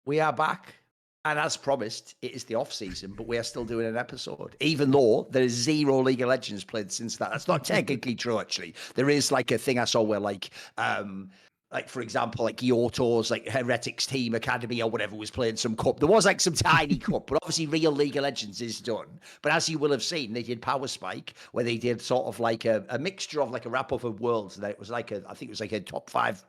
We are back. And as promised, it is the off season, but we are still doing an episode, even though there is 0 League of Legends played since that. That's not technically true, actually. There is like a thing I saw where like for example, like Yoto's like Heretics Team Academy or whatever was playing some cup. There was like some tiny cup, but obviously real League of Legends is done. But as you will have seen, they did Power Spike, where they did sort of like a mixture of like a wrap up of worlds. And it was like I think it was like a top 5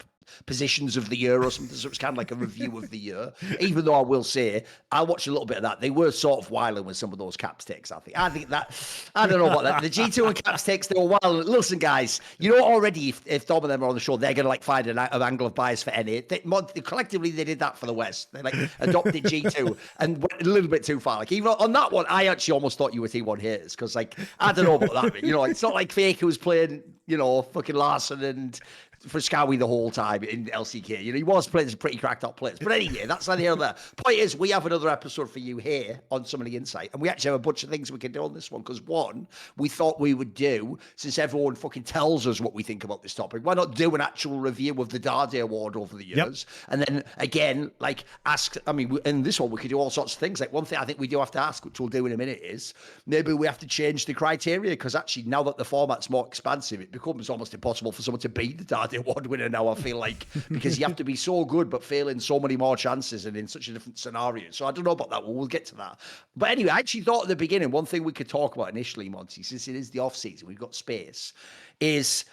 positions of the year or something. So it was kind of like a review of the year. Even though I will say, I watched a little bit of that. They were sort of wilding with some of those caps takes, I think. I don't know about that. The G2 and caps takes, they were wild. Listen, guys, you know already if Dom and them are on the show, they're going to like find an angle of bias for NA. Collectively, they did that for the West. They like adopted G2 and went a little bit too far. Like even on that one, I actually almost thought you were T1 haters because like, I don't know about that. But, you know, it's not like Fake was playing, you know, fucking Larson and for Scowie the whole time in LCK. You know, he was playing some pretty cracked up players. But anyway, that's the other point is we have another episode for you here on Some of the Insight. And we actually have a bunch of things we can do on this one. Because one, we thought we would do, since everyone fucking tells us what we think about this topic, why not do an actual review of the Dade Award over the years? Yep. And then again, like ask, I mean, in this one, we could do all sorts of things. Like one thing I think we do have to ask, which we'll do in a minute, is maybe we have to change the criteria. Because actually, now that the format's more expansive, it becomes almost impossible for someone to beat the Dade Award winner now, I feel like, because you have to be so good but fail in so many more chances and in such a different scenario. So I don't know about that. We'll get to that. But anyway, I actually thought at the beginning, one thing we could talk about initially, Monty, since it is the off season, we've got space, is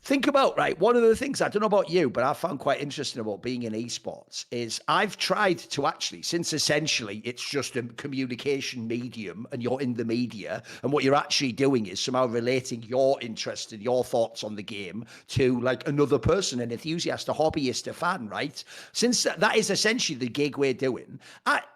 think about, right, one of the things, I don't know about you, but I found quite interesting about being in esports is I've tried to actually, since essentially it's just a communication medium and you're in the media, and what you're actually doing is somehow relating your interest and your thoughts on the game to like another person, an enthusiast, a hobbyist, a fan, right? Since that is essentially the gig we're doing,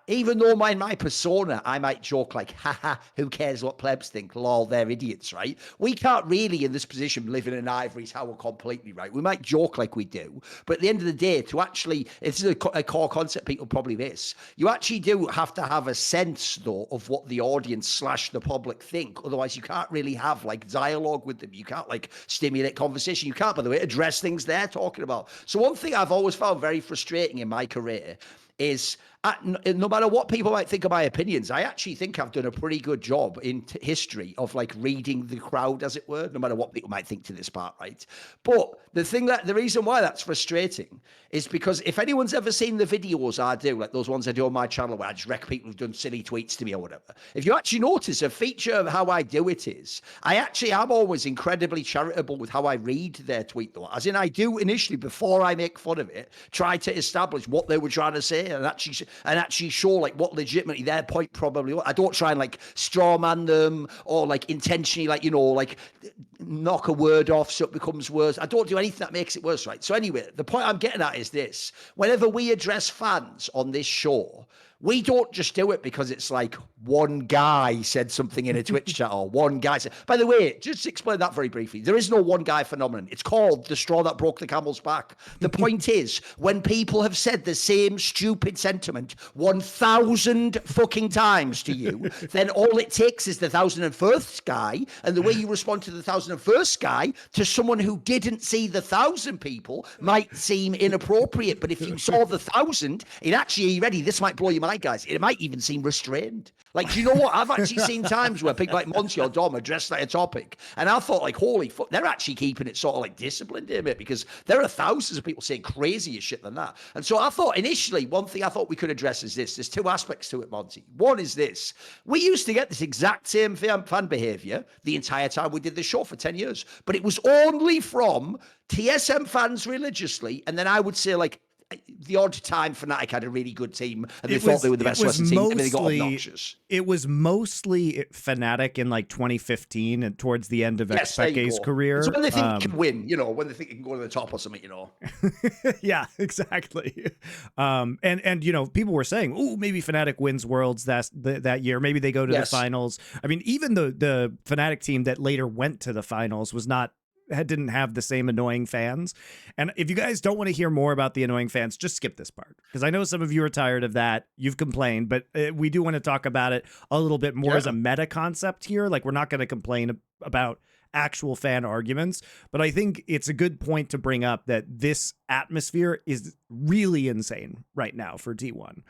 even though my persona, I might joke like, haha, who cares what plebs think? Lol, they're idiots, right? We can't really, in this position, live in an ivory tower completely, right? We might joke like we do, but at the end of the day, to actually, this is a core concept people probably miss, you actually do have to have a sense, though, of what the audience / the public think. Otherwise, you can't really have, like, dialogue with them. You can't, like, stimulate conversation. You can't, by the way, address things they're talking about. So one thing I've always found very frustrating in my career is no matter what people might think of my opinions, I actually think I've done a pretty good job in history of like reading the crowd, as it were, no matter what people might think to this part, right? But the reason why that's frustrating is because if anyone's ever seen the videos I do, like those ones I do on my channel where I just wreck people who've done silly tweets to me or whatever, if you actually notice a feature of how I do it is, I actually am always incredibly charitable with how I read their tweet, though. As in, I do initially, before I make fun of it, try to establish what they were trying to say and actually show like what legitimately their point probably was. I don't try and like straw man them or like intentionally like, you know, like knock a word off so it becomes worse. I don't do anything that makes it worse, right? So anyway, the point I'm getting at is this. Whenever we address fans on this show, we don't just do it because it's like one guy said something in a Twitch chat or one guy said, by the way, just explain that very briefly. There is no one guy phenomenon. It's called the straw that broke the camel's back. The point is, when people have said the same stupid sentiment 1,000 fucking times to you, then all it takes is the 1,001st guy, and the way you respond to the 1,001st guy to someone who didn't see the 1,000 people might seem inappropriate. But if you saw the 1,000, it actually, ready, this might blow your mind, guys, it might even seem restrained. Like, do you know what? I've actually seen times where people like Monty or Dom address like a topic, and I thought, like, holy fuck, they're actually keeping it sort of like disciplined here, mate, because there are thousands of people saying crazier shit than that. And so I thought initially, one thing I thought we could address is this. There's two aspects to it, Monty. One is this. We used to get this exact same fan behavior the entire time we did the show for 10 years, but it was only from TSM fans religiously, and then I would say, like, the odd time Fnatic had a really good team and they thought they were the best Western team and they got obnoxious. It was mostly Fnatic in like 2015 and towards the end of XPK's career. It's when they think they can win, you know, when they think they can go to the top or something, you know. Yeah, exactly. And you know, people were saying, oh, maybe Fnatic wins Worlds that year. Maybe they go to the finals. I mean, even the Fnatic team that later went to the finals didn't have the same annoying fans. And if you guys don't want to hear more about the annoying fans, just skip this part, because I know some of you are tired of that. You've complained, but we do want to talk about it a little bit more as a meta concept here. Like, we're not going to complain about actual fan arguments. But I think it's a good point to bring up that this atmosphere is really insane right now for T1.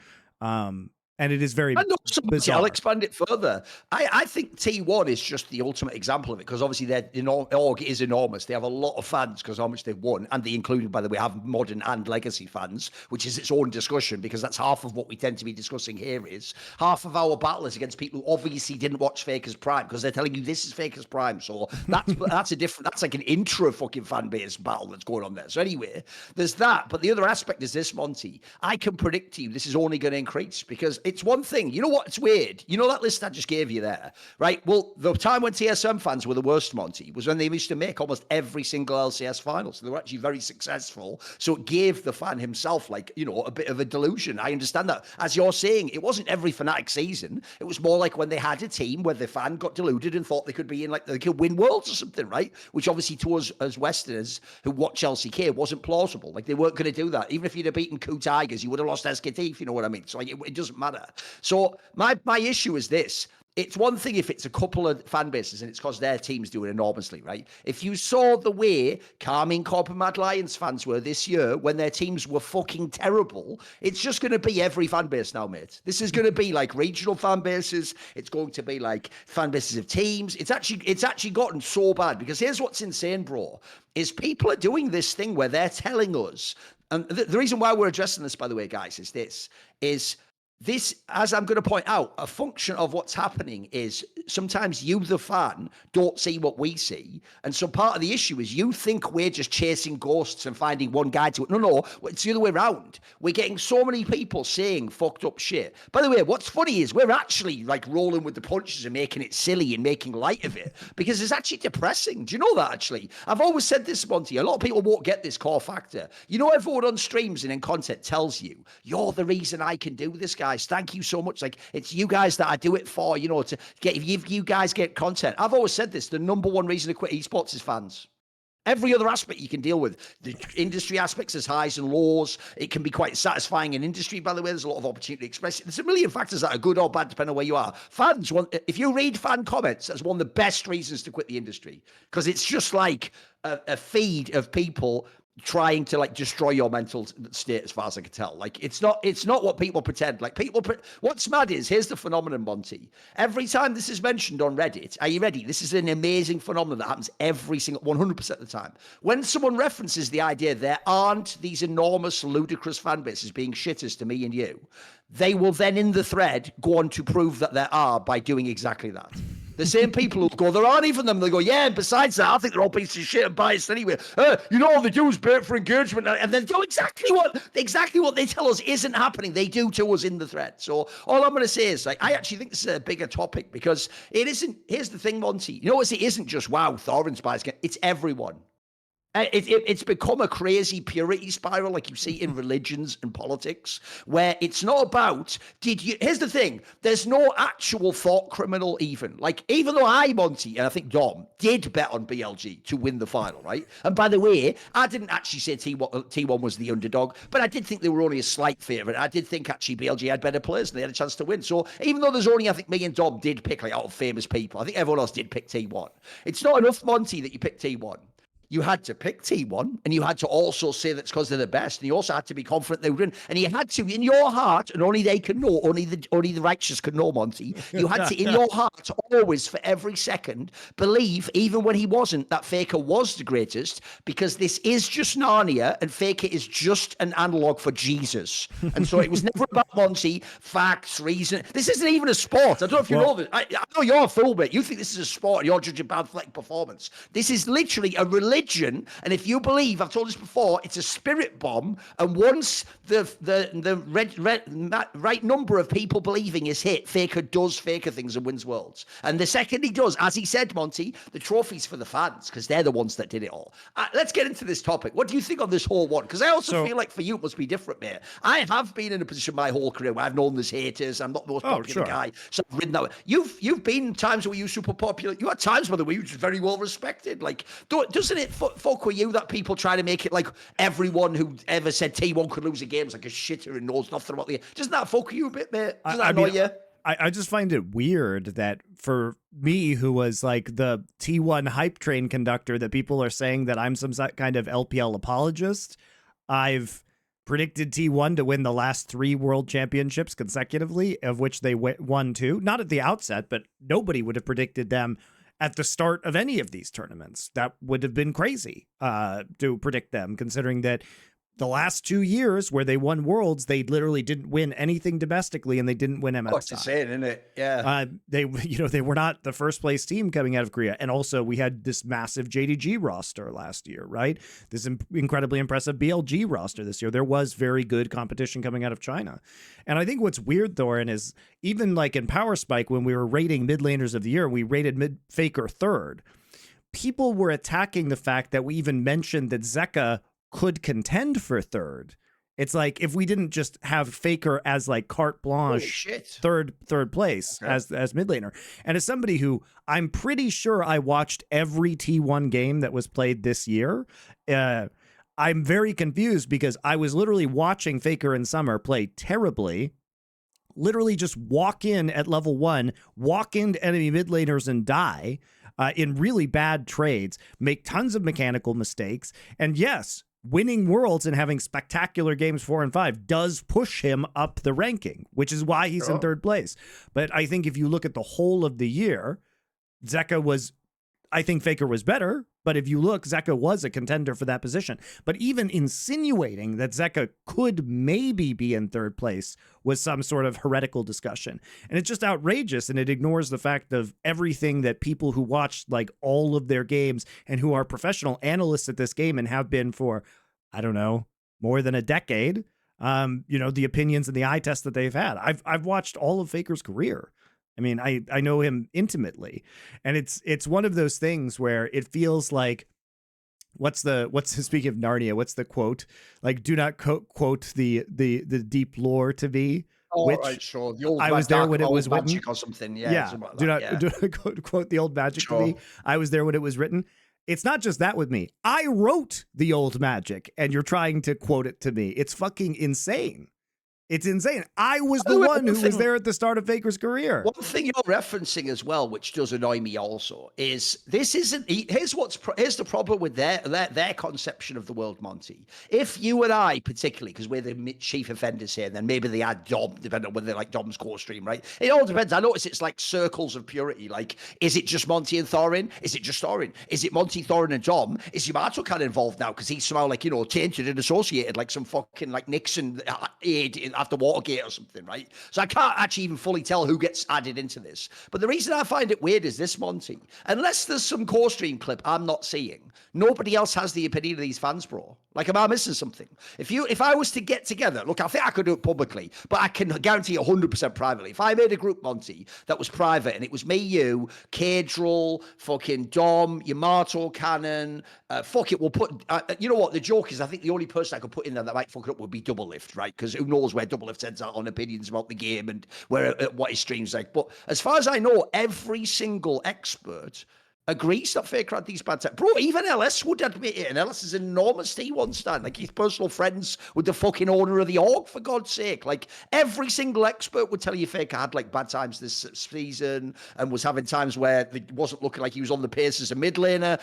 And it is very bizarre. I'll expand it further. I think T1 is just the ultimate example of it, because obviously their org is enormous. They have a lot of fans because how much they've won, and they included, by the way, have modern and legacy fans, which is its own discussion, because that's half of what we tend to be discussing here. Is half of our battle is against people who obviously didn't watch Faker's Prime, because they're telling you this is Faker's Prime. So that's a different, that's like an intra fucking fan base battle that's going on there. So anyway, there's that. But the other aspect is this, Monty. I can predict to you this is only going to increase, because it's one thing. You know what? It's weird. You know that list I just gave you there, right? Well, the time when TSM fans were the worst, Monty, was when they used to make almost every single LCS final. So they were actually very successful. So it gave the fan himself, like, you know, a bit of a delusion. I understand that. As you're saying, it wasn't every Fnatic season. It was more like when they had a team where the fan got deluded and thought they could be in, like, they could win worlds or something, right? Which obviously to us as Westerners who watch LCK wasn't plausible. Like, they weren't going to do that. Even if you'd have beaten Coup Tigers, you would have lost SKT, if you know what I mean. So like, it doesn't matter. So my issue is this. It's one thing if it's a couple of fan bases and it's because their team's doing enormously, right? If you saw the way Carmine Corp and Mad Lions fans were this year when their teams were fucking terrible, it's just going to be every fan base now, mate. This is going to be like regional fan bases. It's going to be like fan bases of teams. It's actually gotten so bad, because here's what's insane, bro, is people are doing this thing where they're telling us, and the reason why we're addressing this, by the way, guys, is this, as I'm going to point out, a function of what's happening is sometimes you, the fan, don't see what we see. And so part of the issue is you think we're just chasing ghosts and finding one guy to it. No, it's the other way around. We're getting so many people saying fucked up shit. By the way, what's funny is we're actually like rolling with the punches and making it silly and making light of it, because it's actually depressing. Do you know that, actually? I've always said this, Monty. A lot of people won't get this core factor. You know, everyone on streams and in content tells you, you're the reason I can do this, guys. Thank you so much. Like, it's you guys that I do it for, you know, to get, if you guys get content. I've always said this, the number one reason to quit esports is fans. Every other aspect you can deal with. The industry aspects, there's highs and lows. It can be quite satisfying in industry, by the way. There's a lot of opportunity to express it. There's a million factors that are good or bad, depending on where you are. Fans want, if you read fan comments, that's one of the best reasons to quit the industry, because it's just like a feed of people trying to like destroy your mental state, as far as I can tell. Like, it's not what people pretend. Like, what's mad is, here's the phenomenon, Monty. Every time this is mentioned on Reddit, are you ready? This is an amazing phenomenon that happens every single 100% of the time. When someone references the idea there aren't these enormous, ludicrous fan bases being shitters to me and you, they will then in the thread go on to prove that there are by doing exactly that. The same people who go, there aren't even them. They go, yeah, besides that, I think they're all pieces of shit and biased anyway. You know, all they do is bait for engagement. And then do exactly what they tell us isn't happening. They do to us in the thread. So all I'm going to say is, like, I actually think this is a bigger topic, because it isn't. Here's the thing, Monty. You know, it isn't just, wow, Thorin's biased. It's everyone. It's become a crazy purity spiral, like you see in religions and politics, where it's not about, here's the thing, there's no actual thought criminal even. Like, even though I, Monty, and I think Dom, did bet on BLG to win the final, right? And by the way, I didn't actually say T1 was the underdog, but I did think they were only a slight favourite. I did think actually BLG had better players and they had a chance to win. So even though there's only, I think me and Dom did pick, like, out of famous people, I think everyone else did pick T1. It's not enough, Monty, that you picked T1. You had to pick T1, and you had to also say that's because they're the best, and you also had to be confident they would win. And you had to, in your heart, and only they can know, only the righteous can know, Monty, you had to, in your heart, always, for every second, believe, even when he wasn't, that Faker was the greatest, because this is just Narnia, and Faker is just an analog for Jesus. And so it was never about, Monty, facts, reason. This isn't even a sport. I don't know if you know this. I know you're a fool, mate. You think this is a sport, and you're judging bad performance. This is literally a religion. And if you believe, I've told this before, it's a spirit bomb. And once the right number of people believing is hit, Faker does Faker things and wins worlds. And the second he does, as he said, Monty, the trophy's for the fans, because they're the ones that did it all. Let's get into this topic. What do you think on this whole one? Because I also feel like for you it must be different, mate. I have been in a position my whole career where I've known there's haters. I'm not the most popular guy. So I've ridden that way. You've been times where you're super popular. You had times, by the way, you're just very well respected. Like, doesn't it fuck with you that people try to make it like everyone who ever said T1 could lose a game is like a shitter and knows nothing about the game? Doesn't that fuck with you a bit, mate? Doesn't that annoy you? I just find it weird that for me, who was like the T1 hype train conductor, that people are saying that I'm some kind of LPL apologist. I've predicted T1 to win the last 3 world championships consecutively, of which they won 2. Not at the outset, but nobody would have predicted them at the start of any of these tournaments. That would have been crazy to predict them, considering that the last 2 years where they won Worlds, they literally didn't win anything domestically, and they didn't win MSI. What's insane, isn't it? Yeah. They were not the first place team coming out of Korea. And also we had this massive JDG roster last year, right? This incredibly impressive BLG roster this year. There was very good competition coming out of China. And I think what's weird, Thorin, is even like in Power Spike, when we were rating mid laners of the year, we rated Faker 3rd. People were attacking the fact that we even mentioned that Zeka could contend for 3rd. It's like, if we didn't just have Faker as like carte blanche third place as mid laner. And as somebody who I'm pretty sure I watched every T1 game that was played this year, I'm very confused because I was literally watching Faker and Summer play terribly, literally just walk in at level 1, walk into enemy mid laners and die in really bad trades, make tons of mechanical mistakes. And yes, winning Worlds and having spectacular games 4 and 5 does push him up the ranking, which is why he's in 3rd place. But I think if you look at the whole of the year, I think Faker was better, but if you look, Zeka was a contender for that position. But even insinuating that Zeka could maybe be in 3rd place was some sort of heretical discussion. And it's just outrageous, and it ignores the fact of everything that people who watched like all of their games and who are professional analysts at this game and have been for, I don't know, more than a decade, the opinions and the eye test that they've had. I've watched all of Faker's career. I mean, I know him intimately, and it's one of those things where it feels like, speaking of Narnia, what's the quote? Like, do not quote the deep lore to me. Oh, which, right, sure. The old I was there when it was written, magic or something. Yeah. Like do not quote the old magic to me. I was there when it was written. It's not just that with me. I wrote the old magic, and you're trying to quote it to me. It's fucking insane. It's insane. I was the one who was there at the start of Faker's career. One thing you're referencing as well, which does annoy me also, is this isn't. Here's the problem with their conception of the world, Monty. If you and I, particularly, because we're the chief offenders here, and then maybe they add Dom, depending on whether they like Dom's core stream, right? It all depends. I notice it's like circles of purity. Like, is it just Monty and Thorin? Is it just Thorin? Is it Monty, Thorin, and Dom? Is Yamato kind of involved now because he's somehow like tainted and associated like some fucking like Nixon aide after Watergate or something, right? So I can't actually even fully tell who gets added into this. But the reason I find it weird is this, Monty. Unless there's some core stream clip I'm not seeing, nobody else has the opinion of these fans, bro. Like, am I missing something? If I was to get together, look, I think I could do it publicly, but I can guarantee 100% privately. If I made a group, Monty, that was private, and it was me, you, Cadril, fucking Dom, Yamato, Cannon, fuck it, we'll put, you know what, the joke is, I think the only person I could put in there that might fuck it up would be Double Lift, right? Because who knows where Double Lift ends out on opinions about the game and what his stream's like. But as far as I know, every single expert agrees that Faker had these bad times. Bro, even LS would admit it, and LS is an enormous T1 stand. Like, he's personal friends with the fucking owner of the org, for God's sake. Like, every single expert would tell you Faker had, like, bad times this season and was having times where it wasn't looking like he was on the pace as a mid laner.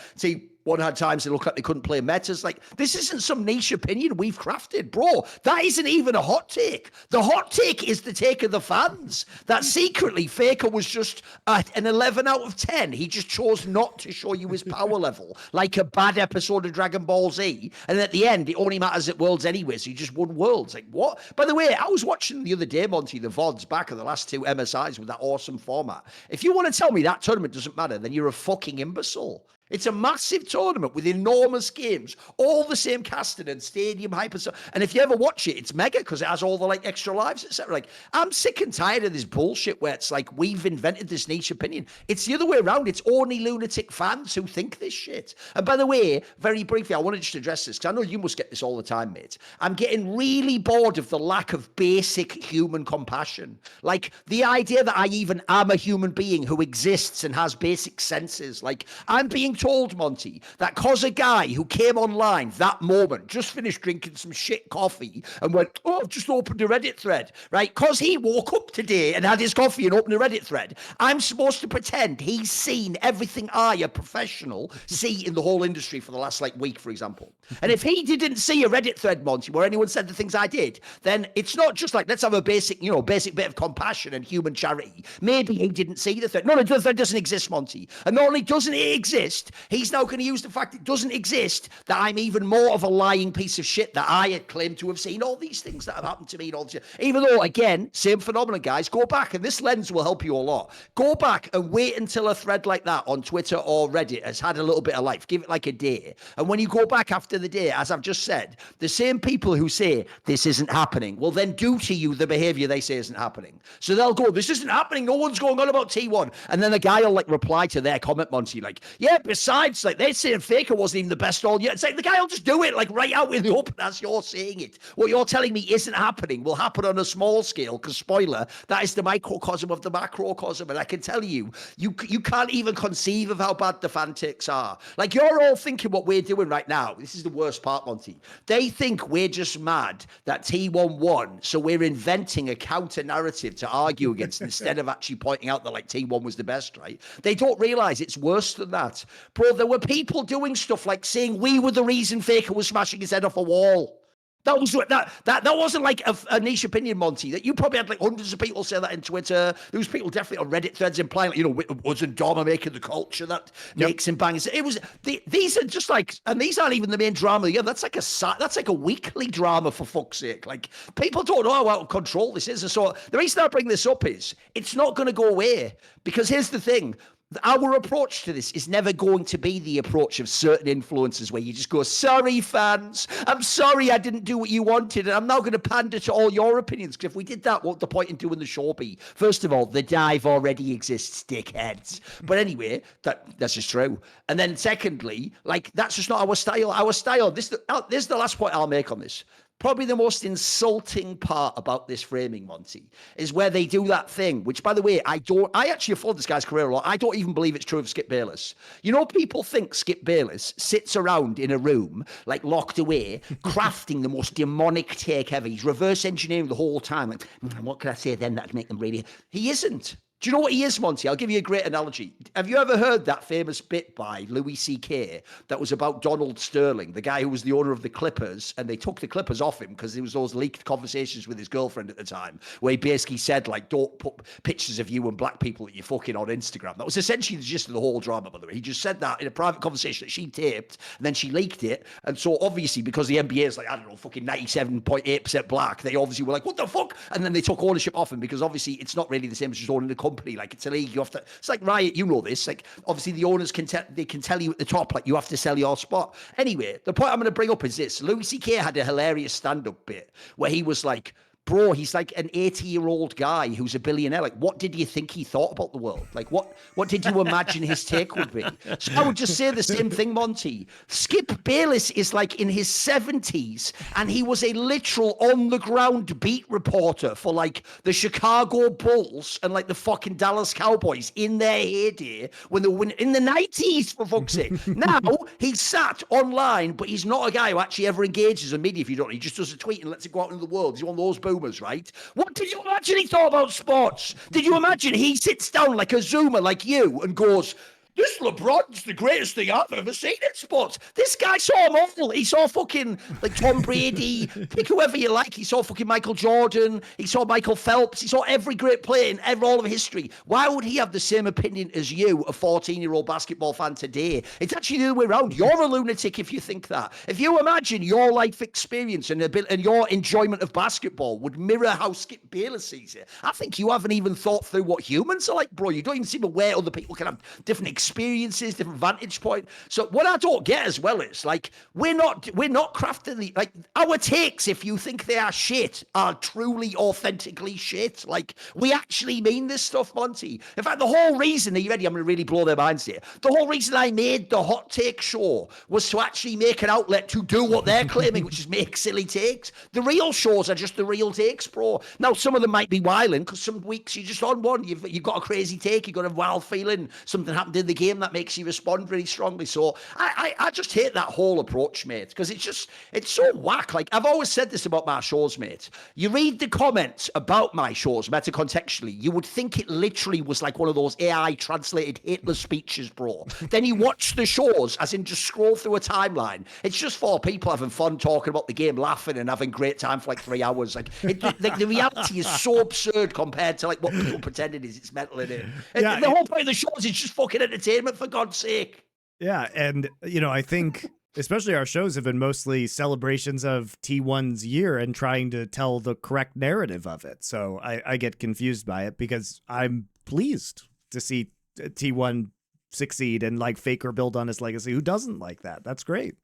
One had times they looked like they couldn't play metas. Like, this isn't some niche opinion we've crafted, bro. That isn't even a hot take. The hot take is the take of the fans. That secretly Faker was just an 11 out of 10. He just chose not to show you his power level, like a bad episode of Dragon Ball Z. And at the end, it only matters at Worlds anyway, so he just won Worlds. Like, what? By the way, I was watching the other day, Monty, the VODs back of the last 2 MSIs with that awesome format. If you want to tell me that tournament doesn't matter, then you're a fucking imbecile. It's a massive tournament with enormous games, all the same casting and stadium hype and stuff. And if you ever watch it, it's mega because it has all the like extra lives, etc. Like, I'm sick and tired of this bullshit where it's like we've invented this niche opinion. It's the other way around. It's only lunatic fans who think this shit. And by the way, very briefly, I want to just address this because I know you must get this all the time, mate. I'm getting really bored of the lack of basic human compassion. Like, the idea that I even am a human being who exists and has basic senses. Like, I'm being told, Monty, that cause a guy who came online that moment, just finished drinking some shit coffee and went, oh, I've just opened a Reddit thread, right? Cause he woke up today and had his coffee and opened a Reddit thread, I'm supposed to pretend he's seen everything I, a professional, see in the whole industry for the last week, for example. And if he didn't see a Reddit thread, Monty, where anyone said the things I did, then it's not just let's have a basic bit of compassion and human charity. Maybe he didn't see the thread. No, the thread doesn't exist, Monty. And not only doesn't it exist, he's now going to use the fact it doesn't exist that I'm even more of a lying piece of shit that I had claimed to have seen all these things that have happened to me. And all this, even though, again, same phenomenon, guys. Go back, and this lens will help you a lot. Go back and wait until a thread like that on Twitter or Reddit has had a little bit of life. Give it a day. And when you go back after the day, as I've just said, the same people who say this isn't happening will then do to you the behavior they say isn't happening. So they'll go, this isn't happening. No one's going on about T1. And then the guy will reply to their comment, Monty, yeah, besides, they're saying Faker wasn't even the best all year. It's the guy will just do it, right out with the open as you're saying it. What you're telling me isn't happening will happen on a small scale, because spoiler, that is the microcosm of the macrocosm. And I can tell you, you can't even conceive of how bad the fantics are. You're all thinking what we're doing right now. This is the worst part, Monty. They think we're just mad that T1 won, so we're inventing a counter narrative to argue against instead of actually pointing out that T1 was the best, right? They don't realize it's worse than that. Bro, there were people doing stuff like saying we were the reason Faker was smashing his head off a wall. That wasn't a niche opinion, Monty. That you probably had hundreds of people say that in Twitter. There was people definitely on Reddit threads implying, wasn't Dom making the culture that makes him bang? It was. These are just and these aren't even the main drama. Yeah, that's a weekly drama, for fuck's sake. People don't know how out of control this is. So the reason I bring this up is it's not going to go away, because here's the thing. Our approach to this is never going to be the approach of certain influencers where you just go, sorry, fans, I'm sorry I didn't do what you wanted, and I'm now going to pander to all your opinions, because if we did that, what's the point in doing the show be? First of all, the dive already exists, dickheads. But anyway, that's just true. And then secondly, that's just not our style. Our style, this is the last point I'll make on this. Probably the most insulting part about this framing, Monty, is where they do that thing, which, by the way, I actually followed this guy's career a lot. I don't even believe it's true of Skip Bayless. People think Skip Bayless sits around in a room, locked away, crafting the most demonic take ever. He's reverse engineering the whole time. What can I say then that'd make them really... He isn't. Do you know what he is, Monty? I'll give you a great analogy. Have you ever heard that famous bit by Louis C.K. that was about Donald Sterling, the guy who was the owner of the Clippers, and they took the Clippers off him because there was those leaked conversations with his girlfriend at the time, where he basically said, don't put pictures of you and black people that you're fucking on Instagram. That was essentially the gist of the whole drama, by the way. He just said that in a private conversation that she taped, and then she leaked it. And so obviously, because the NBA is fucking 97.8% black, they obviously were what the fuck? And then they took ownership off him, because obviously it's not really the same as just owning a company. It's a league. You have to. It's like Riot. You know this. Obviously the owners can tell you at the top you have to sell your spot. Anyway, the point I'm going to bring up is this: Louis C.K. had a hilarious stand-up bit where he was bro, he's an 80-year-old guy who's a billionaire. What did you think he thought about the world? What did you imagine his take would be? So I would just say the same thing, Monty. Skip Bayless is in his 70s, and he was a literal on-the-ground beat reporter for the Chicago Bulls and the fucking Dallas Cowboys in their heyday when they were in the 90s, for fuck's sake. Now he's sat online, but he's not a guy who actually ever engages in media. If you don't, he just does a tweet and lets it go out into the world. He's one of those boomers, right? What did you imagine he thought about sports? Did you imagine he sits down like a Zoomer like you and goes, this LeBron's the greatest thing I've ever seen in sports? This guy saw them all. He saw fucking Tom Brady, pick whoever you like. He saw fucking Michael Jordan. He saw Michael Phelps. He saw every great player in all of history. Why would he have the same opinion as you, a 14-year-old basketball fan today? It's actually the other way around. You're a lunatic if you think that. If you imagine your life experience and your enjoyment of basketball would mirror how Skip Bayless sees it, I think you haven't even thought through what humans are like, bro. You don't even seem aware other people can have different experiences, different vantage point. So what I don't get as well is we're not crafting our takes, if you think they are shit, are truly authentically shit. We actually mean this stuff, Monty. In fact, the whole reason, are you ready? I'm going to really blow their minds here. The whole reason I made the Hot Take show was to actually make an outlet to do what they're claiming, which is make silly takes. The real shows are just the real takes, bro. Now, some of them might be wilding, because some weeks you're just on one. You've got a crazy take, you've got a wild feeling, something happened in the game that makes you respond really strongly. So I just hate that whole approach, mate, because it's so whack. Like, I've always said this about my shows, mate. You read the comments about my shows, metacontextually, you would think it literally was like one of those AI translated Hitler speeches, bro. Then you watch the shows, as in just scroll through a timeline. It's just for people having fun talking about the game, laughing and having great time for like 3 hours. Like, the reality is so absurd compared to like what people pretend it is. It's mental in it. Yeah, the whole point of the shows is just fucking entertainment, for God's sake. Yeah, and I think especially our shows have been mostly celebrations of T1's year and trying to tell the correct narrative of it. So I get confused by it because I'm pleased to see T1 succeed and like Faker build on his legacy. Who doesn't like that? That's great.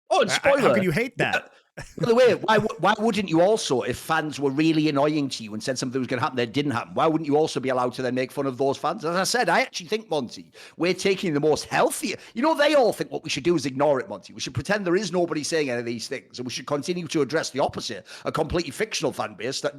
Oh, and spoiler. How can you hate that? By the way, why wouldn't you also, if fans were really annoying to you and said something was going to happen that didn't happen, why wouldn't you also be allowed to then make fun of those fans? As I said, I actually think, Monty, we're taking the most healthy. They all think what we should do is ignore it, Monty. We should pretend there is nobody saying any of these things, and we should continue to address the opposite, a completely fictional fan base that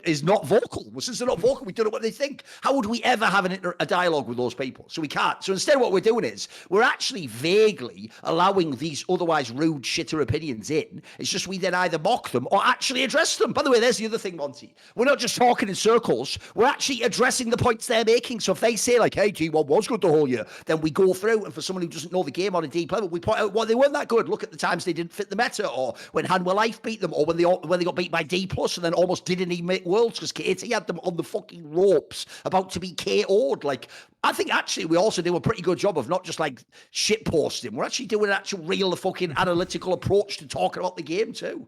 is not vocal. Well, since they're not vocal, we don't know what they think. How would we ever have a dialogue with those people? So we can't. So instead, what we're doing is we're actually vaguely allowing these otherwise rude, shitter opinions in. It's just we then either mock them or actually address them. By the way, there's the other thing, Monty. We're not just talking in circles. We're actually addressing the points they're making. So if they say like, hey, T1 was good the whole year, then we go through, and for someone who doesn't know the game on a deep level, we point out, well, they weren't that good. Look at the times they didn't fit the meta, or when Hanwha Life beat them, or when they got beat by D+ and then almost didn't even make Worlds because KT had them on the fucking ropes about to be KO'd. Like, I think actually we also do a pretty good job of not just like shit posting. We're actually doing an actual real fucking analytical approach to talking about the game too.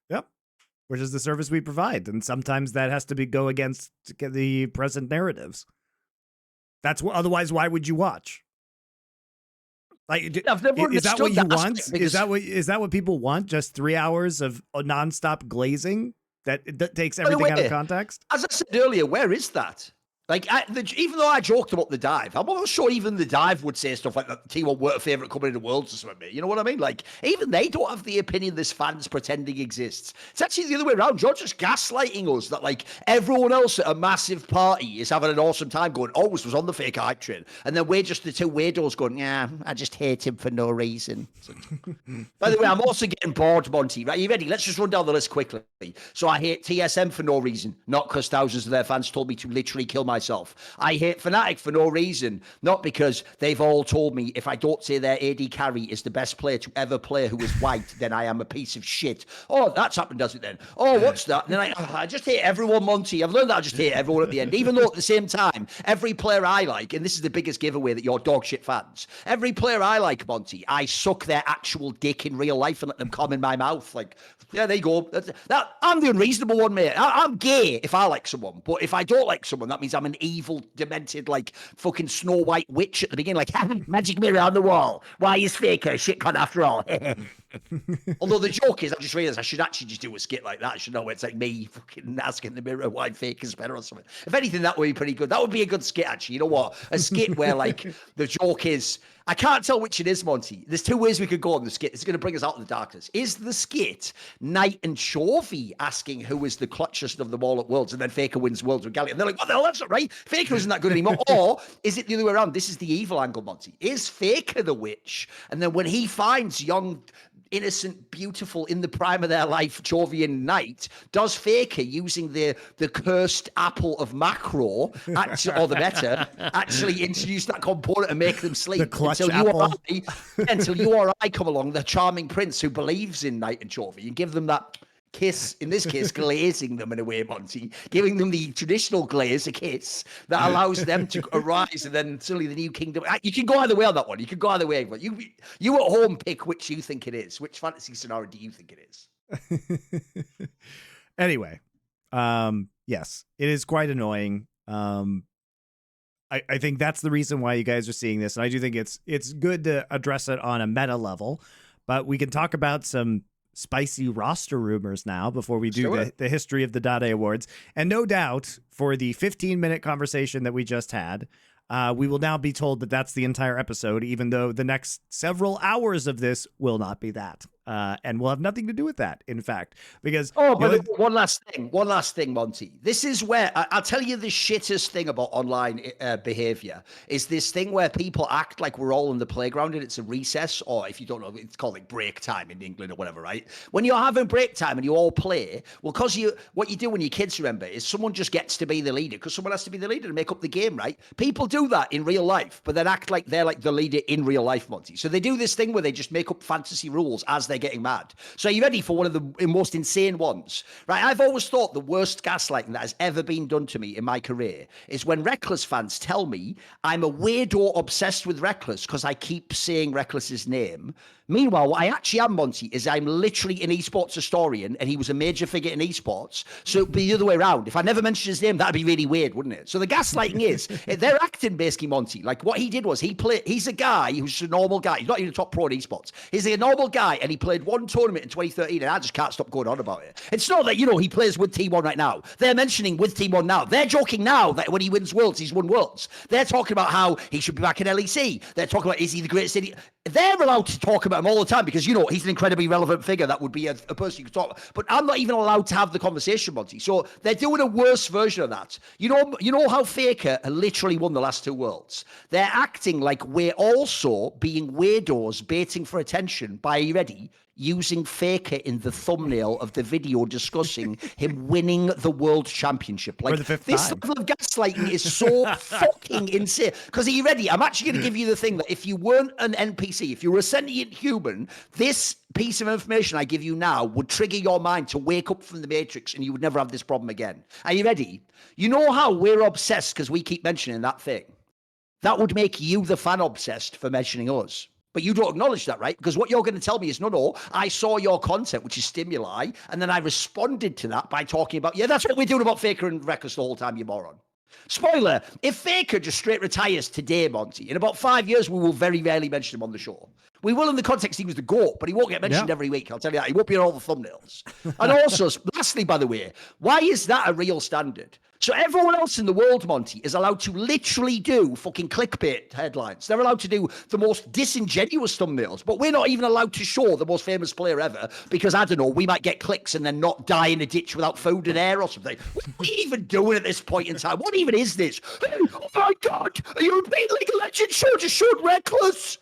Yep. Which is the service we provide. And sometimes that has to go against the present narratives. That's what, otherwise, why would you watch? Like, is that what you want? Is that what people want? Just 3 hours of nonstop glazing that takes everything out of context? As I said earlier, where is that? Like, even though I joked about the dive, I'm not sure even the dive would say stuff like that. T1 were a favourite coming into Worlds or something. You know what I mean? Like, even they don't have the opinion this fans pretending exists. It's actually the other way around. You're just gaslighting us that, like, everyone else at a massive party is having an awesome time going, oh, this was on the fake hype train. And then we're just the two weirdos going, yeah, I just hate him for no reason. By the way, I'm also getting bored, Monty. Right, you ready? Let's just run down the list quickly. So I hate TSM for no reason, not because thousands of their fans told me to literally kill myself. I hate Fnatic for no reason, not because they've all told me if I don't say their AD carry is the best player to ever play who is white, then I am a piece of shit. Oh, that's happened, does it then? Oh, what's that? And then I just hate everyone, Monty. I've learned that I just hate everyone at the end, even though at the same time, every player I like, and this is the biggest giveaway that you're dog shit fans, every player I like, Monty, I suck their actual dick in real life and let them come in my mouth. Like, yeah, there you go. I'm the unreasonable one, mate. I'm gay if I like someone, but if I don't like someone, that means I'm an evil, demented, like fucking Snow White witch at the beginning, like magic mirror on the wall. Why is Faker shit con after all? Although the joke is, I just realized I should actually just do a skit like that. I should know it's like me fucking asking the mirror why Faker's better or something. If anything, that would be pretty good. That would be a good skit, actually. You know what? A skit where like the joke is, I can't tell which it is, Monty. There's two ways we could go on the skit. It's going to bring us out of the darkness. Is the skit Knight and Chovy asking who is the clutchest of them all at Worlds, and then Faker wins Worlds with Gallium? And they're like, what the hell, that's not right. Faker isn't that good anymore. Or is it the other way around? This is the evil angle, Monty. Is Faker the witch? And then when he finds young, innocent, beautiful, in the prime of their life, Jovian Knight, does Faker, using the cursed apple of macro, or the meta, actually introduce that component and make them sleep? The clutch apple. Until you or I come along, the charming prince who believes in Knight and Chovy, and give them that kiss, in this case, glazing them in a way, Monty, giving them the traditional glaze, a kiss, that allows them to arise, and then suddenly the new kingdom. You can go either way on that one. You can go either way. But you at home pick which you think it is. Which fantasy scenario do you think it is? Anyway, yes, it is quite annoying. I think that's the reason why you guys are seeing this, and I do think it's good to address it on a meta level, but we can talk about some spicy roster rumors now before we do the history of the Dade Awards. And no doubt, for the 15-minute conversation that we just had, we will now be told that that's the entire episode, even though the next several hours of this will not be that. and will have nothing to do with that, in fact, because one last thing, Monty. This is where I'll tell you the shittest thing about online behavior is this thing where people act like we're all in the playground and it's a recess, or if you don't know, it's called like break time in England or whatever, right? When you're having break time and you all play, well, because what you do when your kids, remember, is someone just gets to be the leader because someone has to be the leader to make up the game, right? People do that in real life, but then act like they're like the leader in real life, Monty. So they do this thing where they just make up fantasy rules as they're getting mad. So are you ready for one of the most insane ones? Right, I've always thought the worst gaslighting that has ever been done to me in my career is when Reckless fans tell me I'm a weirdo obsessed with Reckless because I keep saying Reckless's name. Meanwhile, what I actually am, Monty, is I'm literally an esports historian and he was a major figure in esports. So it'd be the other way around. If I never mentioned his name, that'd be really weird, wouldn't it? So the gaslighting is, they're acting basically, Monty. Like what he did was he's a guy who's a normal guy. He's not even a top pro in esports. He's a normal guy and he played one tournament in 2013 and I just can't stop going on about it. It's not that, he plays with Team 1 right now. They're mentioning with Team 1 now. They're joking now that when he wins Worlds, he's won Worlds. They're talking about how he should be back in LEC. They're talking about, is he the greatest idiot? They're allowed to talk about him all the time because, he's an incredibly relevant figure. That would be a person you could talk about. But I'm not even allowed to have the conversation, Monty. So they're doing a worse version of that. You know how Faker literally won the last 2 Worlds? They're acting like we're also being weirdos baiting for attention by, are you ready? Using Faker in the thumbnail of the video discussing him winning the World Championship. Like, this level of gaslighting is so fucking insane. Because are you ready? I'm actually going to give you the thing that if you weren't an NPC, if you were a sentient human, this piece of information I give you now would trigger your mind to wake up from the Matrix and you would never have this problem again. Are you ready? You know how we're obsessed because we keep mentioning that thing? That would make you the fan obsessed for mentioning us. But you don't acknowledge that, right? Because what you're going to tell me is, no, I saw your content, which is stimuli, and then I responded to that by talking about, that's what we're doing about Faker and Reckless the whole time, you moron. Spoiler, if Faker just straight retires today, Monty, in about 5 years, we will very rarely mention him on the show. We will in the context he was the GOAT, but he won't get mentioned every week. I'll tell you that. He won't be on all the thumbnails. And also, lastly, by the way, why is that a real standard? So everyone else in the world, Monty, is allowed to literally do fucking clickbait headlines. They're allowed to do the most disingenuous thumbnails, but we're not even allowed to show the most famous player ever because, I don't know, we might get clicks and then not die in a ditch without food and air or something. What are you even doing at this point in time? What even is this? Oh my God, a European League of Legends show just showed Reckless.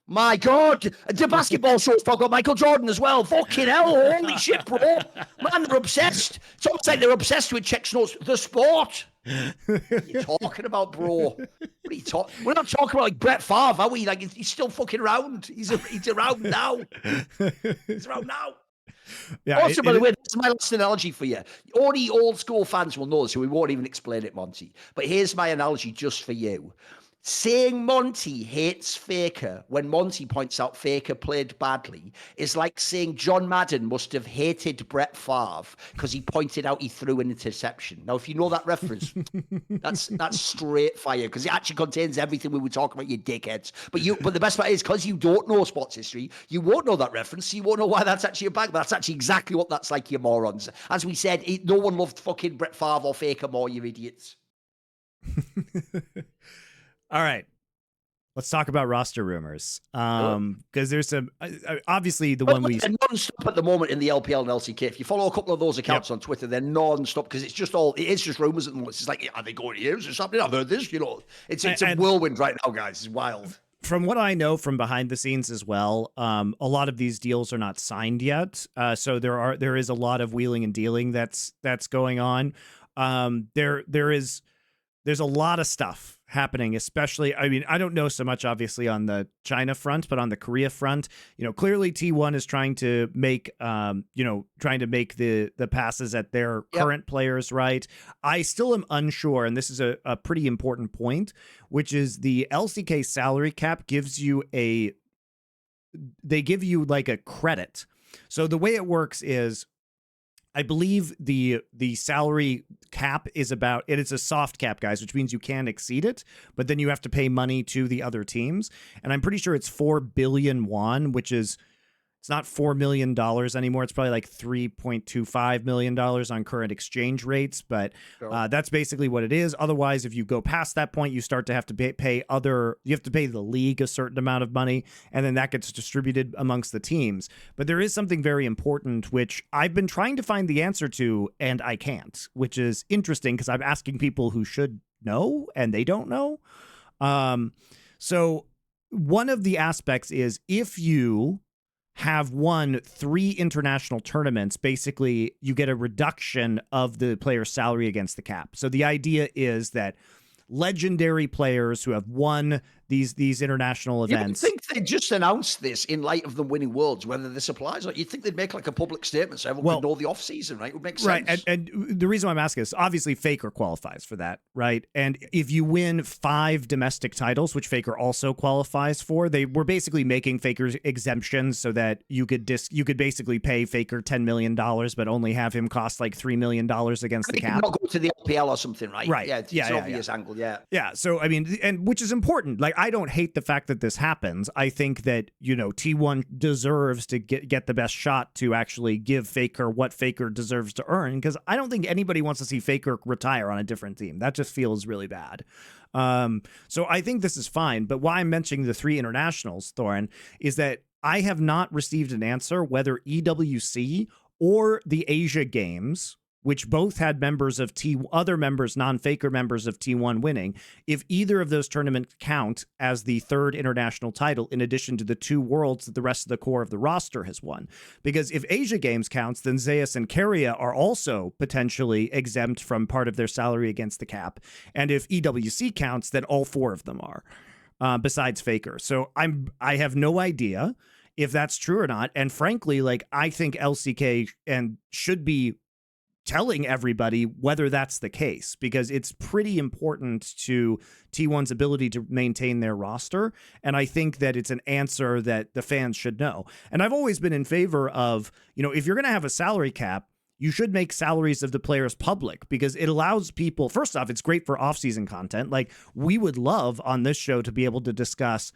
My God, the basketball show's talking about Michael Jordan as well. Fucking hell, holy shit, bro. Man, they're obsessed. It's almost like they're obsessed with Czech Notes, the sport. What are you talking about, bro? What are you talking? We're not talking about like Brett Favre, are we? Like, he's still fucking around. He's around now. He's around now. Yeah, also, by the way, this is my last analogy for you. Only old school fans will know, so we won't even explain it, Monty. But here's my analogy just for you. Saying Monty hates Faker when Monty points out Faker played badly is like saying John Madden must have hated Brett Favre because he pointed out he threw an interception. Now, if you know that reference, that's straight fire because it actually contains everything we would talk about, you dickheads. But the best part is because you don't know sports history, you won't know that reference, so you won't know why that's actually a bag. But that's actually exactly what that's like, you morons. As we said, no one loved fucking Brett Favre or Faker more, you idiots. All right, let's talk about roster rumors. Because there's some, obviously they're non-stop at the moment in the LPL and LCK. If you follow a couple of those accounts on Twitter, they're non-stop because it is just rumors at the moment. It's like, are they going here? Is there something? I've heard this, It's a whirlwind right now, guys. It's wild. From what I know from behind the scenes as well, a lot of these deals are not signed yet. So there is a lot of wheeling and dealing that's going on. There's a lot of stuff happening, especially, I mean, I don't know so much obviously on the China front, but on the Korea front, clearly T1 is trying to make, the passes at their current players right. I still am unsure, and this is a pretty important point, which is the LCK salary cap gives you like a credit. So the way it works is, I believe the salary cap is it's a soft cap, guys, which means you can exceed it, but then you have to pay money to the other teams. And I'm pretty sure it's 4 billion won, which is It's not $4 million anymore. It's probably like $3.25 million on current exchange rates, but that's basically what it is. Otherwise, if you go past that point, you start to have to pay you have to pay the league a certain amount of money, and then that gets distributed amongst the teams. But there is something very important, which I've been trying to find the answer to, and I can't, which is interesting because I'm asking people who should know, and they don't know. So one of the aspects is if you have won 3 international tournaments, basically you get a reduction of the player's salary against the cap. So the idea is that legendary players who have won these international events. You would think they just announced this in light of them winning Worlds, whether this applies, or you'd think they'd make like a public statement so everyone would know the off season, right? It would make sense. Right, and the reason why I'm asking is obviously Faker qualifies for that, right? And if you win 5 domestic titles, which Faker also qualifies for, they were basically making Faker's exemptions so that you could basically pay Faker $10 million, but only have him cost like $3 million against the cap. Not go to the LPL or something, right? Right. Yeah, it's an obvious angle. Yeah. Yeah. So I mean, and which is important. Like, I don't hate the fact that this happens. I think that, you know, T1 deserves to get the best shot to actually give Faker what Faker deserves to earn, because I don't think anybody wants to see Faker retire on a different team. That just feels really bad. So I think this is fine. But why I'm mentioning the 3 internationals, Thorin, is that I have not received an answer whether EWC or the Asia Games, which both had members of other members, non-Faker members of T1 winning, if either of those tournaments count as the 3rd international title in addition to the 2 worlds that the rest of the core of the roster has won. Because if Asia Games counts, then Zeus and Keria are also potentially exempt from part of their salary against the cap. And if EWC counts, then all 4 of them are, besides Faker. So I have no idea if that's true or not. And frankly, like, I think LCK should be telling everybody whether that's the case, because it's pretty important to T1's ability to maintain their roster. And I think that it's an answer that the fans should know. And I've always been in favor of, you know, if you're going to have a salary cap, you should make salaries of the players public, because it allows people, first off, it's great for off-season content. Like, we would love on this show to be able to discuss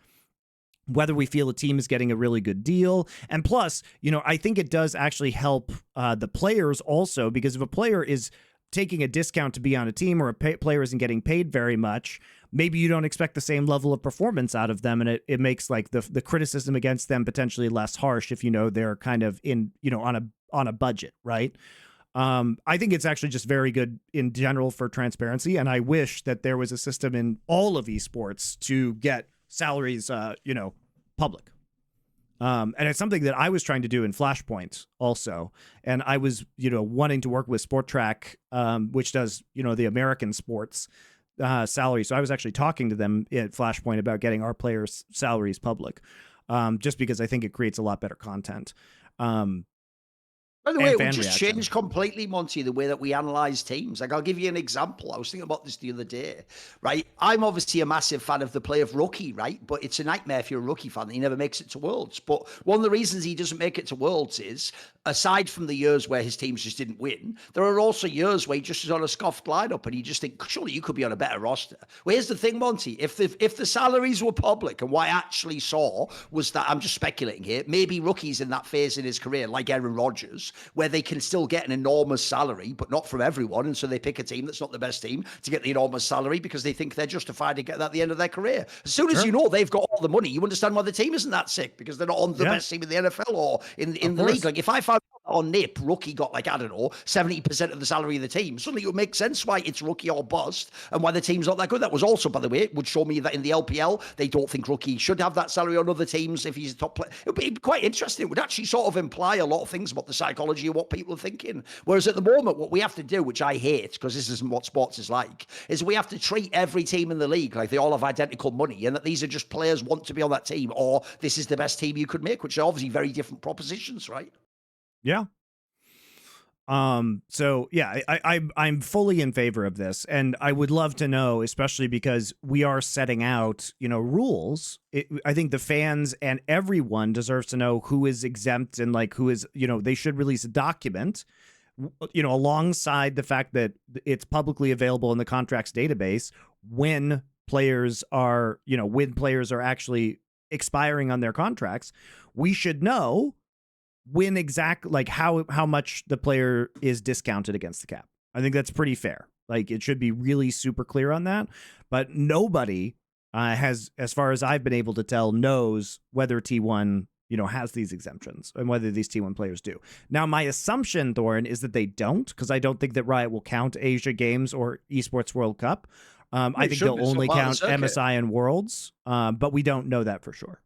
whether we feel a team is getting a really good deal. And plus, you know, I think it does actually help the players also, because if a player is taking a discount to be on a team, or a player isn't getting paid very much, maybe you don't expect the same level of performance out of them. And it makes like the criticism against them potentially less harsh if you know they're kind of in, you know, on a budget, right? I think it's actually just very good in general for transparency. And I wish that there was a system in all of esports to get salaries, you know, public. And it's something that I was trying to do in Flashpoint also. And I was, you know, wanting to work with Sport Track, which does, you know, the American sports salary. So I was actually talking to them at Flashpoint about getting our players' salaries public, just because I think it creates a lot better content. By the way, it would just change completely, Monty, the way that we analyze teams. Like, I'll give you an example. I was thinking about this the other day, right? I'm obviously a massive fan of the play of Rookie, right? But it's a nightmare if you're a Rookie fan that he never makes it to Worlds. But one of the reasons he doesn't make it to Worlds is, aside from the years where his teams just didn't win, there are also years where he just is on a scuffed lineup and you just think, surely you could be on a better roster. Well, here's the thing, Monty. If the salaries were public, and what I actually saw was that, I'm just speculating here, maybe Rookie's in that phase in his career, like Aaron Rodgers, where they can still get an enormous salary, but not from everyone. And so they pick a team that's not the best team to get the enormous salary because they think they're justified to get that at the end of their career. As soon as you know they've got all the money, you understand why the team isn't that sick, because they're not on the best team in the NFL or in the league. Like, if I found on Nip, Rookie got, like, I don't know, 70% of the salary of the team, suddenly it would make sense why it's Rookie or bust and why the team's not that good. That was also, by the way, it would show me that in the LPL, they don't think Rookie should have that salary on other teams if he's a top player. It would be quite interesting. It would actually sort of imply a lot of things about the psychology of what people are thinking. Whereas at the moment, what we have to do, which I hate, because this isn't what sports is like, is we have to treat every team in the league like they all have identical money and that these are just players want to be on that team, or this is the best team you could make, which are obviously very different propositions, right? Yeah. So yeah, I'm fully in favor of this, and I would love to know, especially because we are setting out, you know, rules. I think the fans and everyone deserves to know who is exempt and, like, who is, you know, they should release a document, you know, alongside the fact that it's publicly available in the contracts database when players are, you know, when players are actually expiring on their contracts. We should know when exact, like how much the player is discounted against the cap. I think that's pretty fair. Like it should be really super clear on that. But nobody has, as far as I've been able to tell, knows whether T1 has these exemptions and whether these T1 players do. Now, my assumption, Thorin, is that they don't, because I don't think that Riot will count Asia Games or Esports World Cup. I think they'll only count MSI and Worlds, but we don't know that for sure.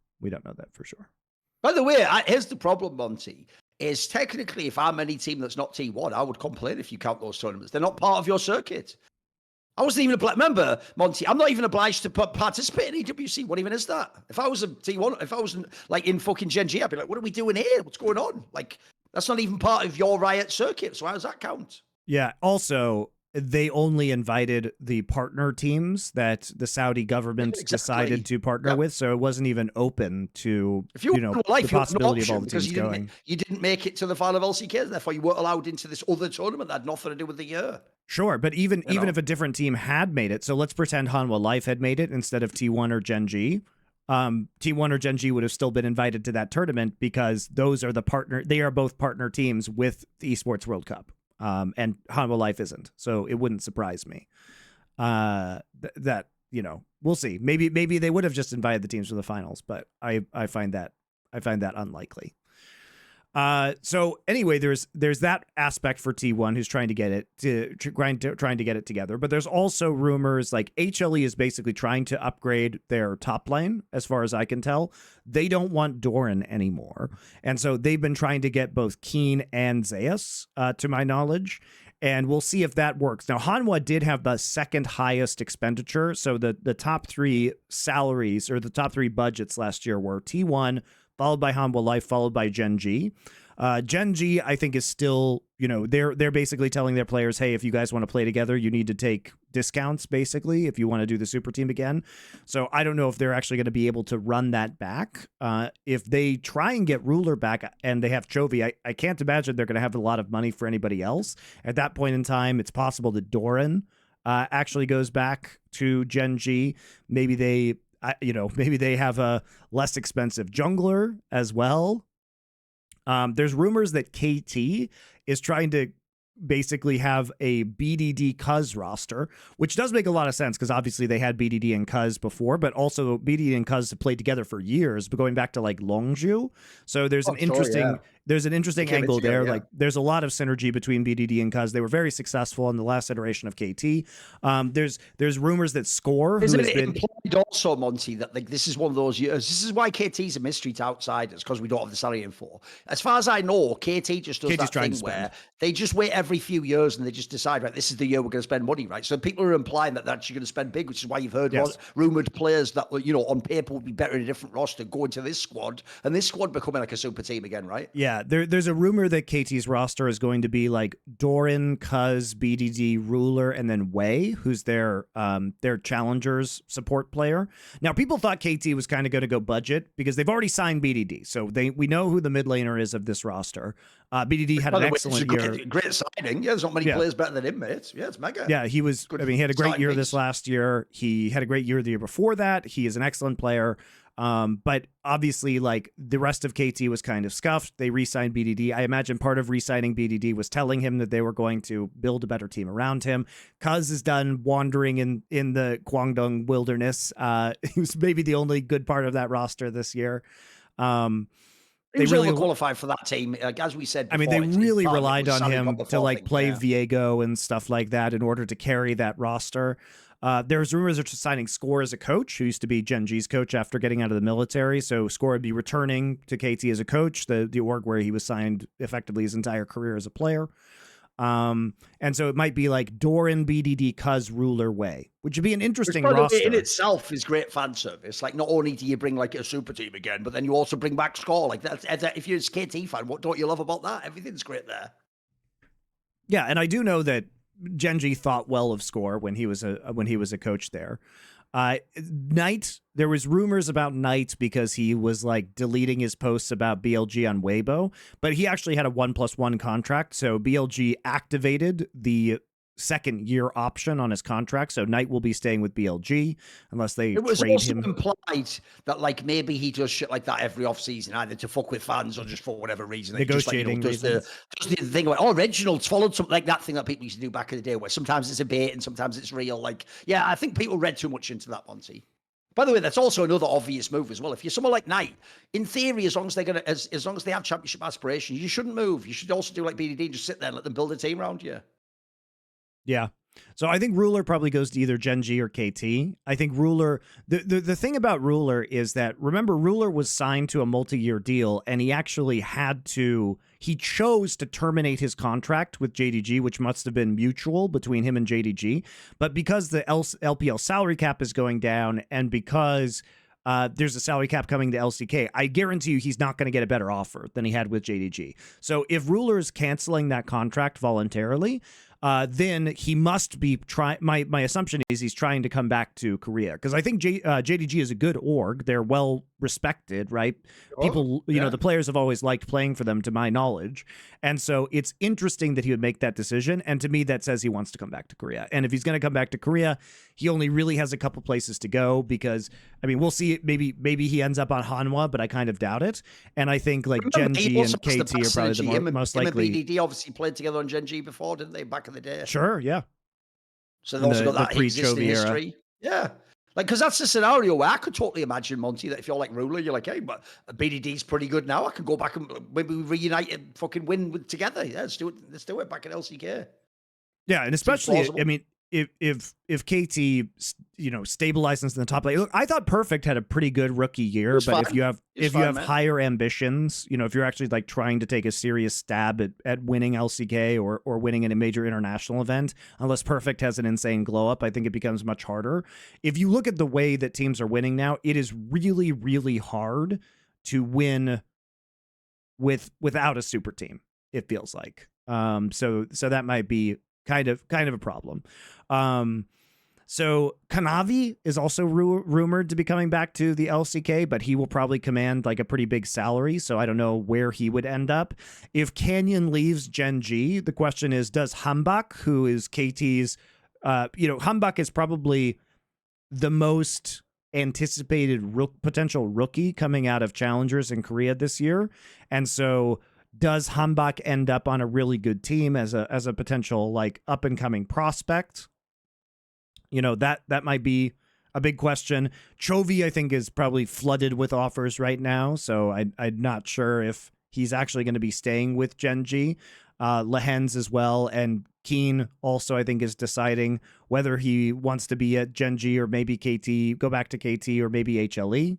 By the way, here's the problem, Monty, is technically if I'm any team that's not T1, I would complain if you count those tournaments. They're not part of your circuit. I wasn't even remember, Monty, I'm not even obliged to participate in EWC. What even is that? If I was a T1, if I wasn't like in fucking Gen G, I'd be like, what are we doing here? What's going on? Like, that's not even part of your Riot circuit. So how does that count? Yeah. Also, they only invited the partner teams that the Saudi government decided to partner with. So it wasn't even open to, if you the possibility of all the teams going. You didn't make it to the final of LCK, therefore you weren't allowed into this other tournament that had nothing to do with the year. Sure, but even if a different team had made it, so let's pretend Hanwha Life had made it instead of T1 or Gen G. T1 or Gen G would have still been invited to that tournament because those are they are both partner teams with the Esports World Cup. And Hanwha Life isn't, so it wouldn't surprise me. That we'll see. Maybe they would have just invited the teams for the finals, but I find that unlikely. So anyway, there's that aspect for T1 who's trying to get it trying to get it together. But there's also rumors like HLE is basically trying to upgrade their top lane. As far as I can tell, they don't want Doran anymore, and so they've been trying to get both Keen and Zeus, to my knowledge. And we'll see if that works. Now, Hanwha did have the second highest expenditure. So the top three salaries or the top three budgets last year were T1, followed by Hanwha Life, followed by Gen G. Gen G, I think, is still, they're basically telling their players, hey, if you guys want to play together, you need to take discounts, basically, if you want to do the super team again. So I don't know if they're actually going to be able to run that back. If they try and get Ruler back and they have Chovy, I can't imagine they're going to have a lot of money for anybody else. At that point in time, it's possible that Doran actually goes back to Gen G. Maybe they have a less expensive jungler as well. There's rumors that KT is trying to basically have a BDD Cuz roster, which does make a lot of sense because obviously they had BDD and Cuz before, but also BDD and Cuz have played together for years, but going back to like Longzhu. So there's an interesting angle there. Yeah. Like there's a lot of synergy between BDD and Cuz. They were very successful in the last iteration of KT. There's rumors that Score, who has been implied also, Monty, that like this is one of those years. This is why KT's a mystery to outsiders, because we don't have the salary info. As far as I know, KT just does that thing where they just wait every few years and they just decide, right, this is the year we're going to spend money, right? So people are implying that they're actually going to spend big, which is why you've heard rumored players that, on paper would be better in a different roster go into this squad, and this squad becoming like a super team again, right? Yeah, there's a rumor that KT's roster is going to be like Doran, Cuz, BDD, Ruler, and then Wei, who's their challengers support player. Now, people thought KT was kind of going to go budget because they've already signed BDD, so we know who the mid laner is of this roster. BDD had an excellent year. Great signing. Yeah, there's not many players better than him, mate. Yeah, it's mega. Yeah, he was. Good. I mean, he had a great year this last year. He had a great year the year before that. He is an excellent player. But obviously, like the rest of KT was kind of scuffed. They re-signed BDD. I imagine part of re-signing BDD was telling him that they were going to build a better team around him. Cuz is done wandering in the Guangdong wilderness. He was maybe the only good part of that roster this year. They really qualified for that team, as we said before. I mean, they really relied on him to like play Viego and stuff like that in order to carry that roster. There's rumors of signing Score as a coach, who used to be Gen G's coach after getting out of the military. So Score would be returning to KT as a coach, the org where he was signed effectively his entire career as a player. And so it might be like Doran, BDD, Cuz, Ruler, Wei, which would be an interesting roster. In itself is great fan service. Like, not only do you bring like a super team again, but then you also bring back Score. Like that's if you're a KT fan, what don't you love about that? Everything's great there. Yeah, and I do know that Genji thought well of Score when he was a coach there. Knight, there was rumors about Knight because he was like deleting his posts about BLG on Weibo, but he actually had a 1+1 contract. So BLG activated the second year option on his contract. So Knight will be staying with BLG unless they it was trade also him. implied that like maybe he does shit like that every offseason, either to fuck with fans or just for whatever reason. Negotiating just, like, does the thing about, oh, Reginald's followed something like that thing that people used to do back in the day where sometimes it's a bait and sometimes it's real. Like, yeah, I think people read too much into that, Monty. By the way, that's also another obvious move as well. If you're someone like Knight, in theory, as long as they're gonna, as long as they have championship aspirations, you shouldn't move. You should also do like BDD, just sit there and let them build a team around you. Yeah. So I think Ruler probably goes to either Gen G or KT. I think Ruler, the thing about Ruler is that, remember, Ruler was signed to a multi-year deal, and he actually he chose to terminate his contract with JDG, which must have been mutual between him and JDG. But because the LPL salary cap is going down, and because there's a salary cap coming to LCK, I guarantee you he's not going to get a better offer than he had with JDG. So if Ruler is canceling that contract voluntarily, then he must be trying. My assumption is he's trying to come back to Korea, because I think JDG is a good org. They're well respected, right? People, you know, the players have always liked playing for them, to my knowledge. And so it's interesting that he would make that decision. And to me, that says he wants to come back to Korea. And if he's going to come back to Korea, he only really has a couple places to go, because, I mean, we'll see. Maybe he ends up on Hanwha, but I kind of doubt it. And I think like Gen G and KT are probably the most likely. Him and BDD obviously played together on Gen G before, didn't they, back in the day? Sure, yeah. So they've also got that existing history. Yeah. Like, because that's a scenario where I could totally imagine, Monty, that if you're like Ruler, you're like, hey, but BDD's pretty good now. I can go back and maybe reunite and fucking win together. Yeah, let's do it. Let's do it back in LCK. Yeah, and especially, I mean, if KT, you know, stabilizes in the top lane. Look, I thought Perfect had a pretty good rookie year, but if you have higher ambitions, you know, if you're actually like trying to take a serious stab at winning LCK or winning in a major international event, unless Perfect has an insane glow up, I think it becomes much harder. If you look at the way that teams are winning now, it is really, really hard to win without a super team, it feels like. So that might be kind of a problem. So Kanavi is also rumored to be coming back to the LCK, but he will probably command like a pretty big salary. So I don't know where he would end up. If Canyon leaves Gen G, the question is, does Hambak, who is KT's, Hambak is probably the most anticipated potential rookie coming out of challengers in Korea this year. And so does Hambak end up on a really good team as a potential like up and coming prospect? You know, that might be a big question. Chovy, I think, is probably flooded with offers right now, so I'm not sure if he's actually going to be staying with Gen G. Lehens as well, and Keen also, I think, is deciding whether he wants to be at Gen G or maybe KT, go back to KT or maybe HLE.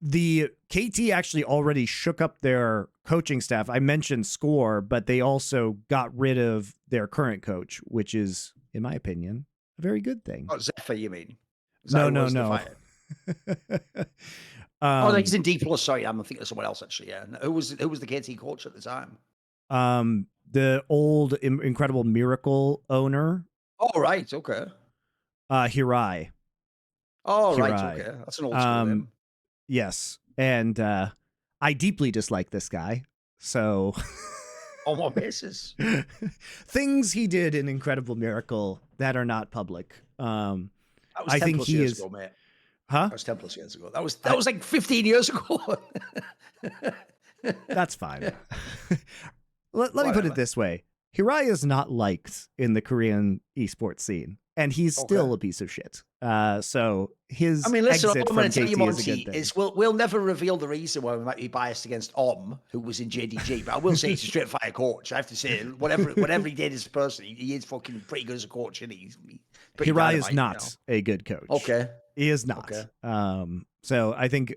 The KT actually already shook up their coaching staff. I mentioned Score, but they also got rid of their current coach, which is, in my opinion, a very good thing. Oh, Zephyr, you mean? No. Oh, he's in D+. Sorry, I'm thinking of someone else, actually. Yeah. Who was the KT coach at the time? The old Incredible Miracle owner. Oh, right. Okay. Hirai. Oh, right. Okay. That's an old school name. Yes. And I deeply dislike this guy. So on what basis? Things he did in Incredible Miracle that are not public. I think he is. Ago, mate. Huh? That was 10+ years ago. That was like 15 years ago. That's fine. Let me put it this way. Hirai is not liked in the Korean esports scene, and he's still a piece of shit. So his exit from KT is a good thing. We'll never reveal the reason why we might be biased against who was in JDG, but I will say he's a straight fire coach. I have to say, whatever he did as a person, he is fucking pretty good as a coach, and he's Hirai is not a good coach. Okay. He is not. Okay. So I think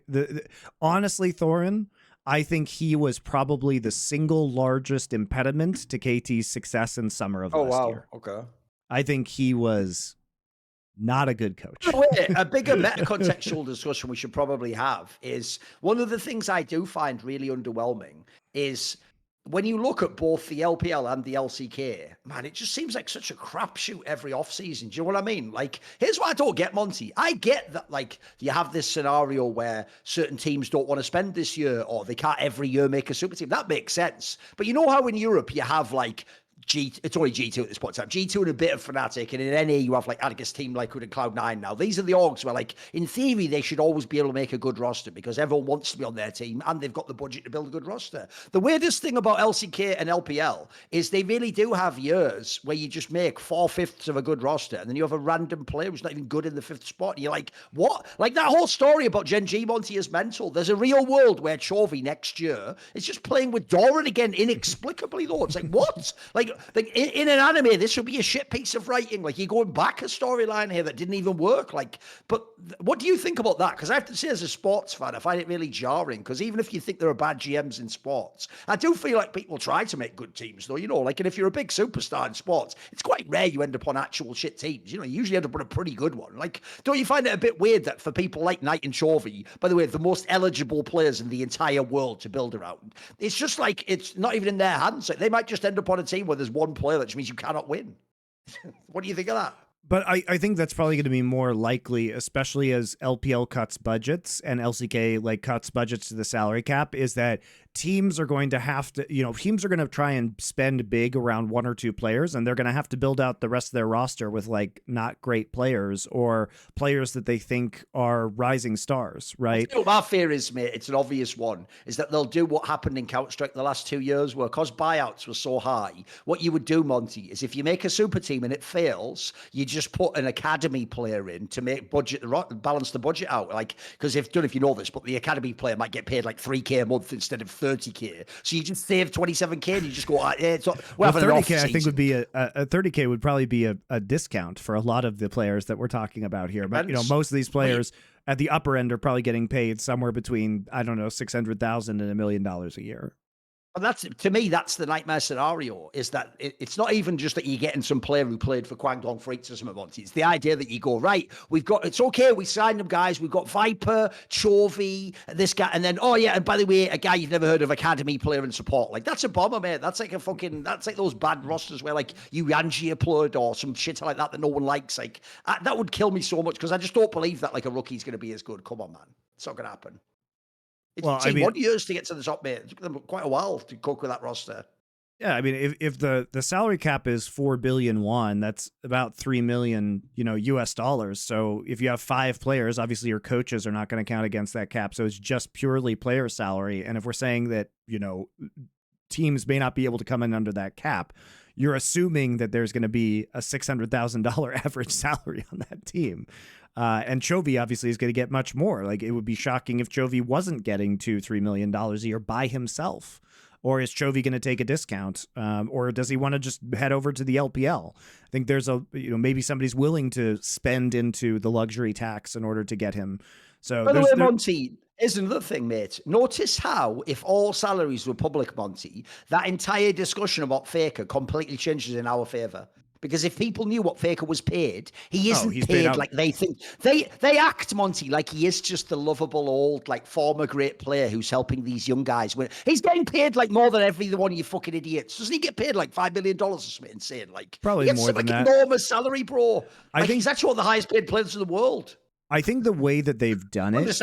honestly, Thorin, I think he was probably the single largest impediment to KT's success in summer of last year. Okay. I think he was not a good coach. A bigger meta-contextual discussion we should probably have is, one of the things I do find really underwhelming is when you look at both the LPL and the LCK, man, it just seems like such a crapshoot every offseason. Do you know what I mean? Like, here's what I don't get, Monty. I get that, like, you have this scenario where certain teams don't want to spend this year, or they can't every year make a super team. That makes sense. But you know how in Europe you have, like, it's only G2 at this point in time. G2 and a bit of Fnatic, and in NA you have like Argus team like with Cloud9 now. These are the orgs where like in theory they should always be able to make a good roster because everyone wants to be on their team and they've got the budget to build a good roster. The weirdest thing about LCK and LPL is they really do have years where you just make 4/5 of a good roster and then you have a random player who's not even good in the 5th spot. And you're like, what? Like that whole story about Gen G Monty is mental. There's a real world where Chovy next year is just playing with Doran again inexplicably though. It's like, what? Like in an anime, this would be a shit piece of writing. Like you're going back a storyline here that didn't even work. Like, but what do you think about that? Because I have to say, as a sports fan, I find it really jarring. Because even if you think there are bad GMs in sports, I do feel like people try to make good teams, though. You know, like, and if you're a big superstar in sports, it's quite rare you end up on actual shit teams. You know, you usually end up on a pretty good one. Like, don't you find it a bit weird that for people like Knight and Chovy, by the way, the most eligible players in the entire world to build around, it's just like it's not even in their hands. Like, they might just end up on a team where there's one player that just means you cannot win. What do you think of that? But I think that's probably going to be more likely, especially as LPL cuts budgets and LCK like cuts budgets to the salary cap, is that teams are going to have to, teams are going to try and spend big around 1 or 2 players, and they're going to have to build out the rest of their roster with like not great players or players that they think are rising stars, right? My fear is, mate, it's an obvious one, is that they'll do what happened in Counter-Strike the last 2 years where because buyouts were so high, what you would do, Monty, is if you make a super team and it fails, you just put an academy player in to make balance the budget out. Like, because if you know this, but the academy player might get paid like 3K a month instead of 30K. So you just save 27K and you just go, it's not, well, 30K I think would be a 30K would probably be a discount for a lot of the players that we're talking about here. But most of these players at the upper end are probably getting paid somewhere between, I don't know, 600,000 and $1 million a year. And that's, to me, that's the nightmare scenario, is that it's not even just that you're getting some player who played for Guangdong Freaks or something, Monty. It's the idea that you go, right, it's okay, we signed them guys, we've got Viper, Chovy, this guy, and then, oh yeah, and by the way, a guy you've never heard of, academy player and support. Like, that's a bomber, mate. That's like that's like those bad rosters where like Yuanji applaud or some shit like that no one likes. Like, that would kill me so much, because I just don't believe that like a rookie's going to be as good. Come on, man. It's not going to happen. It's 1 years to get to the top, mate. It took them quite a while to cook with that roster. Yeah, I mean, if the salary cap is 4 billion won, that's about 3 million, US dollars. So if you have 5 players, obviously your coaches are not going to count against that cap. So it's just purely player salary. And if we're saying that, teams may not be able to come in under that cap, you're assuming that there's going to be a $600,000 average salary on that team. And Chovy obviously is going to get much more. Like, it would be shocking if Chovy wasn't getting $2-3 million a year by himself. Or is Chovy going to take a discount? Or does he want to just head over to the LPL? I think there's maybe somebody's willing to spend into the luxury tax in order to get him. So, by the way, Monty, is another thing, mate. Notice how, if all salaries were public, Monty, that entire discussion about Faker completely changes in our favour. Because if people knew what Faker was paid, he isn't paid like they think. They act, Monty, like he is just the lovable old, like, former great player who's helping these young guys win. He's getting paid like more than every one of you fucking idiots. Doesn't he get paid like $5 million or something insane? Like, probably he gets more than that. Enormous salary, bro. I think he's actually one of the highest paid players in the world. I think the way that they've done it is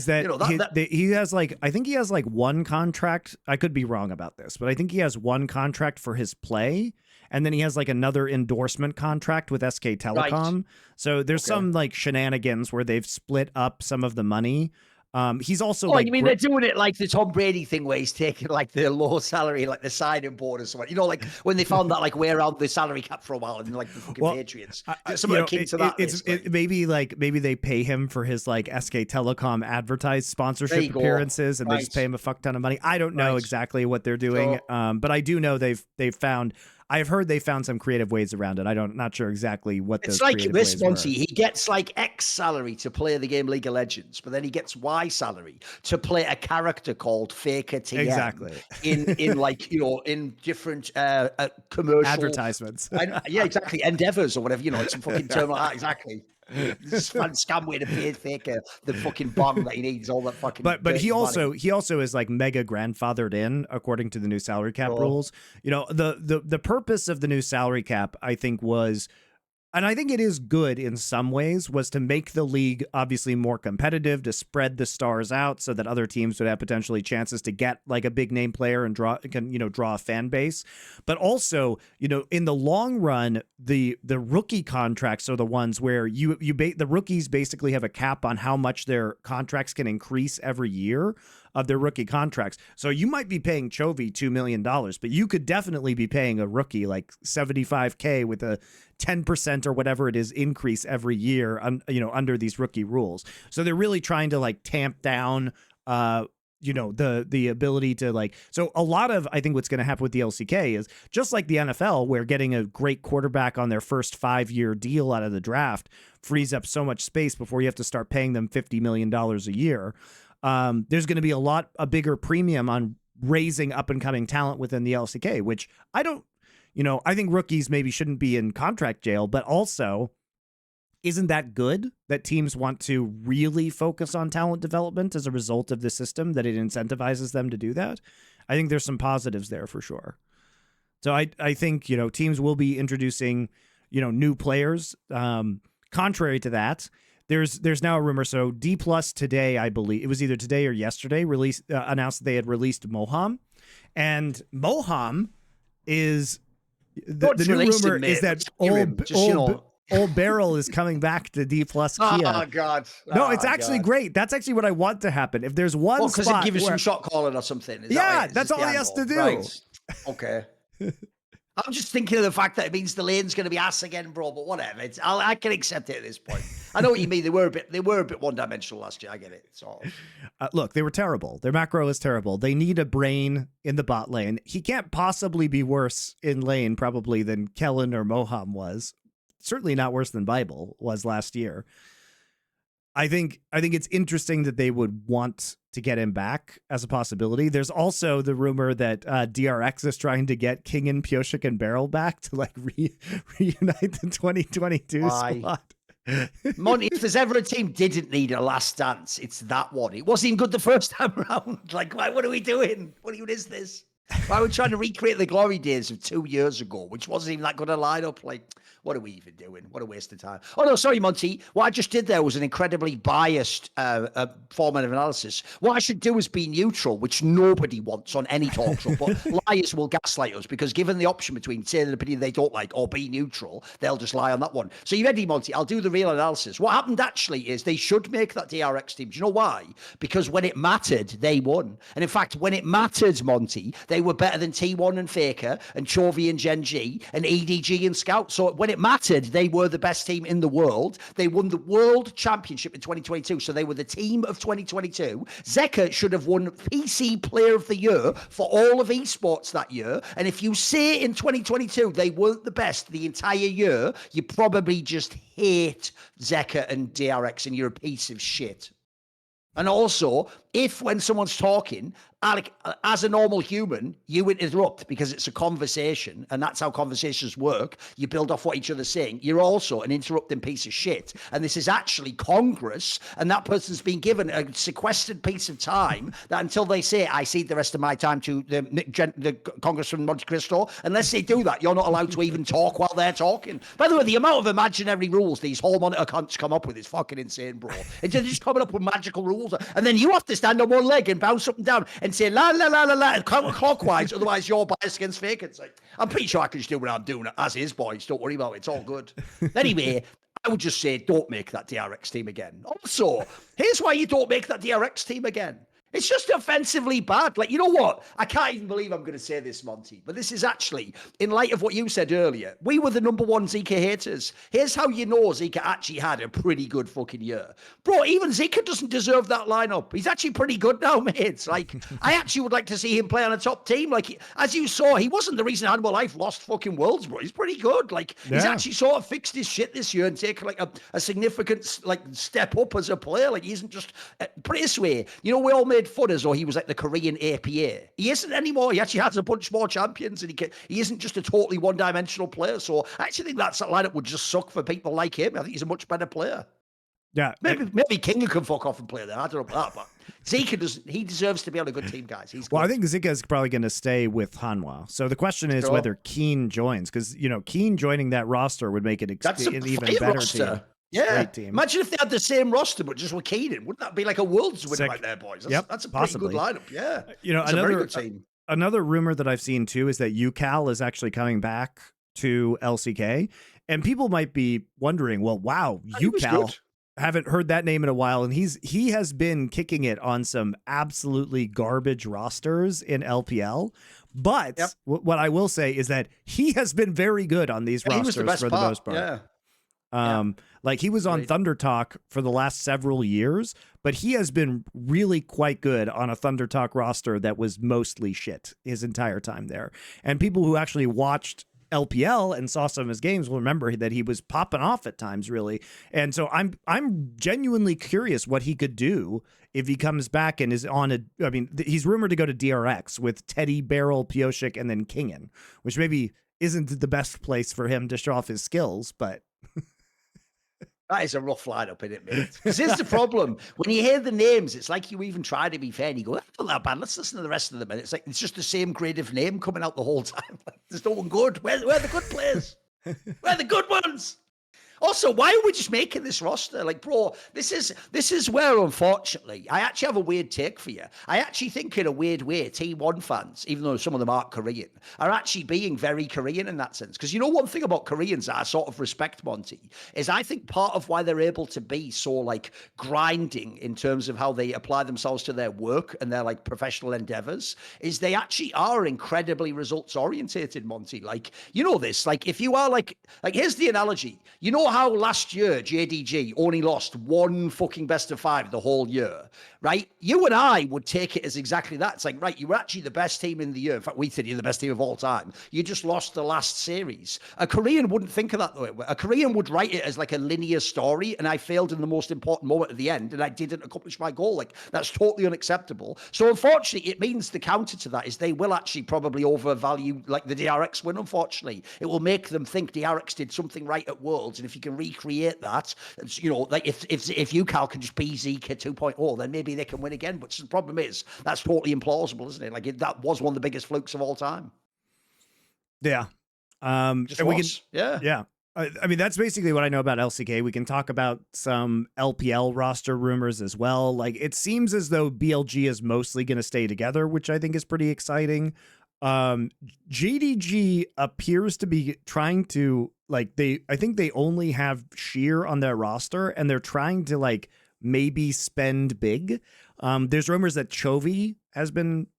that he has like, I think he has like one contract. I could be wrong about this, but I think he has one contract for his play. And then he has like another endorsement contract with SK Telecom. Right. So there's some like shenanigans where they've split up some of the money. He's also you mean they're doing it like the Tom Brady thing where he's taking like the low salary, like the signing board or something. Like when they found that like way around the salary cap for a while and like the fucking Patriots. Something akin to that. Maybe they pay him for his like SK Telecom advertised sponsorship appearances and they just pay him a fuck ton of money. I don't know exactly what they're doing, but I do know they've found. I've heard they found some creative ways around it. Not sure exactly what those creative ways were. It's like this, Monty. He gets like X salary to play the game League of Legends, but then he gets Y salary to play a character called Faker Tian. Exactly. In like, in different commercial advertisements. Yeah, exactly. Endeavors or whatever, it's some fucking term like that. Exactly. This fun scam way to pay Faker the fucking bomb that he needs, all that fucking. But he also is like mega grandfathered in according to the new salary cap rules. The purpose of the new salary cap, I think, was And I think it is good in some ways, was to make the league obviously more competitive, to spread the stars out so that other teams would have potentially chances to get like a big name player and draw a fan base. But also, in the long run, the rookie contracts are the ones where the rookies basically have a cap on how much their contracts can increase every year of their rookie contracts. So you might be paying Chovy $2 million, but you could definitely be paying a rookie like $75K with a 10% or whatever it is increase every year, under these rookie rules. So they're really trying to like tamp down, the ability to like, so a lot of, I think what's going to happen with the LCK is just like the NFL, where getting a great quarterback on their first 5-year deal out of the draft frees up so much space before you have to start paying them $50 million a year. There's going to be a bigger premium on raising up and coming talent within the LCK, which I think rookies maybe shouldn't be in contract jail, but also isn't that good that teams want to really focus on talent development as a result of the system, that it incentivizes them to do that? I think there's some positives there for sure. So I think, teams will be introducing, new players. Contrary to that, there's now a rumor. So D+ today, I believe it was either today or yesterday, announced that they had released Moham, and Moham is the new rumor is that old Barrel is coming back to D+ Kia. Oh God! No, it's actually great. That's actually what I want to happen. If there's one spot, because it gives you some shot calling or something. That's all he has to do. Right. Okay. I'm just thinking of the fact that it means the lane's going to be ass again, bro. But whatever, I can accept it at this point. I know what you mean. They were a bit one-dimensional last year. I get it. So, look, they were terrible. Their macro is terrible. They need a brain in the bot lane. He can't possibly be worse in lane probably than Kellen or Moham was. Certainly not worse than Bible was last year. I think it's interesting that they would want to get him back as a possibility. There's also the rumor that DRX is trying to get King and Pioshik and Barrel back to like reunite the 2022 squad. Monty, if there's ever a team didn't need a last dance, it's that one. It wasn't even good the first time around. Like, what are we doing? What even is this? Why are we trying to recreate the glory days of 2 years ago, which wasn't even that good a lineup? Like, what are we even doing? What a waste of time. Oh, no, sorry, Monty. What I just did there was an incredibly biased format of analysis. What I should do is be neutral, which nobody wants on any talk show, but liars will gaslight us because given the option between saying an opinion they don't like or be neutral, they'll just lie on that one. So you ready, Monty? I'll do the real analysis. What happened actually is they should make that DRX team. Do you know why? Because when it mattered, they won. And in fact, when it mattered, Monty, they were better than T1 and Faker and Chovy and Gen G and EDG and Scout. So when it mattered, they were the best team in the world. They won the World Championship in 2022. So they were the team of 2022. Zeka should have won PC Player of the Year for all of esports that year. And if you say in 2022 they weren't the best the entire year, you probably just hate Zeka and DRX and you're a piece of shit. And also, if when someone's talking, Alec, as a normal human, you interrupt because it's a conversation and that's how conversations work. You build off what each other's saying. You're also an interrupting piece of shit. And this is actually Congress and that person's been given a sequestered piece of time that until they say, I cede the rest of my time to the Congress from MonteCristo, unless they do that, you're not allowed to even talk while they're talking. By the way, the amount of imaginary rules these whole monitor cunts come up with is fucking insane, bro. They're just coming up with magical rules. And then you have to stand on one leg and bounce up and down and say la la la la la and clockwise, otherwise you're biased against Faker. It's like, I'm pretty sure I can just do what I'm doing as is, boys. Don't worry about it. It's all good. Anyway, I would just say don't make that DRX team again. Also, here's why you don't make that DRX team again. It's just offensively bad. Like, you know what? I can't even believe I'm going to say this, Monty, but this is actually, in light of what you said earlier, we were the number one Zika haters. Here's how you know Zika actually had a pretty good fucking year. Bro, even Zika doesn't deserve that lineup. He's actually pretty good now, mates. Like, I actually would like to see him play on a top team. Like, as you saw, he wasn't the reason Animal Life lost fucking Worlds, bro. He's pretty good. Like, he's actually sort of fixed his shit this year and taken, like, a significant, like, step up as a player. Like, he isn't just, put it this way, you know, we all made fun as though he was like the Korean APA. He isn't anymore. He actually has a bunch more champions and he isn't just a totally one-dimensional player. So I actually think that lineup would just suck for people like him. I think he's a much better player. Yeah. Maybe King can fuck off and play there. I don't know about that, but Zika he deserves to be on a good team, guys. He's good. Well, I think Zika is probably going to stay with Hanwha. So the question is whether Keen joins, because Keen joining that roster would make it an even better roster. team. Yeah, team. Imagine if they had the same roster but just were Keenan. Wouldn't that be like a world's win right there, boys? That's a pretty good lineup. Yeah, it's a very good team. Another rumor that I've seen too is that UCal is actually coming back to LCK, and people might be wondering, well, wow, UCal. Haven't heard that name in a while, and he has been kicking it on some absolutely garbage rosters in LPL. But what I will say is that he has been very good on these rosters for the most part. Yeah. Like he was on Thunder Talk for the last several years, but he has been really quite good on a Thunder Talk roster that was mostly shit his entire time there. And people who actually watched LPL and saw some of his games will remember that he was popping off at times, really. And so I'm genuinely curious what he could do if he comes back and is on he's rumored to go to DRX with Teddy, Beryl, Pioshik, and then Kingen, which maybe isn't the best place for him to show off his skills, but that is a rough lineup, isn't it, mate? Because here's the problem. When you hear the names, it's like you even try to be fair and you go, that's not that bad. Let's listen to the rest of them. And it's like, it's just the same creative name coming out the whole time. There's no one good. Where are the good players? Where are the good ones? Also, why are we just making this roster? Like, bro, this is where, unfortunately, I actually have a weird take for you. I actually think, in a weird way, T1 fans, even though some of them aren't Korean, are actually being very Korean in that sense. Because one thing about Koreans that I sort of respect, Monty, is I think part of why they're able to be so, like, grinding in terms of how they apply themselves to their work and their, like, professional endeavors is they actually are incredibly results-orientated, Monty. Like, this. Like, if you are, like here's the analogy. How last year JDG only lost one fucking best of 5 the whole year, right? You and I would take it as exactly that. It's like, right, you were actually the best team in the year. In fact, we think you're the best team of all time. You just lost the last series. A Korean wouldn't think of that though. A Korean would write it as like a linear story, and I failed in the most important moment at the end, and I didn't accomplish my goal. Like, that's totally unacceptable. So unfortunately, it means the counter to that is they will actually probably overvalue like the DRX win. Unfortunately, it will make them think DRX did something right at Worlds, and if you can recreate that, like if UCal can just be Zika 2.0, then maybe they can win again. But the problem is that's totally implausible, isn't it? Like that was one of the biggest flukes of all time. Yeah. Yeah. I mean, that's basically what I know about LCK. We can talk about some LPL roster rumors as well. Like, it seems as though BLG is mostly going to stay together, which I think is pretty exciting. JDG appears to be trying to, like, I think they only have Sheer on their roster, and they're trying to, like, maybe spend big. There's rumors that Chovy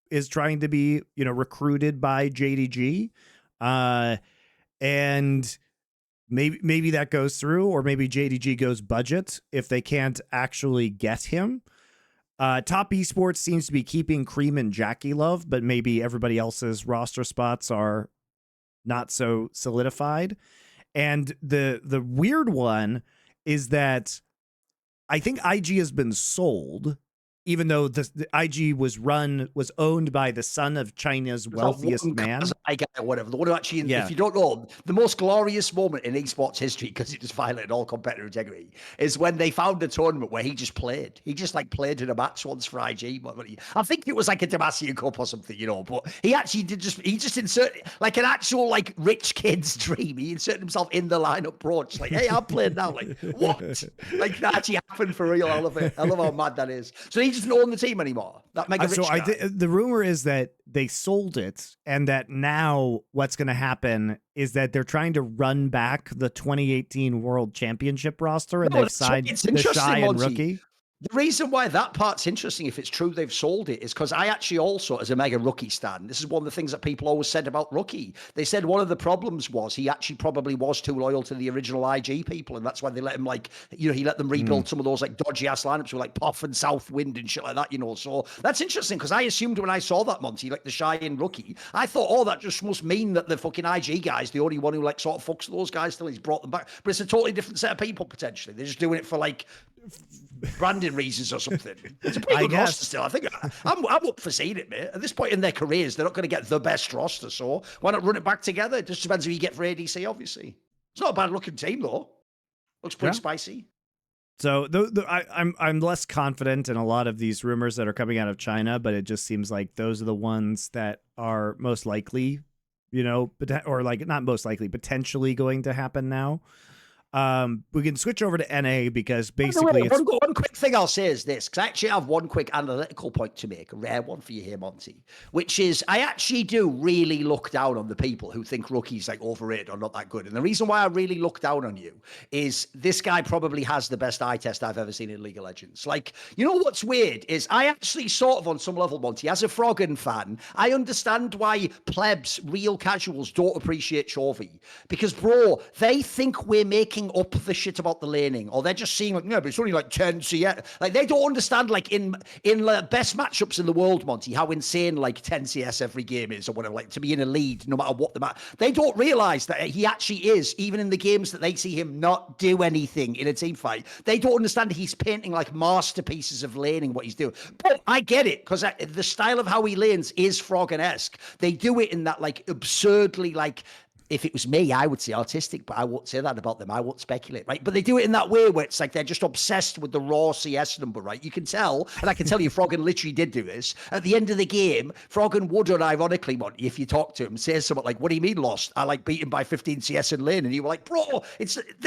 is trying to be, recruited by JDG. And maybe that goes through, or maybe JDG goes budget if they can't actually get him. Top Esports seems to be keeping Cream and Jackie Love, but maybe everybody else's roster spots are not so solidified. And the weird one is that I think IG has been sold, even though the IG was owned by the son of China's wealthiest man. Whatever. The one who actually, if you don't know, the most glorious moment in esports history, because it just violated all competitor integrity, is when they found a tournament where he just played. He just played in a match once for IG. I think it was like a Demacia Cup or something, but he actually he just inserted like an actual like rich kid's dream. He inserted himself in the lineup, bro. Just like, hey, I'm playing now. Like, what? Like, that actually happened for real. I love it. I love how mad that is. So he doesn't own the team anymore. That mega rich guy. The rumor is that they sold it, and that now what's going to happen is that they're trying to run back the 2018 World Championship roster, and they've signed the Shy and Rookie. The reason why that part's interesting, if it's true they've sold it, is because I actually also, as a mega Rookie stan, this is one of the things that people always said about Rookie. They said one of the problems was he actually probably was too loyal to the original IG people, and that's why they let him, he let them rebuild some of those dodgy ass lineups with like Puff and Southwind and shit like that, So that's interesting, because I assumed when I saw that, Monty, like the Shy and Rookie, I thought, that just must mean that the fucking IG guy's the only one who sort of fucks those guys till he's brought them back. But it's a totally different set of people potentially. They're just doing it for branding reasons or something. It's a pretty good roster still. I think I'm up for seeing it, mate. At this point in their careers, they're not going to get the best roster, so why not run it back together? It just depends who you get for ADC, obviously. It's not a bad looking team though. Looks pretty spicy. So I'm less confident in a lot of these rumors that are coming out of China, but it just seems like those are the ones that are most likely, or like not most likely, potentially going to happen now. We can switch over to NA because basically one quick thing I'll say is this, because I actually have one quick analytical point to make, a rare one for you here, Monty, which is I actually do really look down on the people who think Rookie's like overrated or not that good. And the reason why I really look down on you is this guy probably has the best eye test I've ever seen in League of Legends. Like, you know what's weird is I actually sort of on some level, Monty, as a Froggen fan, I understand why plebs, real casuals don't appreciate Chovy. Because, bro, they think we're making up the shit about the laning, or they're just seeing like, no, but it's only like 10 CS. Like, they don't understand, like, in the best matchups in the world, Monty, how insane like 10 CS every game is, or whatever, like to be in a lead no matter what the match. They don't realize that he actually is, even in the games that they see him not do anything in a team fight. They don't understand that he's painting like masterpieces of laning what he's doing. But I get it, because the style of how he lanes is Froggen-esque. They do it in that like absurdly like, if it was me, I would say artistic, but I won't say that about them. I won't speculate, right? But they do it in that way where it's like they're just obsessed with the raw CS number, right? You can tell, and I can tell you Froggen literally did do this. At the end of the game, Froggen would, unironically, Monty, if you talk to him, say something like, what do you mean lost? I like beat him by 15 CS in lane. And you were like, bro,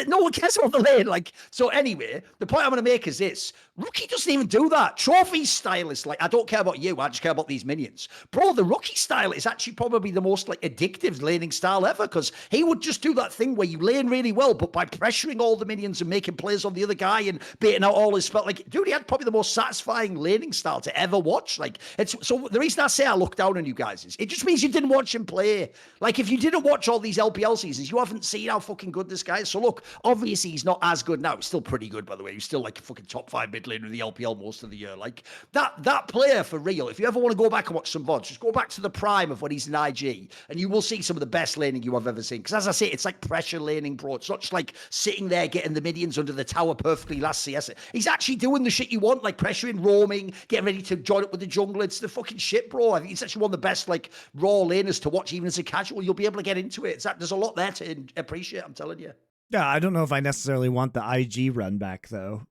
no one cares about the lane. Like, so anyway, the point I'm going to make is this. Rookie doesn't even do that. Trophy style is like, I don't care about you, I just care about these minions. Bro, the Rookie style is actually probably the most like addictive laning style ever, because he would just do that thing where you lane really well, but by pressuring all the minions and making plays on the other guy and baiting out all his spell, like, dude, he had probably the most satisfying laning style to ever watch. Like, it's so the reason I say I look down on you guys is it just means you didn't watch him play. Like, if you didn't watch all these LPL seasons, you haven't seen how fucking good this guy is. So look, obviously he's not as good now. He's still pretty good, by the way. He's still like a fucking top 5 mid laner in the LPL most of the year. Like, that player for real, if you ever want to go back and watch some VODs, just go back to the prime of when he's in IG and you will see some of the best laning you have ever seen. Because as I say, it's like pressure laning, bro. It's not just like sitting there getting the minions under the tower perfectly last CS. He's actually doing the shit you want, like pressuring, roaming, getting ready to join up with the jungle. It's the fucking shit, bro. I think he's actually one of the best like raw laners to watch, even as a casual. You'll be able to get into it. There's a lot there to appreciate, I'm telling you. Yeah, I don't know if I necessarily want the IG run back though.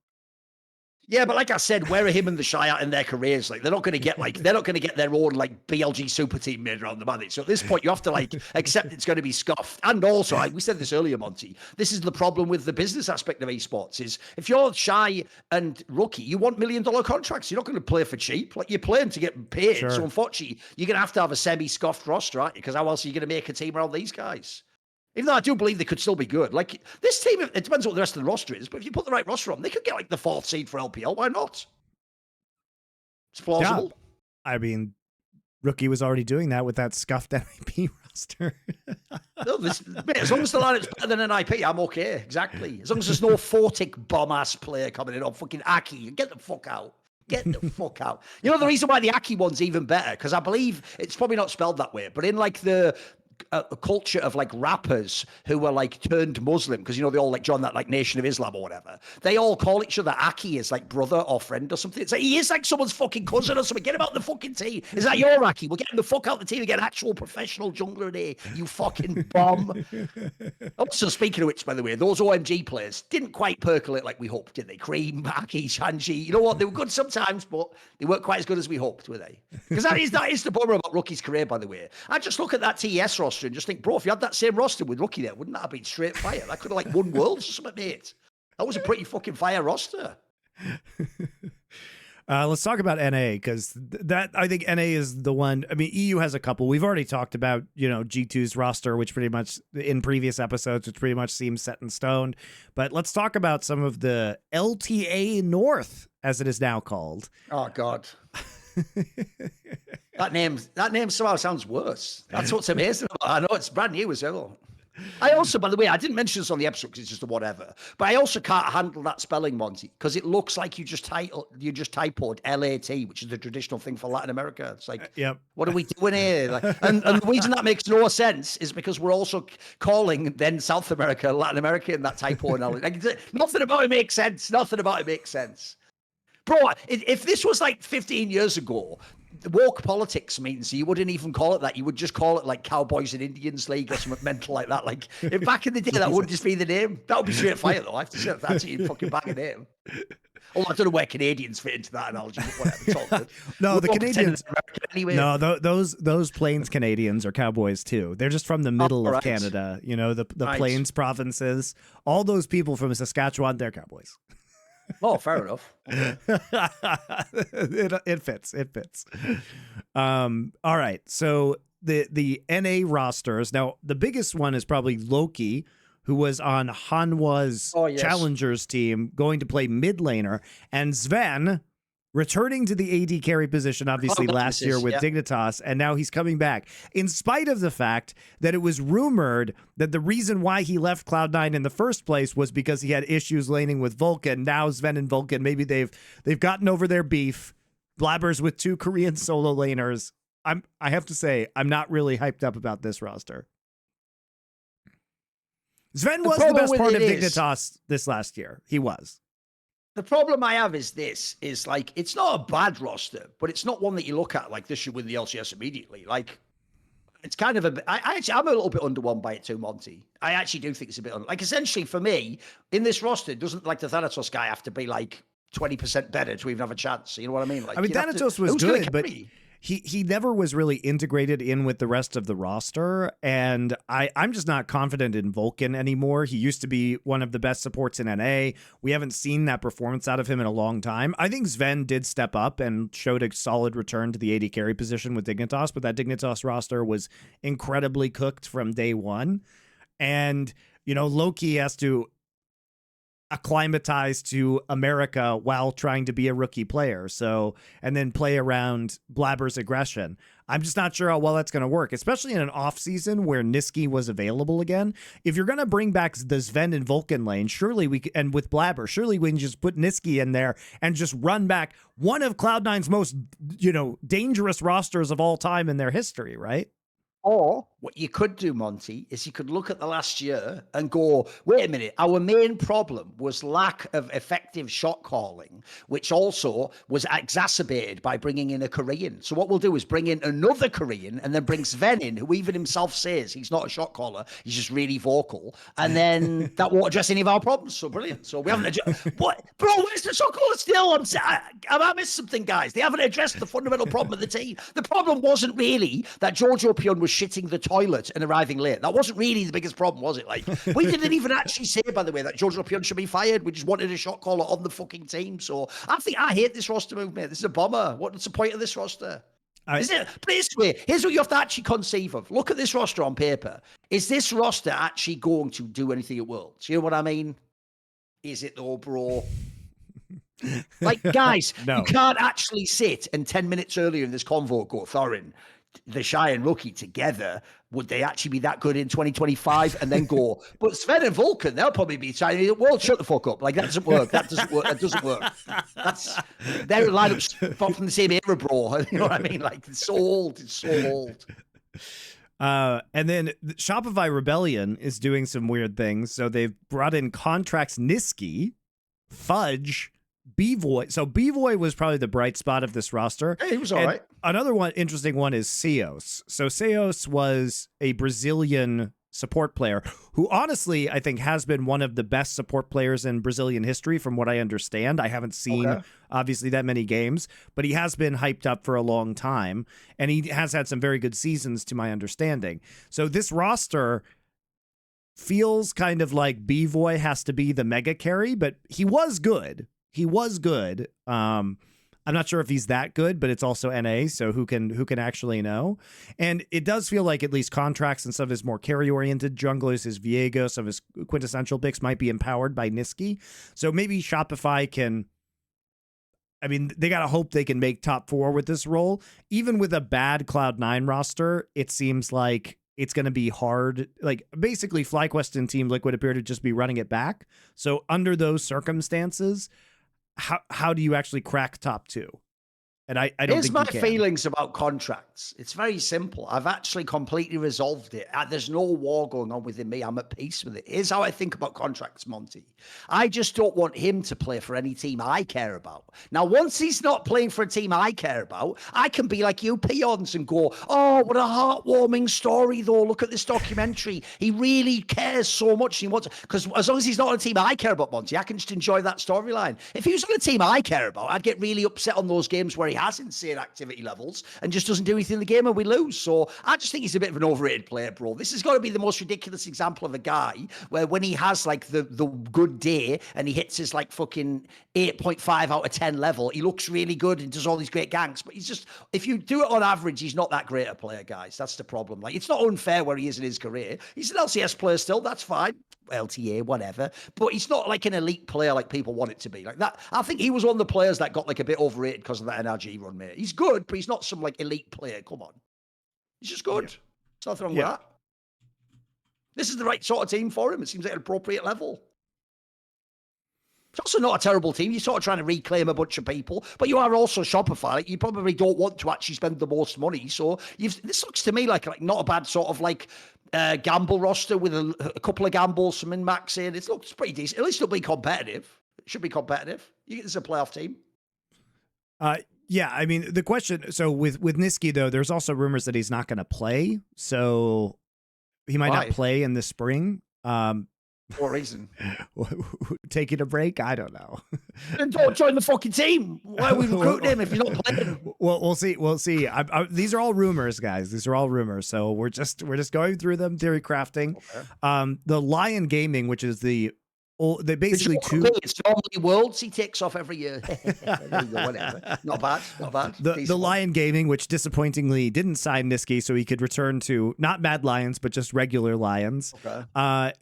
Yeah, but like I said, where are him and the Shy at in their careers? Like, they're not going to get their own like BLG super team made around the money. So at this point, you have to like accept it's going to be scuffed. And also, we said this earlier, Monty, this is the problem with the business aspect of esports is if you're Shy and Rookie, you want $1 million contracts. You're not going to play for cheap. Like, you're playing to get paid. Sure. So unfortunately, you're going to have a semi-scuffed roster, aren't you? Because how else are you going to make a team around these guys? Even though I do believe they could still be good. Like, this team, it depends what the rest of the roster is, but if you put the right roster on, they could get like the 4th seed for LPL. Why not? It's plausible. Yeah. I mean, Rookie was already doing that with that scuffed NIP roster. No, mate, as long as the lineup's better than an IP, I'm okay. Exactly. As long as there's no Photic bomb-ass player coming in on fucking Aki. Get the fuck out. Get the fuck out. You know the reason why the Aki one's even better? Because I believe it's probably not spelled that way, but in like the a culture of like rappers who were like turned Muslim, because you know they all like joined that like Nation of Islam or whatever. They all call each other Aki as like brother or friend or something. It's like he is like someone's fucking cousin or something. Get him out the fucking team. Is that your Aki? We'll get him the fuck out the team and get an actual professional jungler in here. You fucking bomb. Also, speaking of which, by the way, those OMG players didn't quite percolate like we hoped, did they? Cream, Aki, Shanji. You know what? They were good sometimes, but they weren't quite as good as we hoped, were they? Because that is the bummer about Rookie's career, by the way. I just look at that TES roster and just think, bro, if you had that same roster with Rookie there, wouldn't that have been straight fire? That could have like won worlds or something, mate. That was a pretty fucking fire roster. Let's talk about NA, because that I think NA is the one. I mean, EU has a couple. We've already talked about, G2's roster, which pretty much in previous episodes, which pretty much seems set in stone. But let's talk about some of the LTA North, as it is now called. Oh God. That name somehow sounds worse. That's what's amazing about it. I know it's brand new as well. I also, by the way, I didn't mention this on the episode because it's just a whatever, but I also can't handle that spelling, Monty, because it looks like you just typoed LAT, which is the traditional thing for Latin America. It's like, yep. What are we doing here? Like, and the reason that makes no sense is because we're also calling then South America Latin America in that typo analogy. Like, nothing about it makes sense. Nothing about it makes sense. Bro, if this was like 15 years ago, woke politics means you wouldn't even call it that. You would just call it like Cowboys and Indians League or something mental like that. Like back in the day, that would just be the name. That would be straight fire though. I have to say that's a fucking bag of name. Oh, I don't know where Canadians fit into that analogy, but whatever. It's all good. No, the Canadians. Anyway. No, those Plains Canadians are Cowboys too. They're just from the middle of Canada. You know, the Plains provinces. All those people from Saskatchewan, they're Cowboys. Oh, fair enough. Okay. It fits. It fits. All right. So the NA rosters. Now, the biggest one is probably Loki, who was on Hanwha's Challengers team, going to play mid laner, and Sven returning to the AD carry position, obviously last year with Dignitas, and now he's coming back, in spite of the fact that it was rumored that the reason why he left Cloud9 in the first place was because he had issues laning with Vulcan. Now Sven and Vulcan, maybe they've gotten over their beef. Blabbers with 2 Korean solo laners. I have to say, I'm not really hyped up about this roster. Sven was the best part of Dignitas this last year. He was. The problem I have is like, it's not a bad roster, but it's not one that you look at like this should win the LCS immediately. Like, it's kind of I'm a little bit underwhelmed by it too, Monty. I actually do think it's a bit like, essentially for me in this roster, doesn't like the Thanatos guy have to be like 20% better to even have a chance. You know what I mean? Like, I mean, Thanatos was good, but he never was really integrated in with the rest of the roster, and I'm just not confident in Vulcan anymore. He used to be one of the best supports in NA. We haven't seen that performance out of him in a long time. I think Sven did step up and showed a solid return to the AD carry position with Dignitas, but that Dignitas roster was incredibly cooked from day one. And, you know, Loki has to acclimatize to America while trying to be a rookie player. So, and then play around Blabber's aggression. I'm just not sure how well that's going to work, especially in an off season where Niski was available again. If you're going to bring back the Sven and Vulcan lane, surely and with Blabber, surely we can just put Niski in there and just run back one of Cloud9's most, dangerous rosters of all time in their history, right? Or what you could do, Monty, is you could look at the last year and go, wait a minute, our main problem was lack of effective shot calling, which also was exacerbated by bringing in a Korean. So what we'll do is bring in another Korean and then bring Sven in, who even himself says he's not a shot caller, he's just really vocal. And then that won't address any of our problems. So brilliant. So we haven't addressed, what? Bro, where's the shot caller still? I missed something, guys. They haven't addressed the fundamental problem of the team. The problem wasn't really that Giorgio Pion was shitting the toilet and arriving late. That wasn't really the biggest problem, was it? Like, we didn't even actually say, by the way, that Giorgio Pion should be fired. We just wanted a shot caller on the fucking team. So I hate this roster move, mate. This is a bomber. What's the point of this roster? Is it? But this way, here's what you have to actually conceive of. Look at this roster on paper. Is this roster actually going to do anything at Worlds? You know what I mean? Is it though, bro? Like, guys, no. You can't actually sit and 10 minutes earlier in this convo go, Thorin, the Shy and Rookie together, would they actually be that good in 2025? And then go, but Sven and Vulcan, they'll probably be trying to, well, shut the fuck up. Like, that doesn't work. That doesn't work. That doesn't work. Their lineups from the same era, bro. You know what I mean? Like, it's so old. It's so old. And then Shopify Rebellion is doing some weird things. So they've brought in Contracts Niski, Fudge, B-Voy. So B-Voy was probably the bright spot of this roster. Hey, he was all right. Another one, interesting one, is Seos. So Seos was a Brazilian support player who honestly, I think, has been one of the best support players in Brazilian history from what I understand. I haven't seen, obviously, that many games, but he has been hyped up for a long time, and he has had some very good seasons to my understanding. So this roster feels kind of like B-Voy has to be the mega carry, but he was good. He was good. I'm not sure if he's that good, but it's also NA, so who can actually know? And it does feel like at least Contracts and some of his more carry-oriented junglers, his Viego, some of his quintessential picks might be empowered by Niski. So maybe Shopify can... I mean, they got to hope they can make top 4 with this role. Even with a bad Cloud9 roster, it seems like it's going to be hard. Like, basically, FlyQuest and Team Liquid appear to just be running it back. So under those circumstances... How do you actually crack top 2? And I don't Here's think my you can. feelings about contracts. It's very simple. I've actually completely resolved it. There's no war going on within me. I'm at peace with it. Here's how I think about contracts, Monty. I just don't want him to play for any team I care about. Now, once he's not playing for a team I care about, I can be like you peons and go, oh, what a heartwarming story, though. Look at this documentary. He really cares so much. He wants, because as long as he's not on a team I care about, Monty, I can just enjoy that storyline. If he was on a team I care about, I'd get really upset on those games where he has insane activity levels and just doesn't do anything in the game and we lose. So I just think he's a bit of an overrated player, bro. This has got to be the most ridiculous example of a guy where when he has like the good day and he hits his like fucking 8.5 out of 10 level, he looks really good and does all these great ganks. But he's just, if you do it on average, he's not that great a player, guys. That's the problem. Like, it's not unfair where he is in his career. He's an LCS player still. That's fine. LTA, whatever. But he's not like an elite player like people want it to be. Like that, I think he was one of the players that got like a bit overrated because of that NRG run, mate. He's good, but he's not some like elite player. Come on. He's just good. There's nothing wrong with that. This is the right sort of team for him. It seems like an appropriate level. It's also not a terrible team. You're sort of trying to reclaim a bunch of people, but you are also Shopify. Like, you probably don't want to actually spend the most money. So this looks to me like not a bad sort of like gamble roster with a couple of gambles, some min-max in. It looks pretty decent. At least it'll be competitive. It should be competitive. You get this a playoff team. Yeah, I mean, the question, so with Niski, though, there's also rumors that he's not going to play. So he might not play in the spring. For what reason? Taking a break? I don't know. Then don't join the fucking team. Why are we recruiting him if you're not playing? Well, we'll see. We'll see. These are all rumors, guys. These are all rumors. So we're just going through them, theory crafting. Okay. The Lion Gaming, which is they basically it's normally Worlds he takes off every year. Whatever. Not bad. The Lion Gaming, which disappointingly didn't sign Niski so he could return to not Mad Lions, but just regular Lions. Okay.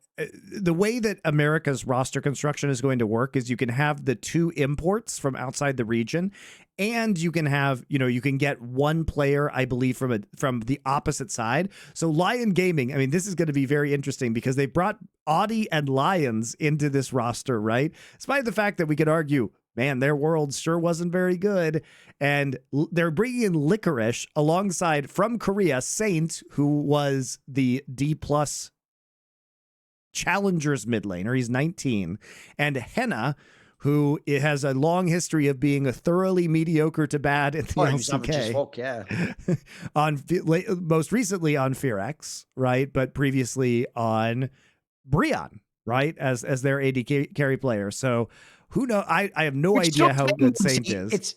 The way that America's roster construction is going to work is you can have the 2 imports from outside the region, and you can have, you can get 1 player, I believe, from the opposite side. So Lion Gaming, I mean, this is going to be very interesting because they brought Audi and Lions into this roster, right? Despite the fact that we could argue, man, their world sure wasn't very good. And they're bringing in Licorice alongside, from Korea, Saint, who was the D+ Challengers mid laner. He's 19. And Henna, who has a long history of being a thoroughly mediocre to bad in the LCK. Most recently on FearX, right? But previously on Brion, right? As their AD carry player. So who knows? I have no idea how good Saint is.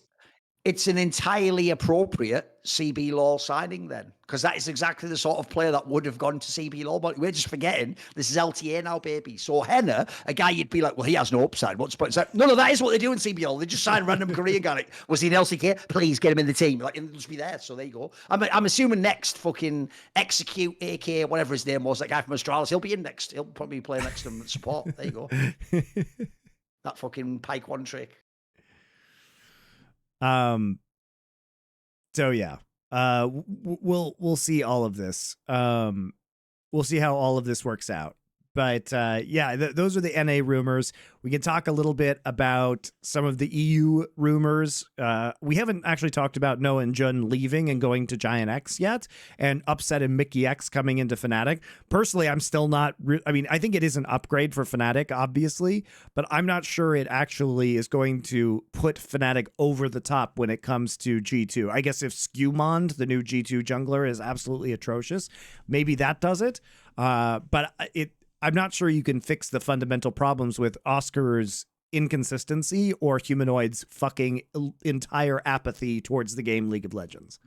It's an entirely appropriate CB Law signing then, because that is exactly the sort of player that would have gone to CB Law. But we're just forgetting this is LTA now, baby. So Henna, a guy you'd be like, well, he has no upside. What's the point? Like, no, that is what they do in CB Law. They just sign a random Korean guy. Like, was he in LCK? Please get him in the team. Like, and just be there. So there you go. I'm assuming next fucking Execute AK, whatever his name was, that guy from Australis, he'll be in next. He'll probably play next to him at support. There you go. That fucking Pike 1 trick. So yeah, we'll see all of this. We'll see how all of this works out. But yeah, those are the NA rumors. We can talk a little bit about some of the EU rumors. We haven't actually talked about Noah and Jun leaving and going to Giant X yet, and Upset and Mickey X coming into Fnatic. Personally, I'm still not. I mean, I think it is an upgrade for Fnatic, obviously, but I'm not sure it actually is going to put Fnatic over the top when it comes to G2. I guess if Skewmond, the new G2 jungler, is absolutely atrocious, maybe that does it. But I'm not sure you can fix the fundamental problems with Oscar's inconsistency or Humanoid's fucking entire apathy towards the game League of Legends.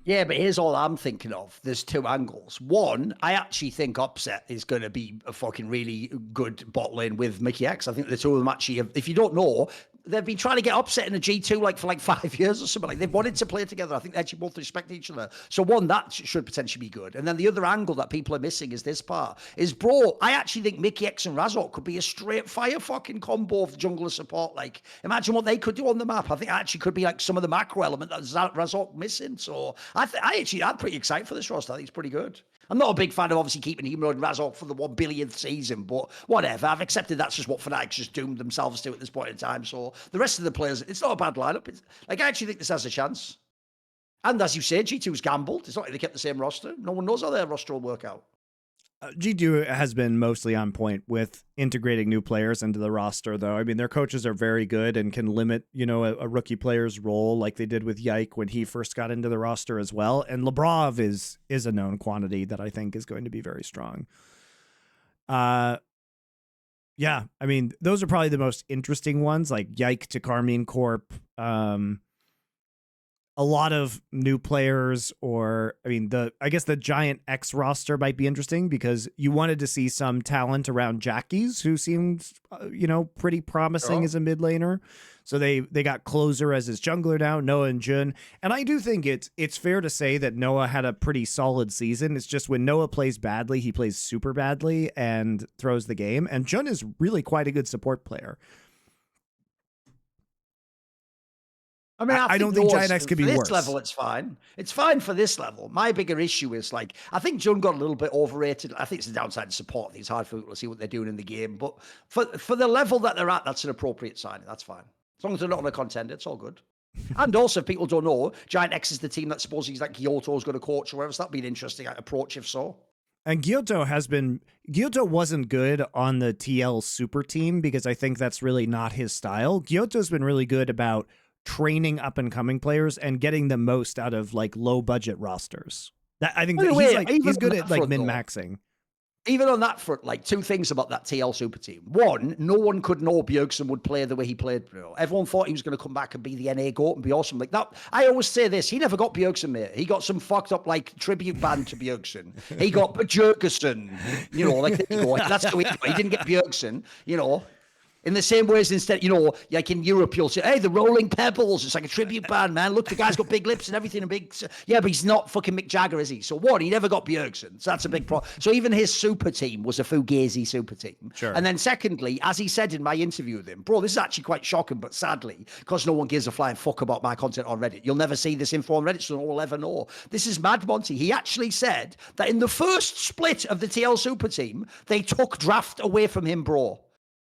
Yeah, but here's all I'm thinking of. There's 2 angles. One, I actually think Upset is going to be a fucking really good bot lane with Mickey X. I think the 2 of them actually, if you don't know, they've been trying to get Upset in a G2 like for like 5 years or something. Like, they've wanted to play together. I think they actually both respect each other. So one, that should potentially be good. And then the other angle that people are missing is this part. Is, bro, I actually think Mickey X and Razork could be a straight fire fucking combo of jungler support. Like, imagine what they could do on the map. I think it actually could be like some of the macro element that Razork missing. So I'm pretty excited for this roster. I think it's pretty good. I'm not a big fan of obviously keeping Hemo and Razork for the 1 billionth season, but whatever. I've accepted that's just what Fnatic's just doomed themselves to at this point in time. So the rest of the players, it's not a bad lineup. It's, like, I actually think this has a chance. And as you say, G2's gambled. It's not like they kept the same roster. No one knows how their roster will work out. G2 has been mostly on point with integrating new players into the roster, though. I mean, their coaches are very good and can limit, a rookie player's role like they did with Yike when he first got into the roster as well. And Labrov is a known quantity that I think is going to be very strong. Yeah, I mean, those are probably the most interesting ones, like Yike to Carmine Corp. A lot of new players, or I guess the Giant X roster might be interesting because you wanted to see some talent around Jackies, who seemed, pretty promising as a mid laner. So they got Closer as his jungler now, Noah and Jun. And I do think it's fair to say that Noah had a pretty solid season. It's just when Noah plays badly, he plays super badly and throws the game. And Jun is really quite a good support player. I mean, I don't think Giant X could be worse. For this level, it's fine. It's fine for this level. My bigger issue is, like, I think Jun got a little bit overrated. I think it's the downside of support. I think it's hard for people to see what they're doing in the game. But for the level that they're at, that's an appropriate signing. That's fine. As long as they're not on a contender, it's all good. And also, if people don't know, Giant X is the team that supposedly like Kyoto's going to coach or whatever. So that'd be an interesting approach if so. And Kyoto wasn't good on the TL super team because I think that's really not his style. Kyoto's been really good about training up and coming players and getting the most out of like low budget rosters. That I think he's good at like min maxing. Even on that front, like, two things about that TL super team. One, no one could know Bjergsen would play the way he played, bro. Everyone thought he was going to come back and be the NA GOAT and be awesome. Like that, I always say this, he never got Bjergsen, mate. He got some fucked up, like, tribute band to Bjergsen. He got Bjergsen, that's the way he didn't get Bjergsen, in the same way as instead, like in Europe, you'll say, hey, the Rolling Pebbles. It's like a tribute band, man. Look, the guy's got big lips and everything. Yeah, but he's not fucking Mick Jagger, is he? So one, he never got Bjergsen. So that's a big problem. So even his super team was a Fugazi super team. Sure. And then secondly, as he said in my interview with him, bro, this is actually quite shocking, but sadly, because no one gives a flying fuck about my content on Reddit, you'll never see this info on Reddit, so no one will ever know. This is mad, Monty. He actually said that in the first split of the TL super team, they took draft away from him, bro.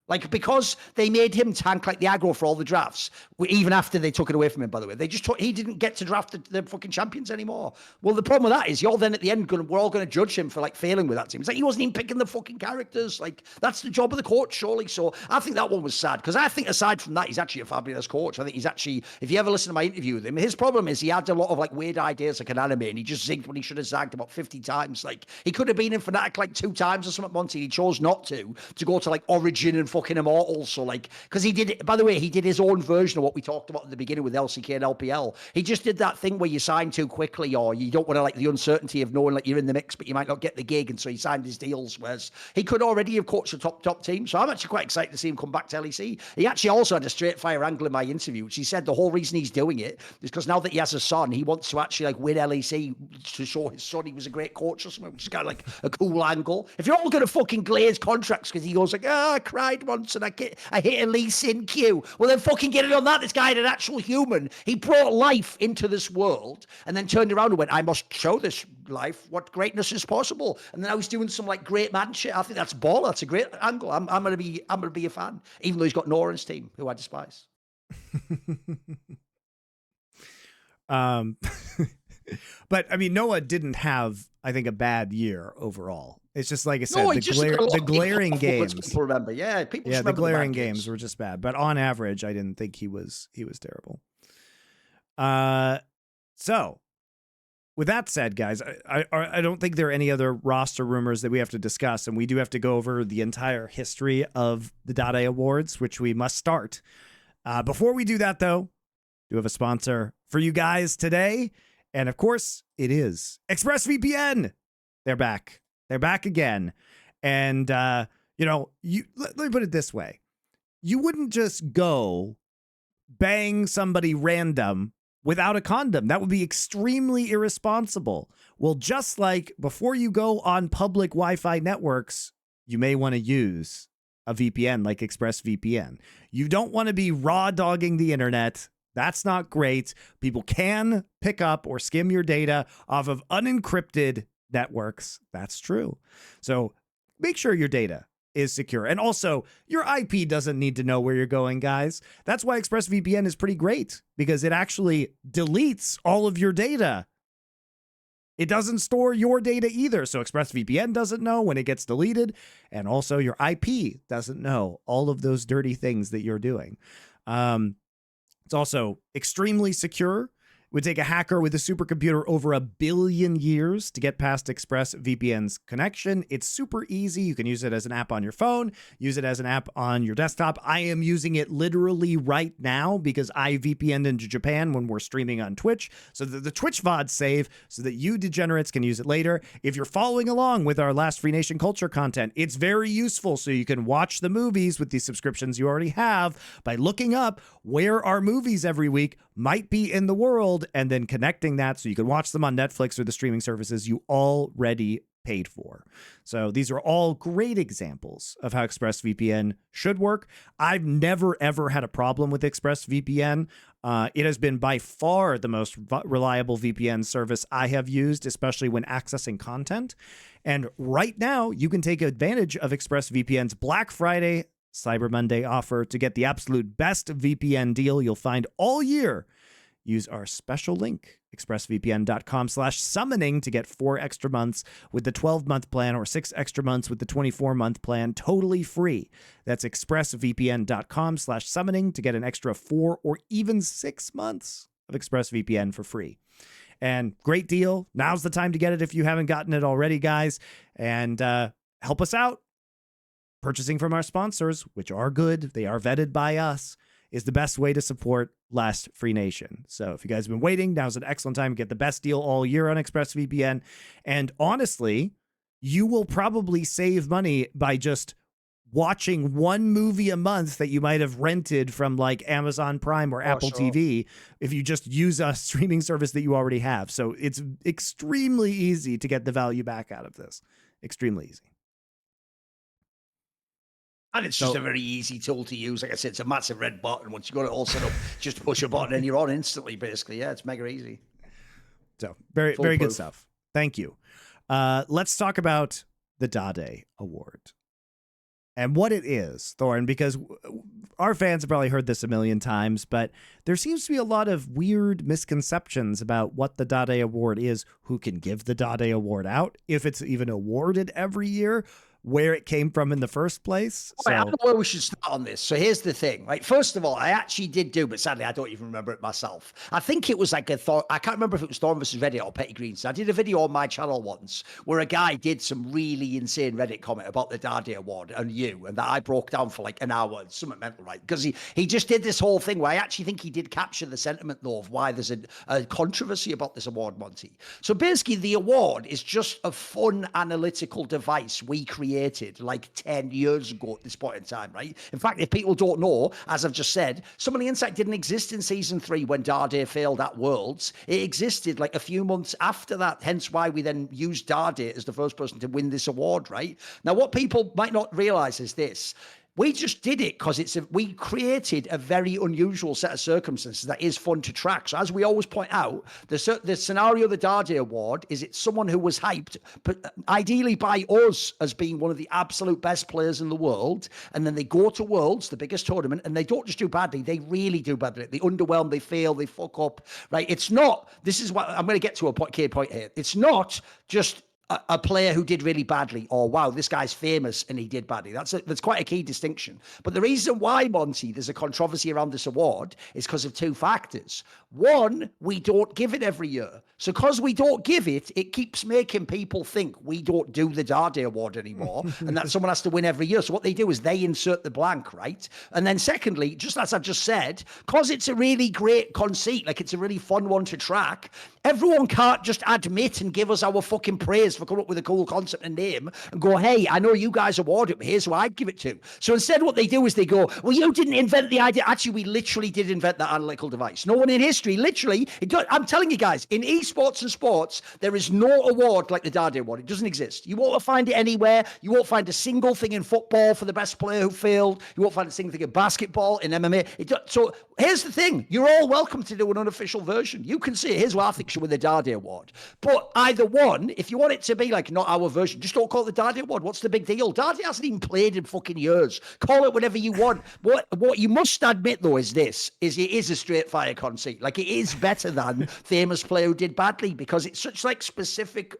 Like, because they made him tank like the aggro for all the drafts, even after they took it away from him, by the way. They just he didn't get to draft the fucking champions anymore. Well, the problem with that is you're then at the end, we're all going to judge him for, like, failing with that team. It's like he wasn't even picking the fucking characters. Like, that's the job of the coach, surely. So I think that one was sad, because I think aside from that, he's actually a fabulous coach. I think he's actually, if you ever listen to my interview with him, his problem is he had a lot of, like, weird ideas like an anime, and he just zigged when he should have zagged about 50 times. Like, he could have been in Fnatic like 2 times or something, Monty. He chose not to go to, like, Origin and fucking Immortals. So, like, because he did, by the way, he did his own version of what we talked about at the beginning with LCK and LPL. He just did that thing where you sign too quickly, or you don't want to, like, the uncertainty of knowing, like, you're in the mix, but you might not get the gig. And so he signed his deals, whereas he could already have coached a top team. So I'm actually quite excited to see him come back to LEC. He actually also had a straight fire angle in my interview, which he said the whole reason he's doing it is because now that he has a son, he wants to actually, like, win LEC to show his son he was a great coach or something, which is kind of like a cool angle. If you're all going to fucking glaze contracts because he goes like, I cried once and I hit Elise in queue. Well, then fucking get it on that. This guy had an actual human. He brought life into this world and then turned around and went, I must show this life what greatness is possible. And then now he's doing some, like, great man shit. I think that's ball. That's a great angle. I'm gonna be a fan, even though he's got Nora on his team, who I despise. But I mean, Noah didn't have, I think, a bad year overall. It's just like I said, the glaring games. People remember, the glaring games were just bad. But on average, I didn't think he was terrible. So with that said, guys, I don't think there are any other roster rumors that we have to discuss, and we do have to go over the entire history of the Dade Awards, which we must start. Before we do that, though, do have a sponsor for you guys today, and of course, it is ExpressVPN. They're back. They're back again. And, let me put it this way. You wouldn't just go bang somebody random without a condom. That would be extremely irresponsible. Well, just like before you go on public Wi-Fi networks, you may want to use a VPN like ExpressVPN. You don't want to be raw dogging the internet. That's not great. People can pick up or skim your data off of unencrypted networks. That's true. So make sure your data is secure. And also, your IP doesn't need to know where you're going, guys. That's why ExpressVPN is pretty great, because it actually deletes all of your data. It doesn't store your data either. So ExpressVPN doesn't know when it gets deleted. And also your IP doesn't know all of those dirty things that you're doing. It's also extremely secure. It would take a hacker with a supercomputer over 1 billion years to get past ExpressVPN's connection. It's super easy. You can use it as an app on your phone, use it as an app on your desktop. I am using it literally right now because I VPN'd into Japan when we're streaming on Twitch, so that the Twitch VODs save, so that you degenerates can use it later. If you're following along with our Last Free Nation Culture content, it's very useful, so you can watch the movies with the subscriptions you already have by looking up where our movies every week might be in the world, and then connecting that so you can watch them on Netflix or the streaming services you already paid for. So these are all great examples of how ExpressVPN should work. I've never, ever had a problem with ExpressVPN. It has been by far the most reliable VPN service I have used, especially when accessing content. And right now, you can take advantage of ExpressVPN's Black Friday Cyber Monday offer to get the absolute best VPN deal you'll find all year. Use our special link, expressvpn.com/summoning, to get 4 extra months with the 12-month plan, or 6 extra months with the 24-month plan, totally free. That's expressvpn.com/summoning to get an extra 4 or even 6 months of ExpressVPN for free. And great deal. Now's the time to get it if you haven't gotten it already, guys. And help us out. Purchasing from our sponsors, which are good, they are vetted by us, is the best way to support Last Free Nation. So if you guys have been waiting, now's an excellent time to get the best deal all year on ExpressVPN. And honestly, you will probably save money by just watching one movie a month that you might have rented from like Amazon Prime or Apple TV if you just use a streaming service that you already have. So it's extremely easy to get the value back out of this. Extremely easy. And it's just a very easy tool to use. Like I said, it's a massive red button. Once you've got it all set up, just push a button and you're on instantly, basically. Yeah, it's mega easy. So very good stuff. Thank you. Let's talk about the Dade Award and what it is, Thorin, because our fans have probably heard this a million times, but there seems to be a lot of weird misconceptions about what the Dade Award is, who can give the Dade Award out, if it's even awarded every year, where it came from in the first place. So, I don't know where we should start on this. So here's the thing. Like, first of all, I actually did do, but sadly, I don't even remember it myself. I think it was like I can't remember if it was Thorin versus Reddit or Petty Greens. So I did a video on my channel once where a guy did some really insane Reddit comment about the Dade Award and that I broke down for like an hour. Something mental, right? Because he just did this whole thing where I actually think he did capture the sentiment, though, of why there's a controversy about this award, Monty. So basically, the award is just a fun analytical device we created like 10 years ago at this point in time, right? In fact, if people don't know, as I've just said, some of the insight didn't exist in season 3 when Dade failed at Worlds. It existed like a few months after that, hence why we then used Dade as the first person to win this award, right? Now, what people might not realize is this. We just did it because we created a very unusual set of circumstances that is fun to track. So as we always point out, the scenario of the Dade Award is it's someone who was hyped, but ideally by us as being one of the absolute best players in the world. And then they go to Worlds, the biggest tournament, and they don't just do badly. They really do badly. They underwhelm, they fail, they fuck up, right? It's not, this is what I'm going to get to key point here. It's not just a player who did really badly, or wow, this guy's famous and he did badly. That's quite a key distinction. But the reason why, Monty, there's a controversy around this award is because of 2 factors. One, we don't give it every year. So because we don't give it, it keeps making people think we don't do the Dade Award anymore and that someone has to win every year. So what they do is they insert the blank, right? And then secondly, just as I've just said, because it's a really great conceit, like it's a really fun one to track, everyone can't just admit and give us our fucking praise for coming up with a cool concept and name and go, hey, I know you guys award it, but here's who I'd give it to. So instead what they do is they go, well, you didn't invent the idea. Actually, we literally did invent that analytical device. No one in history, literally, I'm telling you guys, in esports and sports, there is no award like the Dade Award. It doesn't exist. You won't find it anywhere. You won't find a single thing in football for the best player who failed. You won't find a single thing in basketball, in MMA. So here's the thing. You're all welcome to do an unofficial version. You can see, here's what I think should win the Dade Award. But either one, if you want it to be like not our version, just don't call it the Dade Award. What's the big deal? Dade hasn't even played in fucking years. Call it whatever you want. What you must admit though is it is a straight fire conceit. Like it is better than famous player who did badly, because it's such like specific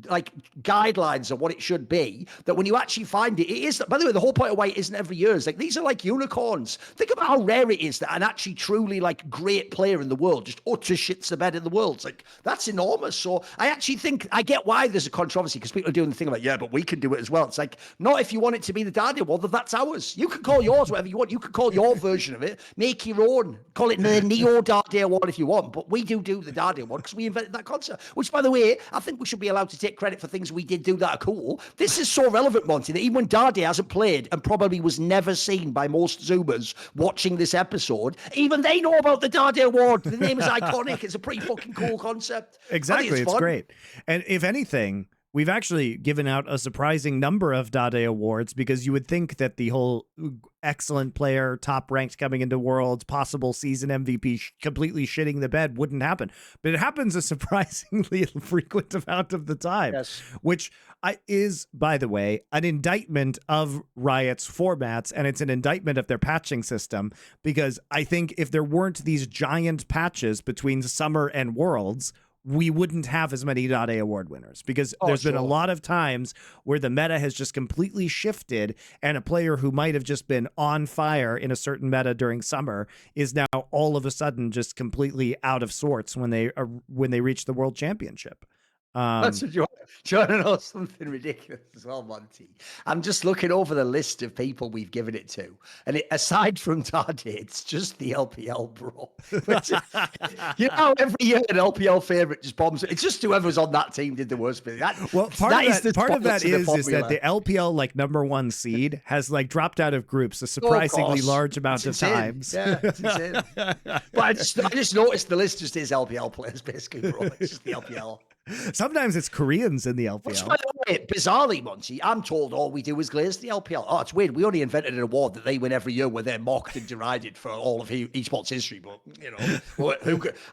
like guidelines of what it should be that when you actually find it, it is. By the way, the whole point of why it isn't every year is like these are like unicorns. Think about how rare it is that an actually truly like great player in the world just utter shits the bed in the world. It's like that's enormous. So I actually think I get why there's a controversy, because people are doing the thing about, yeah, but we can do it as well. It's like, not if you want it to be the Dade Award, that's ours. You can call yours whatever you want. You can call your version of it, make your own, call it the Neo Dade Award if you want. But we do the Dade Award because we invented that concept. Which, by the way, I think we should be allowed to take credit for things we did do that are cool. This is so relevant, Monty, that even when Dade hasn't played and probably was never seen by most Zoomers watching this episode, even they know about the Dade Award. The name is iconic. It's a pretty fucking cool concept. Exactly. It's great. And if anything, we've actually given out a surprising number of Dade Awards, because you would think that the whole excellent player, top ranked coming into Worlds, possible season MVP completely shitting the bed wouldn't happen. But it happens a surprisingly frequent amount of the time, yes. Which is, by the way, an indictment of Riot's formats, and it's an indictment of their patching system, because I think if there weren't these giant patches between summer and Worlds, we wouldn't have as many Dade Award winners, because there's been a lot of times where the meta has just completely shifted, and a player who might have just been on fire in a certain meta during summer is now all of a sudden just completely out of sorts when they reach the World Championship. That's what you want to know something ridiculous as well, Monty. I'm just looking over the list of people we've given it to, and aside from Dade, it's just the LPL, bro. You know, every year an LPL favorite just bombs. It's just whoever's on that team did the worst bit. Part of that is that the LPL like #1 seed has like dropped out of groups a surprisingly large amount of times. Yeah, it's insane. But I just noticed the list just is LPL players basically, bro. It's just the LPL. Sometimes it's Koreans in the LPL. Which, by the way, bizarrely, Monty, I'm told all we do is glaze the LPL. Oh, it's weird. We only invented an award that they win every year where they're mocked and derided for all of esports history. But, you know,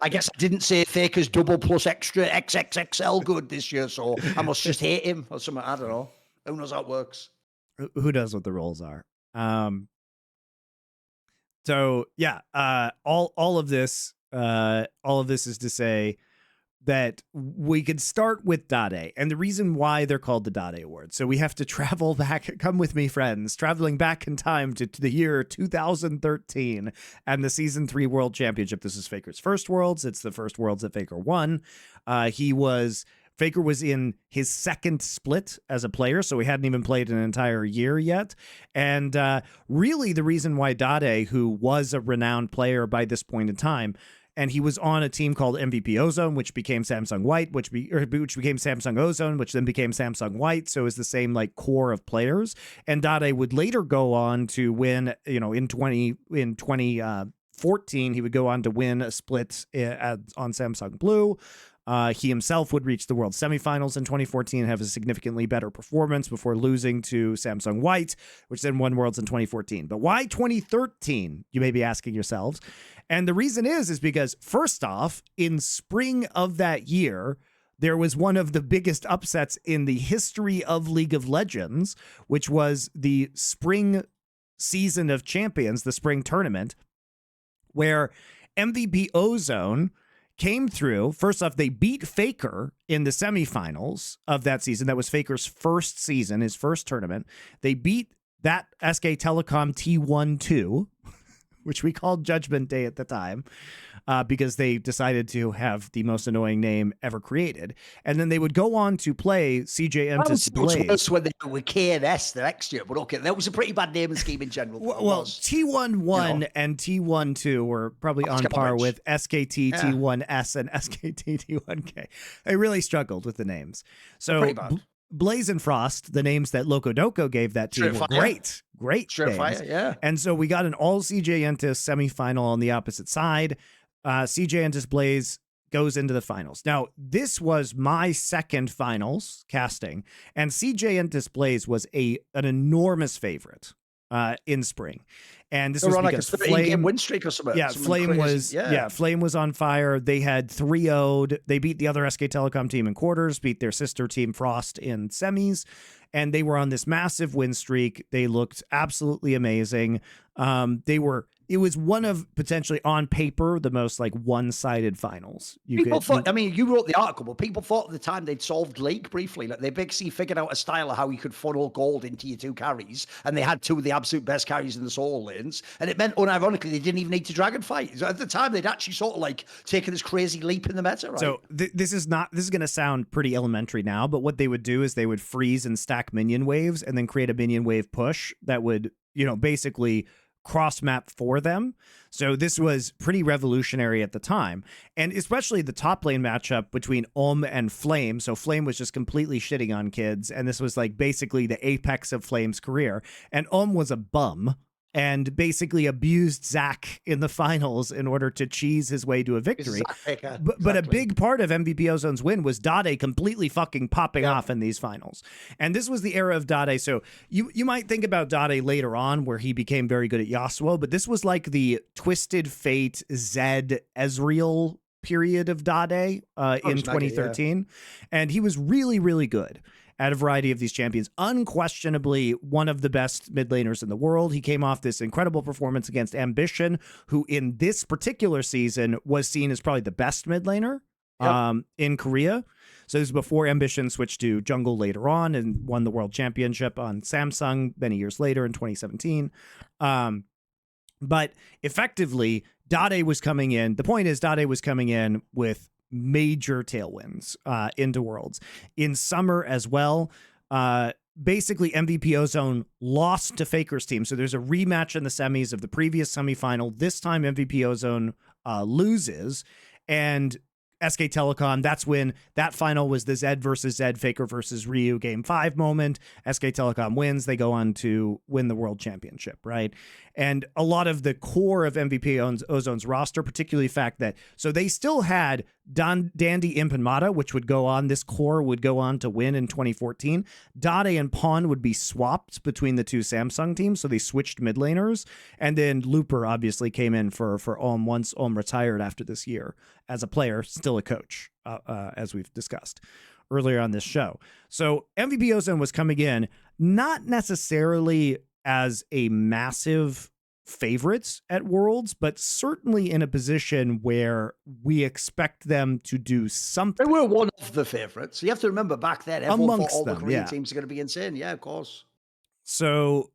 I guess I didn't say Faker's double plus extra XXXL good this year, so I must just hate him or something. I don't know. Who knows how it works? Who knows what the roles are? So, yeah, all of this is to say that we could start with Dade, and the reason why they're called the Dade Award. So we have to travel back. Come with me, friends. Traveling back in time to the year 2013 and the Season 3 World Championship. This is Faker's first Worlds. It's the first Worlds that Faker won. Faker was in his second split as a player, so he hadn't even played an entire year yet. And really the reason why Dade, who was a renowned player by this point in time, and he was on a team called MVP Ozone, which became Samsung White, which became Samsung Ozone, which then became Samsung White. So it's the same like core of players. And Dade would later go on to win, you know, in 2014, he would go on to win a split on Samsung Blue. He himself would reach the World Semifinals in 2014 and have a significantly better performance before losing to Samsung White, which then won Worlds in 2014. But why 2013, you may be asking yourselves? And the reason is because, first off, in spring of that year, there was one of the biggest upsets in the history of League of Legends, which was the spring season of champions, the spring tournament, where MVP Ozone came through. First off, they beat Faker in the semifinals of that season. That was Faker's first season, his first tournament. They beat that SK Telecom T1-2, which we called Judgment Day at the time, because they decided to have the most annoying name ever created. And then they would go on to play CJ Entis Blaze. Worse when they were KNS the next year, but okay, that was a pretty bad name and scheme in general. Well, T1-1 and T1-2 were probably on par with SKT T1S and SKT T1K. They really struggled with the names. So Blaze and Frost, the names that Locodoco gave that team, were great names. Yeah. And so we got an all CJ Entis semifinal on the opposite side. CJ Entis Blaze goes into the finals. Now, this was my second finals casting, and CJ Entis Blaze was an enormous favorite in spring. And this They was were on because like a Flame win streak or something. Yeah, something Flame crazy. was Flame was on fire. They had 3-0'd. They beat the other SK Telecom team in quarters, beat their sister team Frost in semis, and they were on this massive win streak. They looked absolutely amazing. It was one of potentially on paper the most like one-sided finals. People thought, I mean, you wrote the article, but people thought at the time they'd solved League briefly. Like they Big C figured out a style of how you could funnel gold into your two carries, and they had two of the absolute best carries in the solo lanes. And it meant, unironically, they didn't even need to dragon fight. So at the time, they'd actually sort of like taken this crazy leap in the meta, right? So this is going to sound pretty elementary now, but what they would do is they would freeze and stack minion waves and then create a minion wave push that would, basically cross map for them. So this was pretty revolutionary at the time, and especially the top lane matchup between and Flame. So Flame was just completely shitting on kids, and this was like basically the apex of Flame's career, and was a bum and basically abused Zach in the finals in order to cheese his way to a victory. But a big part of MVP Ozone's win was Dade completely fucking popping off in these finals. And this was the era of Dade. So you might think about Dade later on where he became very good at Yasuo, but this was like the Twisted Fate Zed Ezreal period of Dade in 2013. And he was really, really good at a variety of these champions. Unquestionably one of the best mid laners in the world. He came off this incredible performance against Ambition, who in this particular season was seen as probably the best mid laner in Korea. So this is before Ambition switched to jungle later on and won the world championship on Samsung many years later in 2017. But effectively, Dade was coming in. The point is Dade was coming in with major tailwinds into Worlds. In summer as well, basically MVP Ozone lost to Faker's team. So there's a rematch in the semis of the previous semifinal. This time MVP Ozone loses, and SK Telecom, that's when that final was the Zed versus Zed, Faker versus Ryu Game 5 moment. SK Telecom wins. They go on to win the world championship, right? And a lot of the core of MVP Ozone's roster, particularly the fact that, so they still had Dandy, Imp, and Mata, which would go on, this core would go on to win in 2014. Dade and Pawn would be swapped between the two Samsung teams, so they switched mid laners. And then Looper obviously came in for once retired after this year as a player, still a coach, as we've discussed earlier on this show. So MVP Ozone was coming in, not necessarily as a massive favorites at Worlds, but certainly in a position where we expect them to do something. They were one of the favorites. You have to remember back then, everyone thought all the Korean teams are going to be insane. Yeah, of course. So,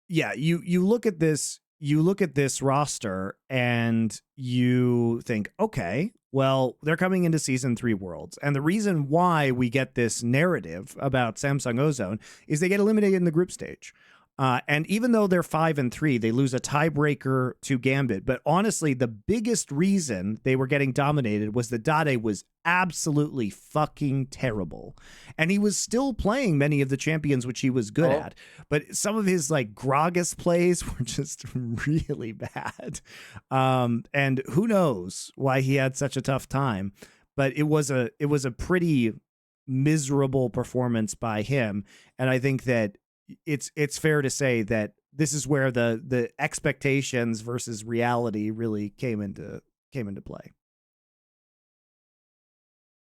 yeah, you look at this roster and you think, okay, well, they're coming into Season 3 Worlds. And the reason why we get this narrative about Samsung Ozone is they get eliminated in the group stage. And even though they're 5-3, they lose a tiebreaker to Gambit. But honestly, the biggest reason they were getting dominated was that Dade was absolutely fucking terrible. And he was still playing many of the champions, which he was good at. But some of his like Gragas plays were just really bad. And who knows why he had such a tough time. But it was a pretty miserable performance by him. And I think that it's fair to say that this is where the expectations versus reality really came into play.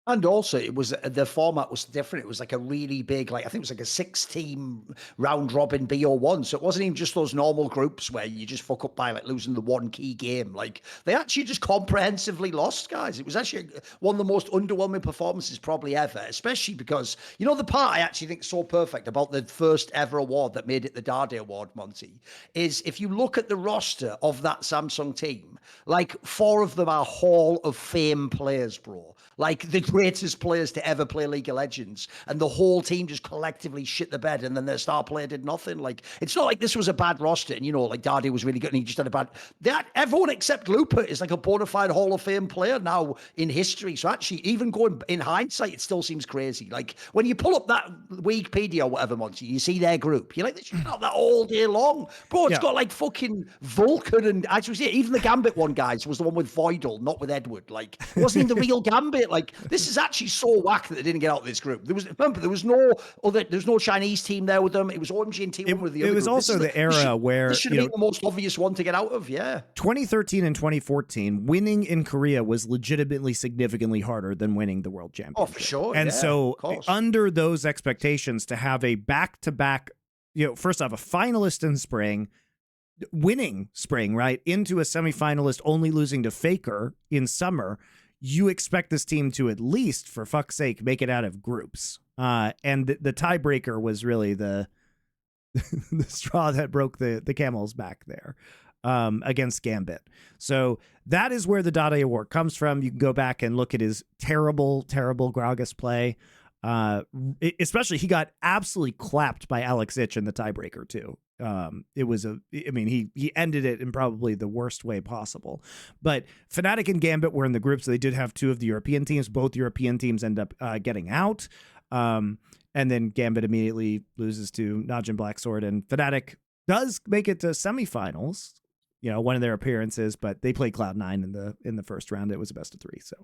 And also, it was the format was different. It was like a really big, like I think it was like a 6-team round robin BO1. So it wasn't even just those normal groups where you just fuck up by like losing the one key game. Like they actually just comprehensively lost, guys. It was actually one of the most underwhelming performances probably ever, especially because, the part I actually think is so perfect about the first ever award that made it the Dade Award, Monty, is if you look at the roster of that Samsung team, like 4 of them are Hall of Fame players, bro. Like the greatest players to ever play League of Legends, and the whole team just collectively shit the bed, and then their star player did nothing. Like it's not like this was a bad roster, and like Dade was really good, and he just had a bad. That everyone except Looper is like a bona fide Hall of Fame player now in history. So actually, even going in hindsight, it still seems crazy. Like when you pull up that Wikipedia or whatever, Monty, you see their group. You're like, they should have that all day long, bro. It's got like fucking Vulcan, and actually, even the Gambit one, guys, was the one with Voidal, not with Edward. Like it wasn't even the real Gambit. Like this this is actually so whack that they didn't get out of this group. Remember, there was no Chinese team there with them. It was OMG and T1 with the other It was group. also the era where this should have been the most obvious one to get out of. Yeah. 2013 and 2014, winning in Korea was legitimately significantly harder than winning the World Championship. Oh, for sure. And yeah, so under those expectations, to have a back-to-back, first off, a finalist in spring, winning spring, right, into a semifinalist, only losing to Faker in summer, you expect this team to at least, for fuck's sake, make it out of groups. And the tiebreaker was really the straw that broke the camel's back there against Gambit. So that is where the Dade Award comes from. You can go back and look at his terrible, terrible Gragas play. Especially, he got absolutely clapped by Alex Ich in the tiebreaker too. He ended it in probably the worst way possible. But Fnatic and Gambit were in the group, so they did have two of the European teams. Both European teams end up getting out. And then Gambit immediately loses to Najin Blacksword, and Fnatic does make it to semifinals, one of their appearances, but they played Cloud9 in the first round. It was a best of 3. So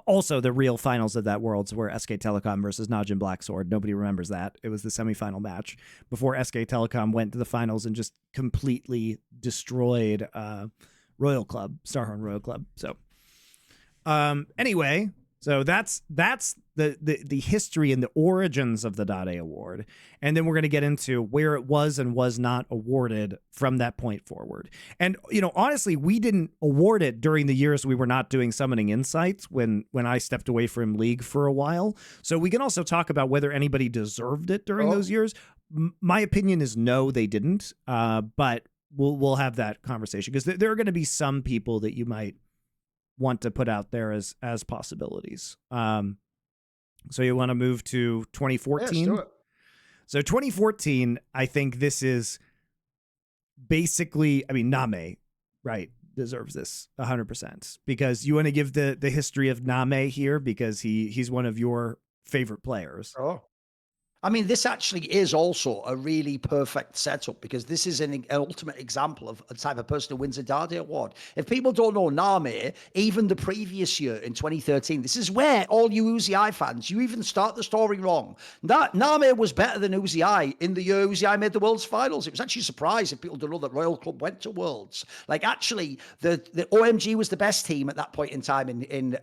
also the real finals of that Worlds were SK Telecom versus Najin Blacksword. Nobody remembers that. It was the semifinal match before SK Telecom went to the finals and just completely destroyed Royal Club, Starhorn Royal Club. So anyway, so that's the history and the origins of the Dade Award. And then we're going to get into where it was and was not awarded from that point forward. And, honestly, we didn't award it during the years we were not doing Summoning Insights when I stepped away from League for a while. So we can also talk about whether anybody deserved it during those years. My opinion is no, they didn't. But we'll have that conversation, because there are going to be some people that you might want to put out there as possibilities. So you want to move to 2014? Yes, do it. So 2014, I think this is basically, NaMei, right, deserves this 100%, because you want to give the history of NaMei here, because he's one of your favorite players. Oh. This actually is also a really perfect setup, because this is an ultimate example of a type of person who wins a Dade Award. If people don't know NaMei, even the previous year in 2013, this is where all you Uzi fans, you even start the story wrong. NaMei was better than Uzi in the year Uzi made the World's Finals. It was actually a surprise if people don't know that Royal Club went to Worlds. Actually, the OMG was the best team at that point in time in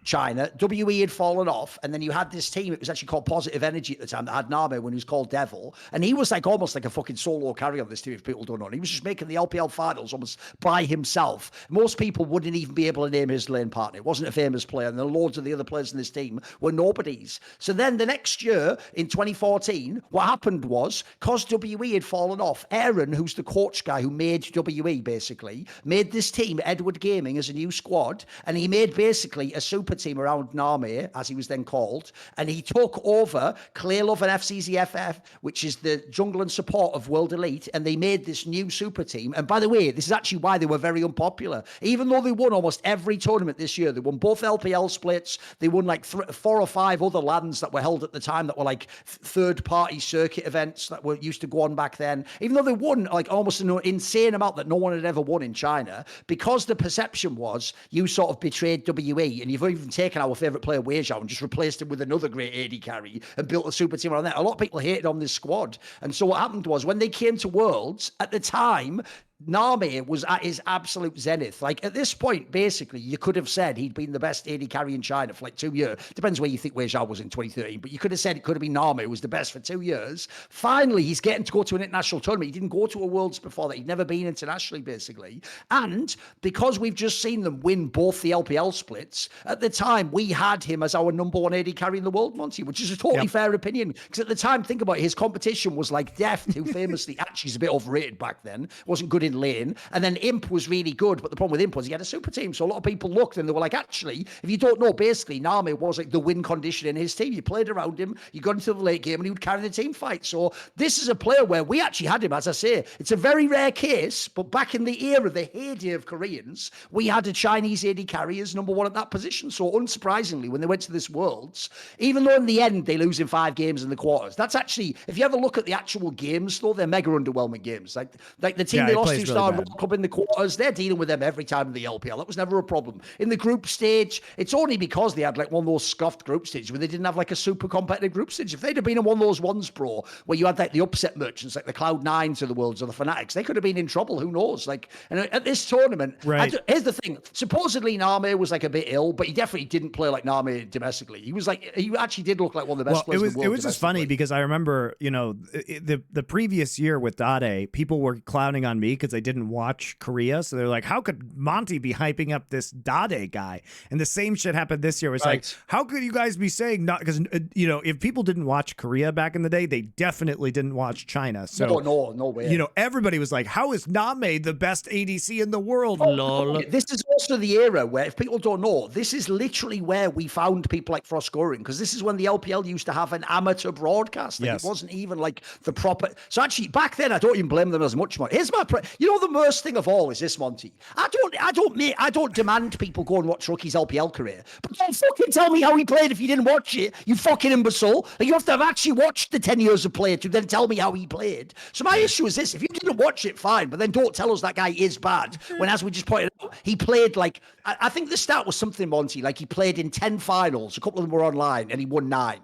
China. WE had fallen off, and then you had this team, it was actually called Positive Energy at the time, that had NaMei when he was called Devil, and he was almost like a fucking solo carry on this team, if people don't know. And he was just making the LPL finals almost by himself. Most people wouldn't even be able to name his lane partner. It wasn't a famous player, and then loads of the other players in this team were nobodies. So then the next year, in 2014, what happened was, because WE had fallen off, Aaron, who's the coach guy who made WE, basically, made this team, Edward Gaming, as a new squad, and he made basically a super team around NaMei, as he was then called, and he took over Clearlove and FCZFF, which is the jungle and support of World Elite, and they made this new super team. And by the way, this is actually why they were very unpopular. Even though they won almost every tournament this year, they won both LPL splits, they won 4 or 5 other lands that were held at the time that were third-party circuit events that were used to go on back then. Even though they won almost an insane amount that no one had ever won in China, because the perception was you sort of betrayed WE, and you've even taken our favourite player, Wei Zhao, and just replaced him with another great AD carry and built a super team around that. A lot of people hated on this squad. And so what happened was, when they came to Worlds, at the time, NaMei was at his absolute zenith. At this point, basically, you could have said he'd been the best AD carry in China for 2 years. Depends where you think Wei Zhao was in 2013, but you could have said it could have been NaMei who was the best for 2 years. Finally, he's getting to go to an international tournament. He didn't go to a Worlds before that. He'd never been internationally, basically. And because we've just seen them win both the LPL splits, at the time, we had him as our number 1 AD carry in the world, Monty, which is a totally fair opinion. Because at the time, think about it, his competition was Deft, who famously, actually is a bit overrated back then, wasn't good in lane, and then Imp was really good, but the problem with Imp was he had a super team, so a lot of people looked and they were actually, if you don't know, basically NaMei was the win condition in his team. You played around him, you got into the late game, and he would carry the team fight. So this is a player where we actually had him, as I say, it's a very rare case, but back in the era, the heyday of Koreans, we had a Chinese AD carry as number 1 at that position. So unsurprisingly, when they went to this Worlds, even though in the end they lose in 5 games in the quarters, that's actually, if you ever look at the actual games though, they're mega underwhelming games. The team they lost 2-star World Cup in the quarters. They're dealing with them every time in the LPL. That was never a problem. In the group stage, it's only because they had like one of those scuffed group stages where they didn't have like a super competitive group stage. If they'd have been in one of those ones, bro, where you had like the upset merchants, like the Cloud9s of the world or the Fanatics, they could have been in trouble. Who knows? Like, and at this tournament, right. Here's the thing. Supposedly NaMei was like a bit ill, but he definitely didn't play like NaMei domestically. He was like, he actually did look like one of the best players in the world. It was just funny because I remember, you know, the previous year with Dade, people were clowning on me because I didn't watch Korea. So they're like, how could Monty be hyping up this Dade guy? And the same shit happened this year. It's like, how could you guys be saying not? Because, you know, if people didn't watch Korea back in the day, they definitely didn't watch China. So no way. You know, everybody was like, how is NaMei the best ADC in the world? Lol. This is also the era where, if people don't know, this is literally where we found people like Frost Scoring, because this is when the LPL used to have an amateur broadcast. Like, it wasn't even like the proper. So actually, back then, I don't even blame them as much. Here's my, you know, the worst thing of all is this, Monty. I don't demand people go and watch Rookie's LPL career, but don't fucking tell me how he played if you didn't watch it. You fucking imbecile. Like, you have to have actually watched the 10 years of play to then tell me how he played. So my issue is this: if you didn't watch it, fine, but then don't tell us that guy is bad. When, as we just pointed out, he played like, I think the stat was something, Monty, like he played in 10 finals. A couple of them were online, and he won 9.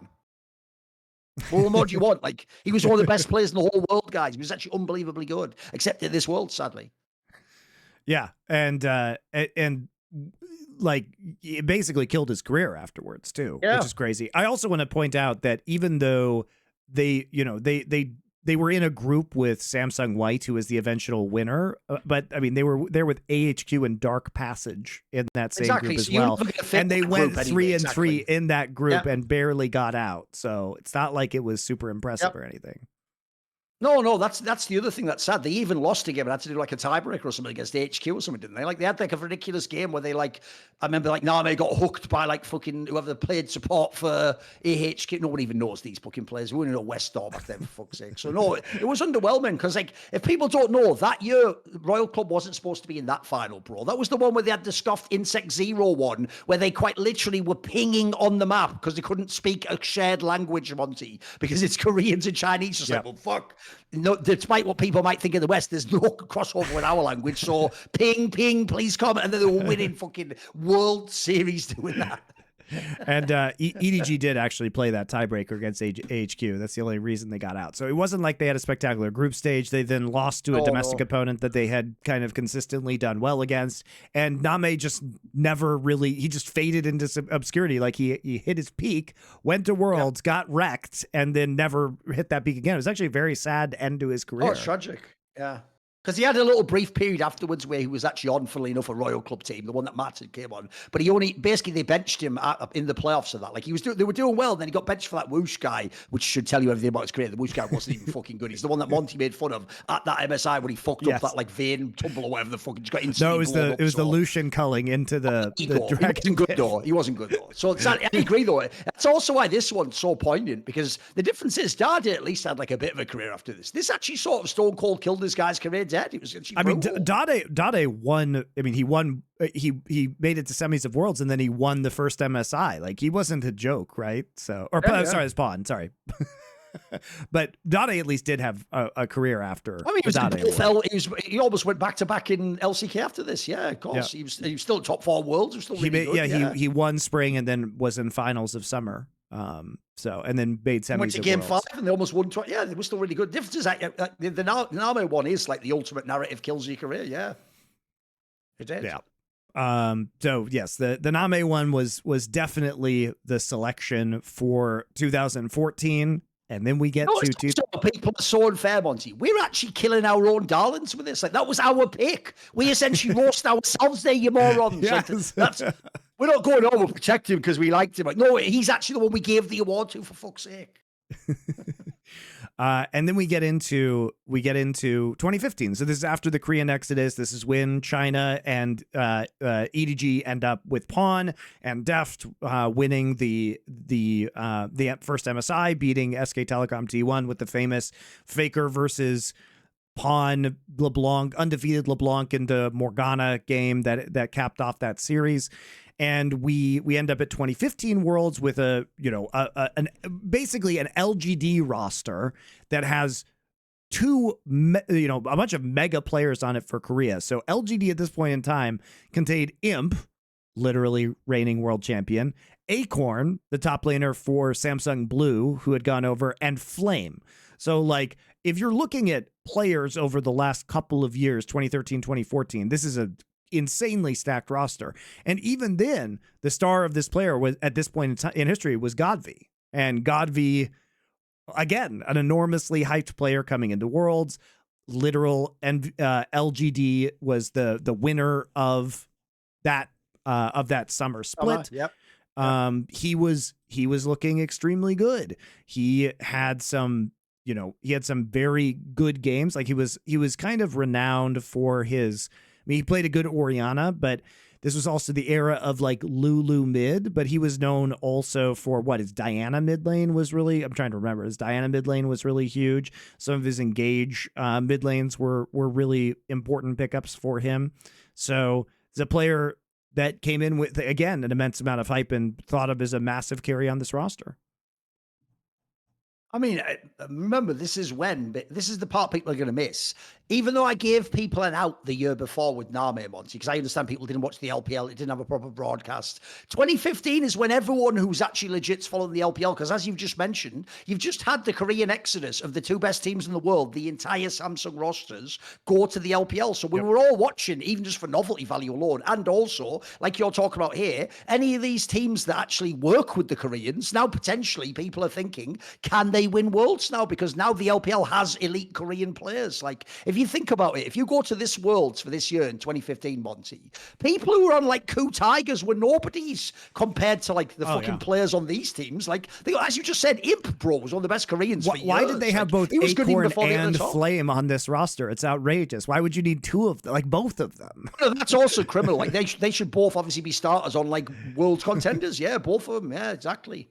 Well, what more do you want? Like, he was one of the best players in the whole world, guys. He was actually unbelievably good, except in this world, sadly. Yeah, and like, it basically killed his career afterwards too, which is crazy. I also want to point out that even though they, you know, they were in a group with Samsung White, who was the eventual winner, but I mean, they were there with AHQ and Dark Passage in that same group as well, and they went 3-3 in that group and barely got out. So it's not like it was super impressive or anything. No, that's the other thing that's sad. They even lost a game and had to do like a tiebreaker or something against HQ or something, didn't they? Like, they had like a ridiculous game where they, like, I remember like NaMei got hooked by like fucking whoever played support for AHQ. No one even knows these fucking players. We wouldn't know West Star back then, for fuck's sake. So no, it was underwhelming because, like, if people don't know, that year Royal Club wasn't supposed to be in that final, bro. That was the one where they had the scuffed Insect Zero one, where they quite literally were pinging on the map because they couldn't speak a shared language, Monty, because it's Koreans and Chinese. Just like, well, fuck. No, despite what people might think in the West, there's no crossover with our language. So ping, please come. And then they were winning fucking World Series doing that. And EDG did actually play that tiebreaker against AHQ. That's the only reason they got out. So it wasn't like they had a spectacular group stage. They then lost to a domestic opponent that they had kind of consistently done well against. And NaMei just never really, he just faded into some obscurity. Like, he hit his peak, went to Worlds, got wrecked, and then never hit that peak again. It was actually a very sad end to his career. Oh, it's tragic. Yeah. Because he had a little brief period afterwards where he was actually on, funnily enough, a Royal Club team, the one that mattered, came on. But he only, basically, they benched him in the playoffs of that. Like, they were doing well, then he got benched for that Whoosh guy, which should tell you everything about his career. The Whoosh guy wasn't even fucking good. He's the one that Monty made fun of at that MSI when he fucked up that, like, vein tumble or whatever the fuck. He just got instantly it was the Lucian culling into the dragon. He wasn't good, though. So I agree, though. That's also why this one's so poignant, because the difference is Dade at least had, like, a bit of a career after this. This actually sort of stone cold killed this guy's career dead. It was actually Dade won. I mean, he won. He made it to semis of Worlds, and then he won the first MSI. Like, he wasn't a joke, right? So, sorry, it's Pawn. Sorry. But Dade at least did have a career after. I mean, he almost went back to back in LCK after this. Yeah, of course. Yeah. He was still top 4 Worlds. He was still really good. He won spring and then was in finals of summer. So, and then made semis. Went to game 5 and they almost won. Yeah, they were still really good. Difference is the NaMei one is like the ultimate narrative kills your career. Yeah, it did. Yeah. So yes, the NaMei one was definitely the selection for 2014. And then we get people are so unfair, Monty. We're actually killing our own darlings with this. Like, that was our pick. We essentially roast ourselves there, you morons. Yes. Like, we're not going, we'll protect him because we liked him. Like, no, he's actually the one we gave the award to, for fuck's sake. And then we get into 2015. So this is after the Korean exodus. This is when China and EDG end up with Pawn and Deft winning the first MSI, beating SK Telecom T1 with the famous Faker versus Pawn LeBlanc, undefeated LeBlanc into Morgana game that capped off that series. And we end up at 2015 Worlds with basically an LGD roster that has a bunch of mega players on it for Korea. So LGD at this point in time contained Imp, literally reigning world champion, Acorn, the top laner for Samsung Blue, who had gone over, and Flame. So like, if you're looking at players over the last couple of years, 2013, 2014, this is a insanely stacked roster. And even then, the star of this player was at this point in history was GodV. And GodV, again, an enormously hyped player coming into Worlds. Literal and LGD was the winner of that summer split. Yep. He was looking extremely good. He had some very good games. Like he was kind of renowned for his. I mean, he played a good Orianna, but this was also the era of like Lulu mid, but he was known also for his Diana mid lane was really, I'm trying to remember, his Diana mid lane was really huge. Some of his Engage mid lanes were really important pickups for him. So it's a player that came in with, again, an immense amount of hype and thought of as a massive carry on this roster. I mean, remember, this is the part people are going to miss. Even though I gave people an out the year before with NaMei, Monty, because I understand people didn't watch the LPL, it didn't have a proper broadcast. 2015 is when everyone who's actually legit's following the LPL, because as you've just mentioned, you've just had the Korean exodus of the two best teams in the world, the entire Samsung rosters, go to the LPL. So we were all watching, even just for novelty value alone, and also, like you're talking about here, any of these teams that actually work with the Koreans, now potentially people are thinking, can they win Worlds now? Because now the LPL has elite Korean players. Like, if you think about it, if you go to this Worlds for this year in 2015, Monty, people who were on like Coup Tigers were nobodies compared to like the players on these teams. Like, as you just said, Imp, bro, was one of the best Koreans for years. Why did they have both Acorn and Flame on this roster? It's outrageous. Why would you need two of them, like both of them? No, that's also criminal. Like they should both obviously be starters on like World contenders. Yeah, both of them. Yeah, exactly.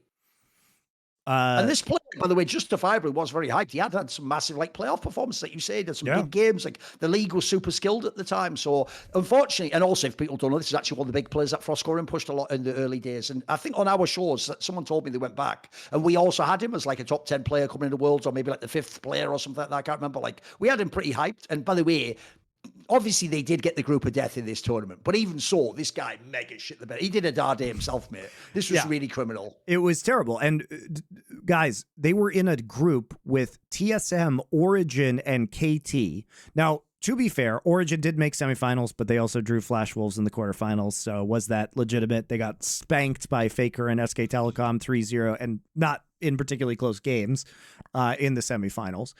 And this player, by the way, justifiably was very hyped. He had some massive like playoff performances, like you said, had some big games. Like the league was super skilled at the time. So unfortunately, and also if people don't know, this is actually one of the big players that Frostcorin pushed a lot in the early days. And I think on our shows, someone told me they went back and we also had him as like a top 10 player coming into Worlds, or maybe like the 5th player or something like that. I can't remember. Like we had him pretty hyped. And by the way, obviously they did get the group of death in this tournament, but even so, this guy mega shit the bed. He did a Dade himself, mate. This was really criminal. It was terrible. And guys, they were in a group with TSM, Origin, and KT. Now, to be fair, Origin did make semifinals, but they also drew Flash Wolves in the quarterfinals. So was that legitimate? They got spanked by Faker and SK Telecom 3-0, and not in particularly close games in the semifinals.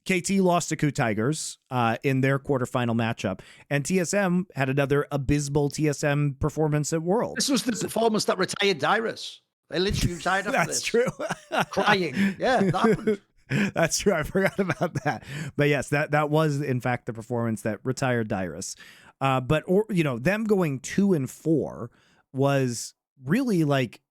KT lost to Coup Tigers in their quarterfinal matchup, and TSM had another abysmal TSM performance at Worlds. This was the performance that retired Dyrus. They literally retired after That's this. True. Crying. Yeah, that happened. That's true. I forgot about that. But yes, that was in fact the performance that retired Dyrus. But them going 2-4 was really like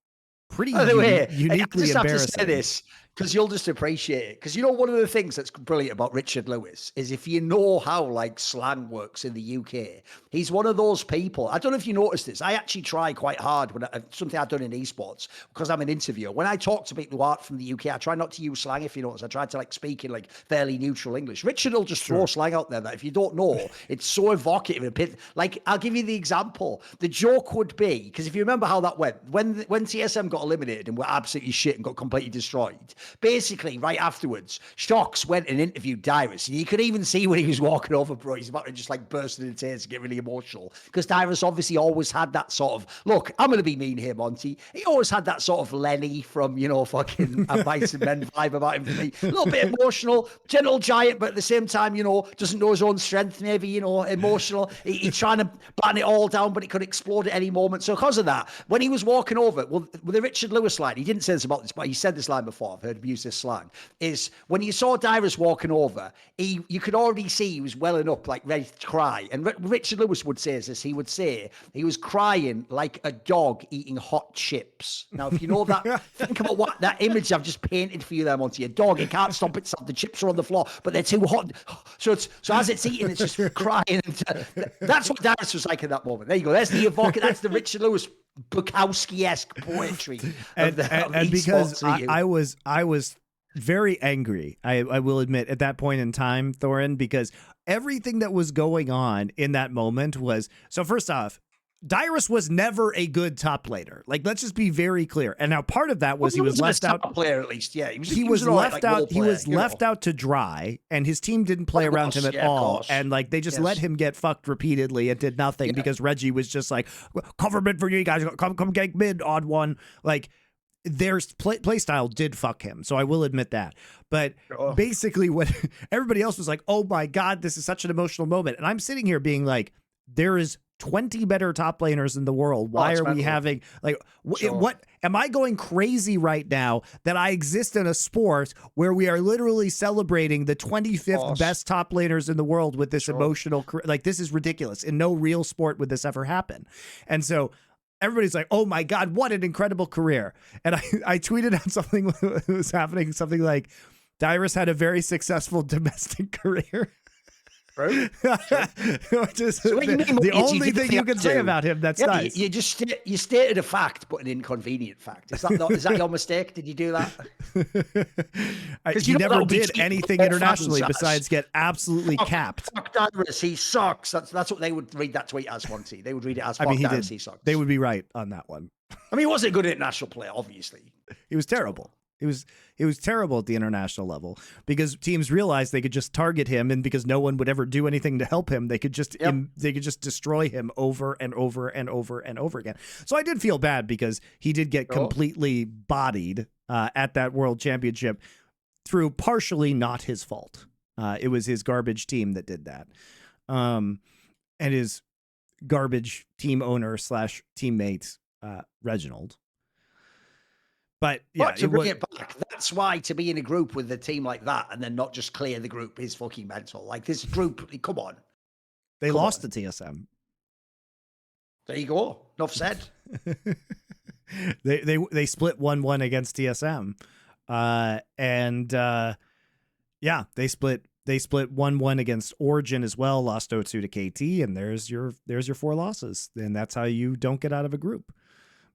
pretty uniquely embarrassing. I just have to say this, because you'll just appreciate it. Because one of the things that's brilliant about Richard Lewis is if you know how like slang works in the UK, he's one of those people. I don't know if you noticed this. I actually try quite hard when something I've done in esports, because I'm an interviewer. When I talk to people who aren't from the UK, I try not to use slang. If you notice, I try to like speak in like fairly neutral English. Richard will just throw slang out there that if you don't know, it's so evocative. Like I'll give you the example. The joke would be, because if you remember how that went, when TSM got eliminated and were absolutely shit and got completely destroyed. Basically, right afterwards, Shocks went and interviewed Dyrus. And you could even see when he was walking over, bro, he's about to just like burst into tears and get really emotional. Because Dyrus obviously always had that sort of, look, I'm going to be mean here, Monty. He always had that sort of Lenny from, fucking Mice and Men vibe about him for me. A little bit emotional, gentle giant, but at the same time, doesn't know his own strength, maybe, emotional. He's trying to batten it all down, but it could explode at any moment. So because of that, when he was walking over, with the Richard Lewis line, he didn't say this about this, but he said this line before. I've heard him use this slang, is when you saw Dyrus walking over, you could already see he was welling up, like ready to cry. And Richard Lewis would say this, he would say he was crying like a dog eating hot chips. Now, if you know that, think about what that image I've just painted for you there, Monty. A dog, it can't stop itself. The chips are on the floor, but they're too hot. So as it's eating, it's just crying. That's what Dyrus was like in that moment. There you go. That's the Richard Lewis Bukowski-esque poetry. And because I was very angry, I will admit, at that point in time, Thorin, because everything that was going on in that moment was, so first off, Dyrus was never a good top laner. Like, let's just be very clear. And now part of that was he was left out. Player, at least, yeah. He was left out. He was left out to dry, and his team didn't play around him at all. And like they just let him get fucked repeatedly and did nothing because Reggie was just like, cover mid for you guys. Come gank mid, odd one. Like their play style did fuck him. So I will admit that. But basically, what everybody else was like, oh my god, this is such an emotional moment, and I'm sitting here being like, there is 20 better top laners in the world. Why are we having like what am I going crazy right now that I exist in a sport where we are literally celebrating the 25th best top laners in the world with this emotional, like this is ridiculous. In no real sport would this ever happen. And so everybody's like, oh my God, what an incredible career. And I tweeted out something that was happening, something like Dyrus had a very successful domestic career. Right? Which is the only thing you can say about him that's nice. You stated a fact, but an inconvenient fact. Is that your mistake? Did you do that? He never did anything internationally besides get absolutely capped. Fuck Dyrus, he sucks. That's what they would read that tweet as, Monty. They would read it as, Dyrus, he sucks. They would be right on that one. I mean, he wasn't a good international player, obviously. He was terrible. It was terrible at the international level because teams realized they could just target him, and because no one would ever do anything to help him, they could just destroy him over and over and over and over again. So I did feel bad because he did get completely bodied at that World Championship through partially not his fault. It was his garbage team that did that, and his garbage team owner / teammate Reginald. But yeah, to bring it back, that's why to be in a group with a team like that and then not just clear the group is fucking mental. Like this group, come on. They lost to TSM. There you go. Enough said. They split 1-1 against TSM. They split 1-1 against Origin as well, lost 0-2 to KT, and there's your 4 losses. And that's how you don't get out of a group.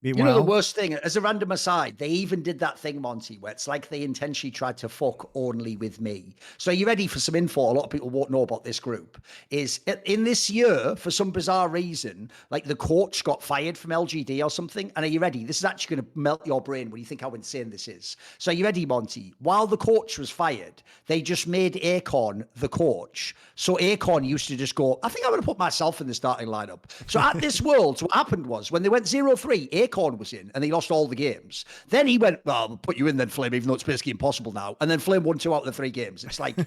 Meanwhile, you know, the worst thing, as a random aside, they even did that thing, Monty, where it's like they intentionally tried to fuck only with me. So are you ready for some info? A lot of people won't know about this group. Is in this year, for some bizarre reason, like the coach got fired from LGD or something. And are you ready? This is actually going to melt your brain when you think how insane this is. So are you ready, Monty? While the coach was fired, they just made Acorn the coach. So Acorn used to just go, I think I'm going to put myself in the starting lineup. So at this Worlds, what happened was when they went 0-3, Acorn was in and he lost all the games. Then he went, well, I'll put you in then, Flame, even though it's basically impossible now. And then Flame won 2 out of the 3 games. It's like, you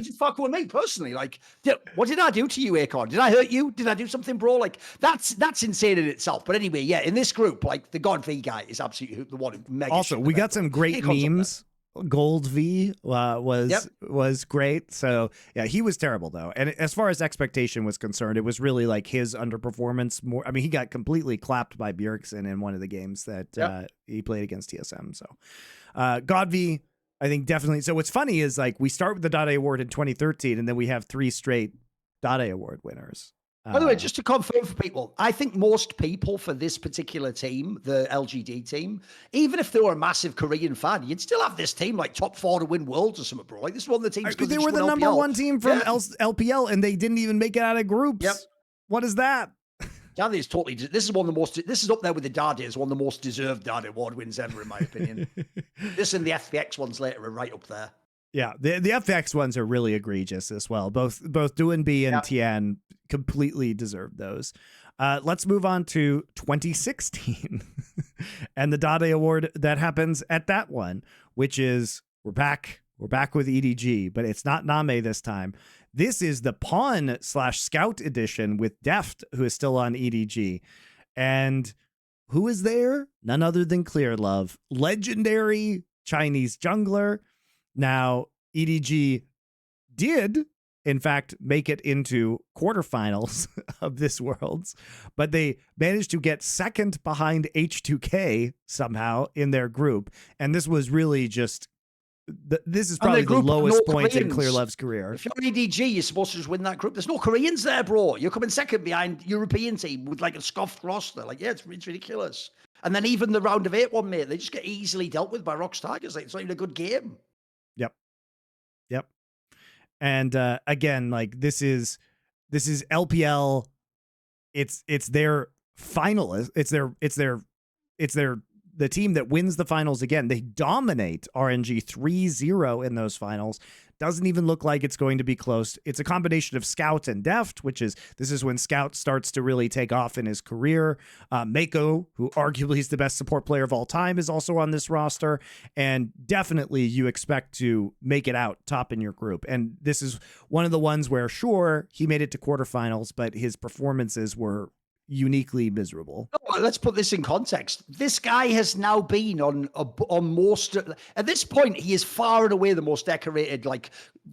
just fucking with me personally. Like, what did I do to you, Acorn? Did I hurt you? Did I do something, bro? Like, that's insane in itself. But anyway, yeah, in this group, like the GodV guy is absolutely the one who mega. Also, we got some great memes. GodV was great. So yeah, he was terrible though. And as far as expectation was concerned, it was really like his underperformance more. I mean, he got completely clapped by Bjergsen in one of the games that he played against TSM. So GodV, I think definitely. So what's funny is like we start with the Dade Award in 2013 and then we have 3 straight Dade Award winners. By the way, just to confirm for people, I think most people for this particular team, the LGD team, even if they were a massive Korean fan, you'd still have this team like top 4 to win Worlds or something, bro. Like this is one of the teams. They were the number 1 team from LPL, and they didn't even make it out of groups. Yep. What is that? Dade is totally. This is one of the most. This is up there with the Dade as one of the most deserved Dade Award wins ever, in my opinion. This and the FPX ones later are right up there. Yeah, the FX ones are really egregious as well. Both Doinb and Tian completely deserved those. Let's move on to 2016 and the Dade Award that happens at that one, which is we're back with EDG, but it's not NaMei this time. This is the Pawn / Scout edition with Deft, who is still on EDG. And who is there? None other than Clearlove, legendary Chinese jungler. Now, EDG did, in fact, make it into quarterfinals of this Worlds, but they managed to get second behind H2K somehow in their group. And this was really just, this is probably the lowest point in Clearlove's career. If you're EDG, you're supposed to just win that group. There's no Koreans there, bro. You're coming second behind European team with like a scuffed roster. Like, yeah, it's ridiculous. And then even the round of 8 one, mate, they just get easily dealt with by Rocks Tigers. Like, it's not even a good game. Yep. And again, like this is LPL. It's their finalist. It's the team that wins the finals again. They dominate RNG 3-0 in those finals. Doesn't even look like it's going to be close. It's a combination of Scout and Deft, this is when Scout starts to really take off in his career. Mako, who arguably is the best support player of all time, is also on this roster. And definitely you expect to make it out top in your group. And this is one of the ones where, sure, he made it to quarterfinals, but his performances were uniquely miserable. Oh, let's put this in context. This guy has now been on most. At this point, he is far and away the most decorated like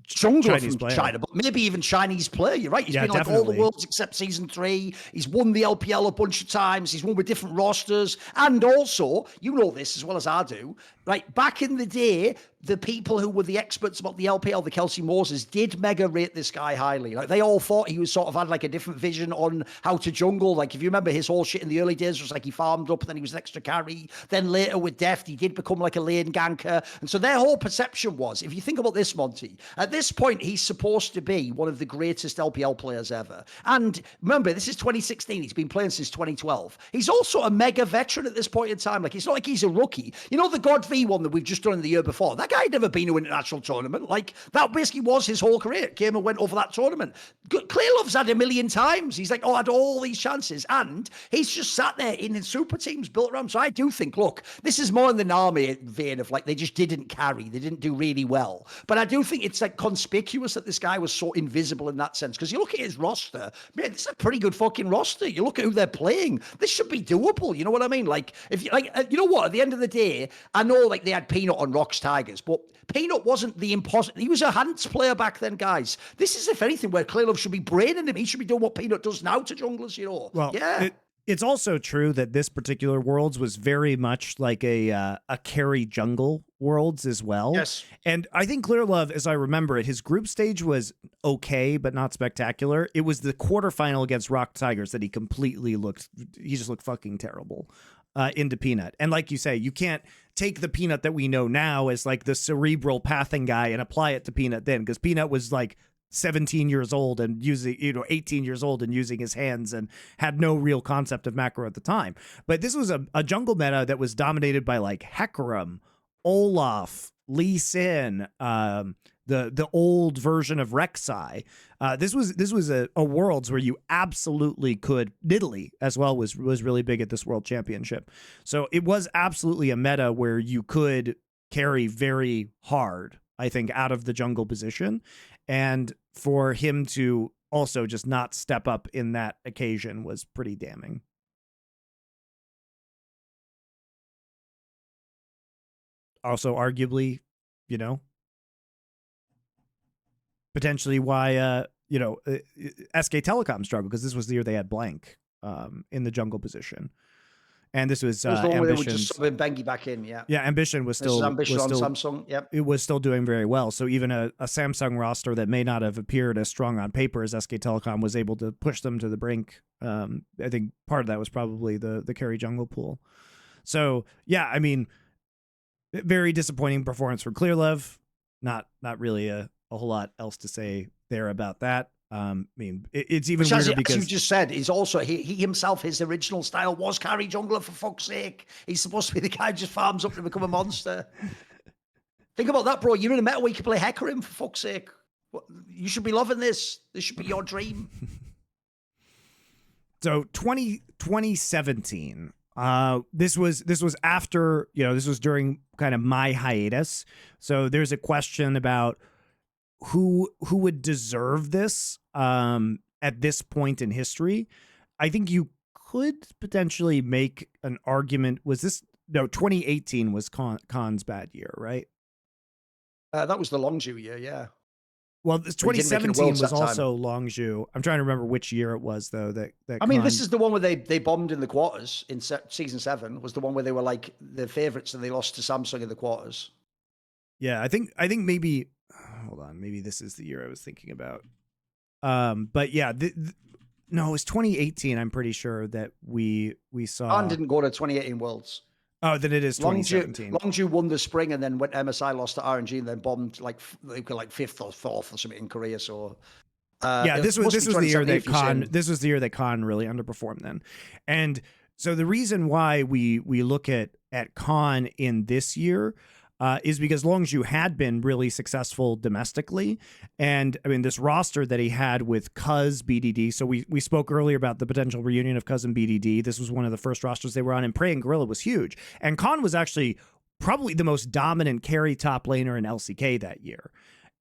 jungler Chinese from player. China, but maybe even Chinese player. You're right. He's been like definitely. all the worlds except season 3. He's won the LPL a bunch of times. He's won with different rosters, and also, you know this as well as I do. Right, back in the day, the people who were the experts about the LPL, the Kelsey Moses, did mega rate this guy highly. Like they all thought he was sort of had like a different vision on how to jungle. Like if you remember his whole shit in the early days was like he farmed up and then he was an extra carry. Then later with Deft, he did become like a lane ganker. And so their whole perception was, if you think about this, Monty, at this point, he's supposed to be one of the greatest LPL players ever. And remember, this is 2016. He's been playing since 2012. He's also a mega veteran at this point in time. Like it's not like he's a rookie. You know, the GodV one that we've just done in the year before, that guy had never been to an international tournament. Like that basically was his whole career. Came and went over that tournament. Clearlove's had a million times. He's like, had all these chances, and he's just sat there in his super teams built around. So I do think, look, this is more in the NaMei vein of like they just didn't carry, they didn't do really well. But I do think it's like conspicuous that this guy was so invisible in that sense. Because you look at his roster, man, this is a pretty good fucking roster. You look at who they're playing, this should be doable. You know what I mean? Like if you like, you know what? At the end of the day, I know like they had Peanut on Rocks Tigers, but Peanut wasn't the impossible. He was a Hans player back then, guys. This is, if anything, where Clearlove should be braining him. He should be doing what Peanut does now to junglers, you know? Well, yeah. It's also true that this particular Worlds was very much like a carry jungle Worlds as well. Yes. And I think Clearlove, as I remember it, his group stage was okay, but not spectacular. It was the quarterfinal against Rock Tigers that he just looked fucking terrible. Into Peanut. And like you say, you can't take the Peanut that we know now as like the cerebral pathing guy and apply it to Peanut then, because Peanut was like 17 years old and using, 18 years old and using his hands and had no real concept of macro at the time. But this was a jungle meta that was dominated by like Hecarim, Olaf, Lee Sin, the old version of Rek'Sai. This was a Worlds where you absolutely could. Nidalee as well was really big at this World Championship. So it was absolutely a meta where you could carry very hard, I think, out of the jungle position. And for him to also just not step up in that occasion was pretty damning. Also, arguably, potentially why, SK Telecom struggled, because this was the year they had blank in the jungle position. And this was Ambition. Just subbing Bengi back in, yeah. Yeah, Ambition was still on Samsung. Yep, it was still doing very well. So even a Samsung roster that may not have appeared as strong on paper as SK Telecom was able to push them to the brink. I think part of that was probably the carry jungle pool. So yeah, I mean, very disappointing performance from Clearlove. Not really a whole lot else to say there about that. I mean, it's even weirder because, as you just said, he's also he himself, his original style was carry jungler, for fuck's sake. He's supposed to be the guy who just farms up to become a monster. Think about that, bro. You're in a meta where you can play Hecarim, for fuck's sake. You should be loving this. This should be your dream. So 2017. This was after, this was during kind of my hiatus. So there's a question about who would deserve this at this point in history. I think you could potentially make an argument. 2018 was Khan's bad year, right? That was the Longzhu year, yeah. Well, 2017 was also Longzhu. I'm trying to remember which year it was, though. I mean, this is the one where they bombed in the quarters in season 7. Was the one where they were like the favorites and they lost to Samsung in the quarters. Yeah, I think maybe. Hold on, maybe this is the year I was thinking about. But yeah, No, it was 2018. I'm pretty sure that we saw. Khan didn't go to 2018 Worlds. Oh, then it is 2017. Longju won the spring, and then when MSI lost to RNG, and then bombed like they were like 5th or 4th or something in Korea. So this was the year that Khan. This was the year that Khan really underperformed then, and so the reason why we look at Khan in this year. Is because Longju had been really successful domestically. And I mean, this roster that he had with Cuz BDD. So we spoke earlier about the potential reunion of Cuz and BDD. This was one of the first rosters they were on, and Prey and Gorilla was huge. And Khan was actually probably the most dominant carry top laner in LCK that year.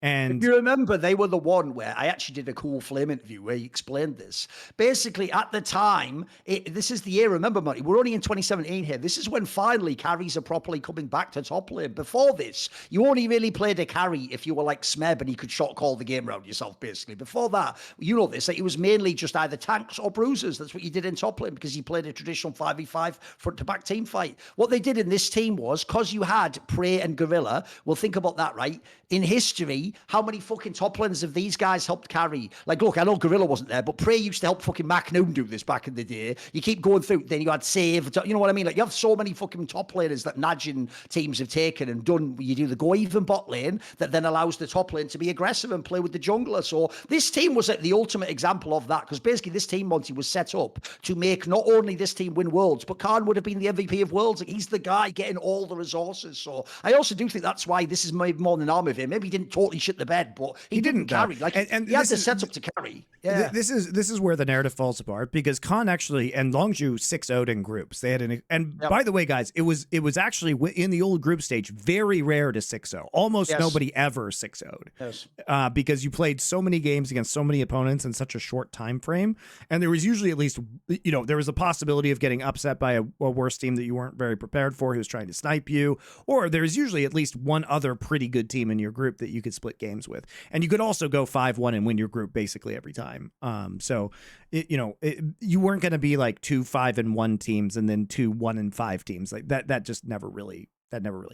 And if you remember, they were the one where I actually did a cool Flame interview where he explained this. Basically, at the time, this is the year, remember, Monty, we're only in 2017 here. This is when finally carries are properly coming back to top lane. Before this, you only really played a carry if you were like Smeb and you could shot call the game around yourself, basically. Before that, you know this, it was mainly just either tanks or bruisers. That's what you did in top lane because you played a traditional 5v5 front to back team fight. What they did in this team was, because you had Prey and Gorilla, well, think about that, right? In history, how many fucking top laners have these guys helped carry? Like, look, I know Gorilla wasn't there, but Prey used to help fucking Mac Noon do this back in the day. You keep going through, then you had Save, you know what I mean? Like, you have so many fucking top laners that Najin teams have taken and done. You do the go even bot lane that then allows the top lane to be aggressive and play with the jungler. So this team was like the ultimate example of that, because basically this team, Monty, was set up to make not only this team win Worlds, but Khan would have been the MVP of Worlds. Like, he's the guy getting all the resources. So I also do think that's why this is maybe more than arm of him. Maybe he didn't totally shit the bed, but he didn't carry. Like, and he had the setup to carry. Yeah. This is where the narrative falls apart, because Khan actually and Longju 6-0'd in groups. They had by the way, guys, it was actually in the old group stage very rare to 6-0. Almost nobody ever 6-0'd. Yes. Because you played so many games against so many opponents in such a short time frame, and there was usually at least, there was a possibility of getting upset by a worse team that you weren't very prepared for, who was trying to snipe you, or there's usually at least one other pretty good team in your group that you could split games with. And you could also go 5-1 and win your group basically every time. So you weren't going to be like 2-5-1 teams and then 2-1-5 teams like that. That just never really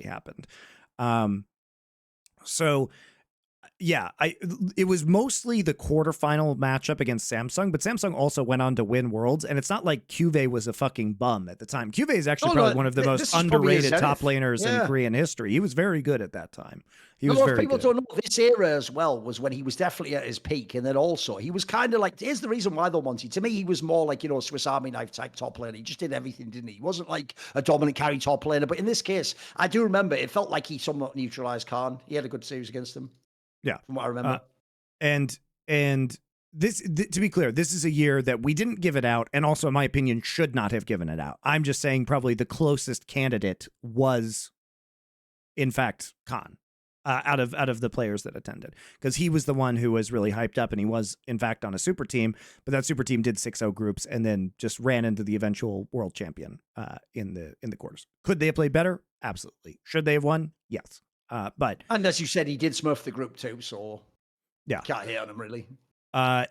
happened. So yeah, it was mostly the quarterfinal matchup against Samsung, but Samsung also went on to win Worlds, and it's not like QV was a fucking bum at the time. QV is actually probably one of the most underrated top laners in Korean history. He was very good at that time. He was very people good. Don't know this era as well was when he was definitely at his peak, and then also he was kind of like, here's the reason why though, Monty. To me, he was more like, Swiss Army knife type top laner. He just did everything, didn't he? He wasn't like a dominant carry top laner, but in this case, I do remember it felt like he somewhat neutralized Khan. He had a good series against him. Yeah, from what I remember. And this, to be clear, this is a year that we didn't give it out, and also, in my opinion, should not have given it out. I'm just saying probably the closest candidate was, in fact, Khan, out of the players that attended, because he was the one who was really hyped up, and he was, in fact, on a super team. But that super team did 6-0 groups and then just ran into the eventual world champion in the quarters. Could they have played better? Absolutely. Should they have won? Yes. And as you said, he did smurf the group too, so yeah, can't hate on him really.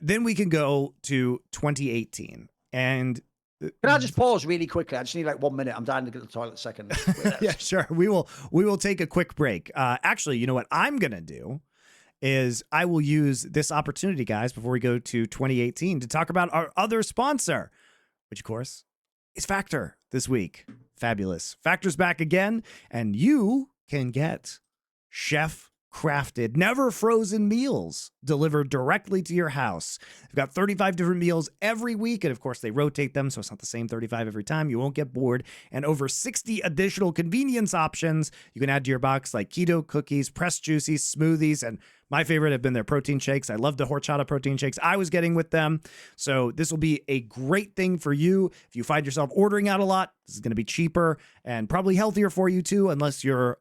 Then we can go to 2018, and can I just pause really quickly? I just need like 1 minute. I'm dying to get to the toilet a second. Yeah, sure. We will take a quick break. Actually, you know what I'm gonna do is I will use this opportunity, guys, before we go to 2018 to talk about our other sponsor, which of course is Factor this week. Fabulous. Factor's back again, and you can get chef crafted, never frozen meals delivered directly to your house. They've got 35 different meals every week, and of course they rotate them, so it's not the same 35 every time. You won't get bored, and over 60 additional convenience options you can add to your box, like keto cookies, pressed juices, smoothies, and my favorite have been their protein shakes. I love the horchata protein shakes I was getting with them. So this will be a great thing for you. If you find yourself ordering out a lot, this is going to be cheaper and probably healthier for you too, unless you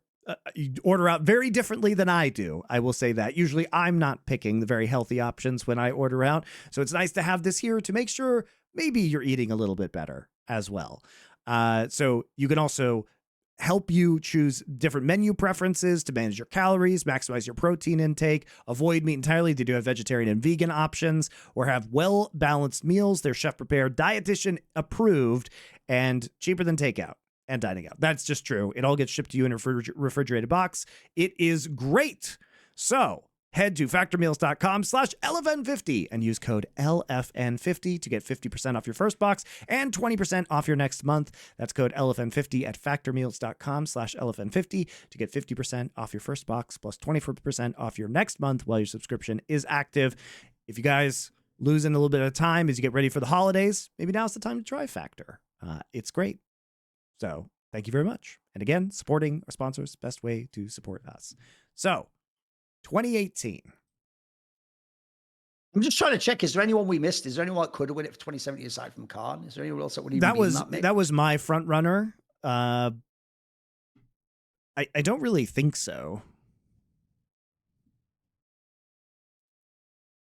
order out very differently than I do. I will say that. Usually I'm not picking the very healthy options when I order out. So it's nice to have this here to make sure maybe you're eating a little bit better as well. So you can also help you choose different menu preferences to manage your calories, maximize your protein intake, avoid meat entirely. They do have vegetarian and vegan options, or have well-balanced meals. They're chef-prepared, dietitian approved, and cheaper than takeout and dining out. That's just true. It all gets shipped to you in a refrigerated box. It is great. So head to factormeals.com/LFN50 and use code LFN50 to get 50% off your first box and 20% off your next month. That's code LFN50 at factormeals.com/LFN50 to get 50% off your first box plus 24% off your next month while your subscription is active. If you guys losing a little bit of time as you get ready for the holidays, maybe now's the time to try Factor. It's great. So thank you very much. And again, supporting our sponsors, best way to support us. So 2018. I'm just trying to check. Is there anyone we missed? Is there anyone that could have won it for 2017 aside from Khan? Is there anyone else that would even be in that mix? That was my front runner. I don't really think so.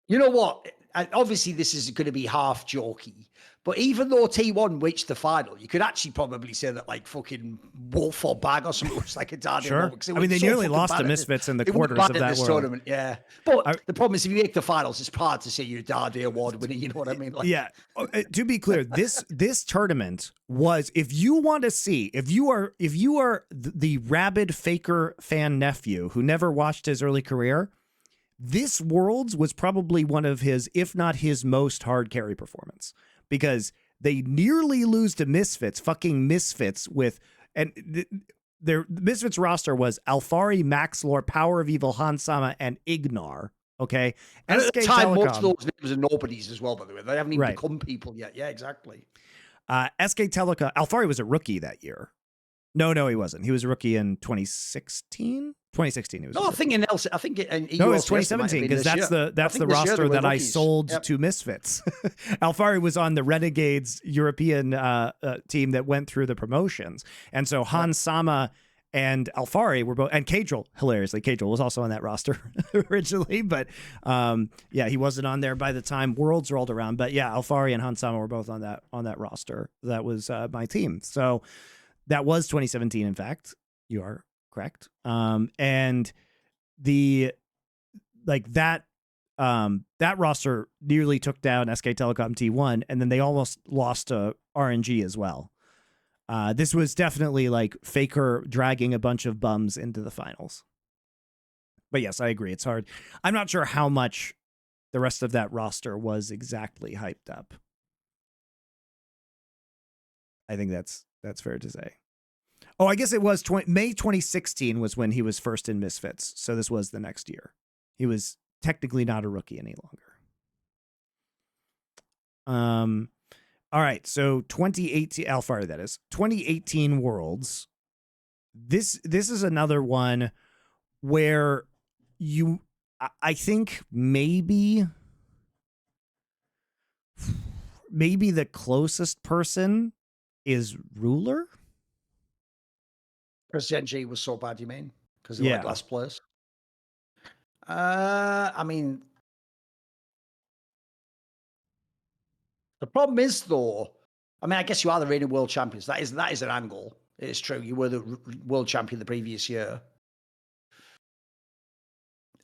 You know what? Obviously, this is going to be half jokey, but even though T1 reached the final, you could actually probably say that like fucking Wolf or Bag or something was like a Dade Award. I mean, they nearly lost to Misfits in the quarters of that tournament. Yeah, but the problem is if you make the finals, it's hard to say you're Dade Award winner. You know what I mean? Like, yeah. To be clear, this tournament was, if you want to see, if you are the rabid Faker fan nephew who never watched his early career, this Worlds was probably one of his, if not his most hard carry performance, because they nearly lose to Misfits, fucking Misfits with, and their Misfits roster was Alphari, Maxlore, Power of Evil, Hansama, and Ignar. Okay. And at the time, most of those names are nobodies as well, by the way. They haven't even become people yet. Yeah, exactly. SK Telecom, Alphari was a rookie that year. No, he wasn't. He was a rookie in 2016. 2016. He was. No, I think in LC, I think no, it's 2017 because that's the roster that I sold to Misfits. Alphari was on the Renegades European team that went through the promotions, and so Hansama and Alphari were both, and Cadril, hilariously, Cadril was also on that roster originally, but yeah, he wasn't on there by the time Worlds rolled around. But yeah, Alphari and Hansama were both on that roster. That was my team. So that was 2017. In fact, you are correct. And the that roster nearly took down SK Telecom T1, and then they almost lost to RNG as well. This was definitely like Faker dragging a bunch of bums into the finals. But yes, I agree. It's hard. I'm not sure how much the rest of that roster was exactly hyped up. I think that's fair to say. Oh, I guess it was May 2016 was when he was first in Misfits. So this was the next year. He was technically not a rookie any longer. All right. So 2018, Alphari, that is 2018 Worlds. This is another one where I think maybe the closest person is Ruler. Because Gen G was so bad, you mean? Because they were like last place. I mean, the problem is though. I mean, I guess you are the reigning world champions. That is an angle. It is true. You were the world champion the previous year,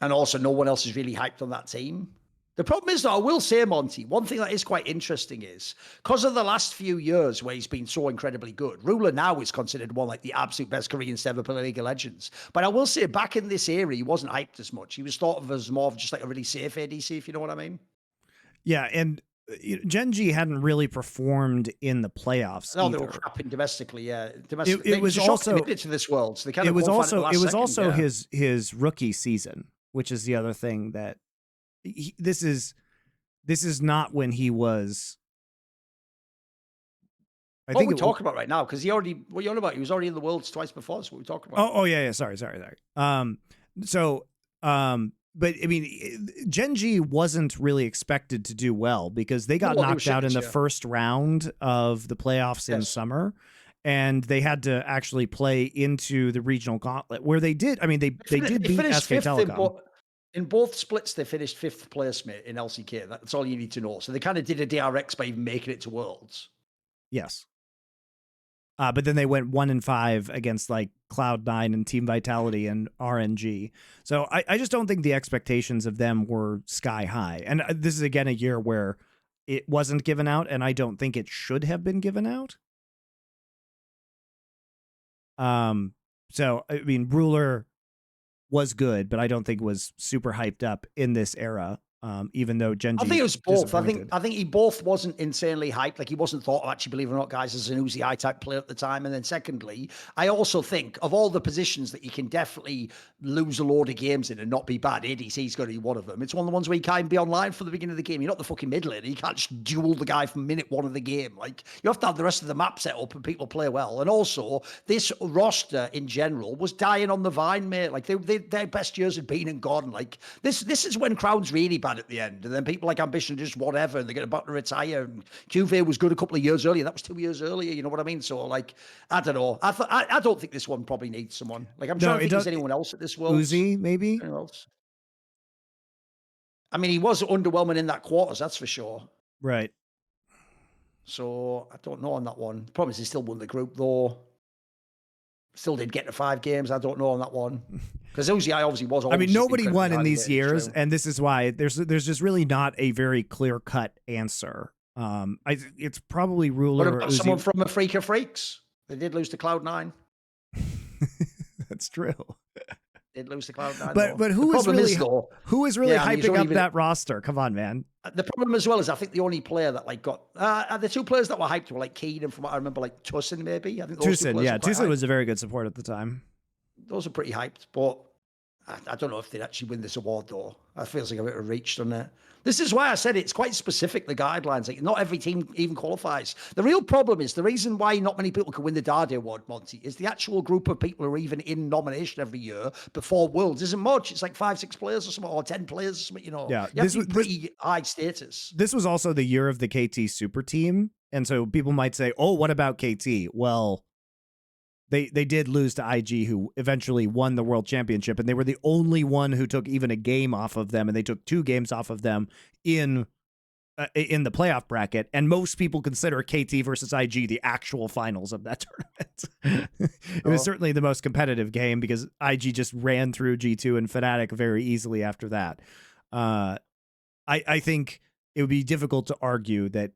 and also no one else is really hyped on that team. The problem is, though, I will say, Monty, one thing that is quite interesting is, because of the last few years where he's been so incredibly good, Ruler now is considered one like the absolute best Korean to ever play League of Legends. But I will say, back in this era, he wasn't hyped as much. He was thought of as more of just like a really safe ADC, if you know what I mean. Yeah, and Gen G hadn't really performed in the playoffs. No, either. They were crapping domestically. Yeah, it was also to this world. So they kind it was also yeah. his rookie season, which is the other thing that. This is not when he was. I think we're talking about right now because what you're on about? He was already in the Worlds twice before. That's what we're talking about. Oh yeah. Sorry. But I mean, Gen G wasn't really expected to do well because they got knocked out in the first round of the playoffs in summer. And they had to actually play into the regional gauntlet where they did. I mean, they did beat SK Telecom. In both splits, they finished 5th place, mate, in LCK. That's all you need to know. So they kind of did a DRX by even making it to Worlds. Yes. But then they went 1-5 against like Cloud9 and Team Vitality and RNG. So I just don't think the expectations of them were sky high. And this is, again, a year where it wasn't given out, and I don't think it should have been given out. So, I mean, Ruler was good, but I don't think was super hyped up in this era. Even though Genji, I think it was both. I think he both wasn't insanely hyped. Like he wasn't thought of, actually, believe it or not, guys, as an Uzi I type player at the time. And then secondly, I also think of all the positions that you can definitely lose a load of games in and not be bad, ADC's got to be one of them. It's one of the ones where you can't be online for the beginning of the game. You're not the fucking mid laner. You can't just duel the guy from minute one of the game. Like you have to have the rest of the map set up and people play well. And also, this roster in general was dying on the vine, mate. Like their best years had been and gone. Like this is when Crown's really bad at the end, and then people like Ambition just whatever, and they get about to retire. And QV was good a couple of years earlier. That was 2 years earlier. You know what I mean? So like, I don't know. I don't think this one probably needs someone. Like I'm trying to think there's anyone else at this world. Uzi maybe. Anyone else? I mean, he was underwhelming in that quarters, that's for sure. Right. So I don't know on that one. The problem is he still won the group though. Still did get to 5 games. I don't know on that one. Because Uzi obviously was. I mean, nobody won in these years, and this is why there's just really not a very clear cut answer. It's probably Ruler. What about someone from a Freak of Freaks? They did lose to Cloud9. That's true. Did lose to Cloud9. But who is really hyping up that roster? Come on, man. The problem as well is I think the only player that like got the 2 players that were hyped were like Keen and from what I remember like Tussin maybe. I think Tussin was a very good support at the time. Those are pretty hyped, but I don't know if they'd actually win this award though. That feels like a bit of reach, doesn't it? This is why I said it's quite specific, the guidelines. Like not every team even qualifies. The real problem is the reason why not many people can win the Dade Award, Monty, is the actual group of people who are even in nomination every year before Worlds isn't much. It's like 5-6 players or something, or 10 players or something, you know. Yeah, this was pretty high status. This was also the year of the KT super team. And so people might say, oh, what about KT? Well, they did lose to IG, who eventually won the world championship, and they were the only one who took even a game off of them, and they took 2 games off of them in the playoff bracket. And most people consider KT versus IG the actual finals of that tournament. It was certainly the most competitive game because IG just ran through G2 and Fnatic very easily after that. I think it would be difficult to argue that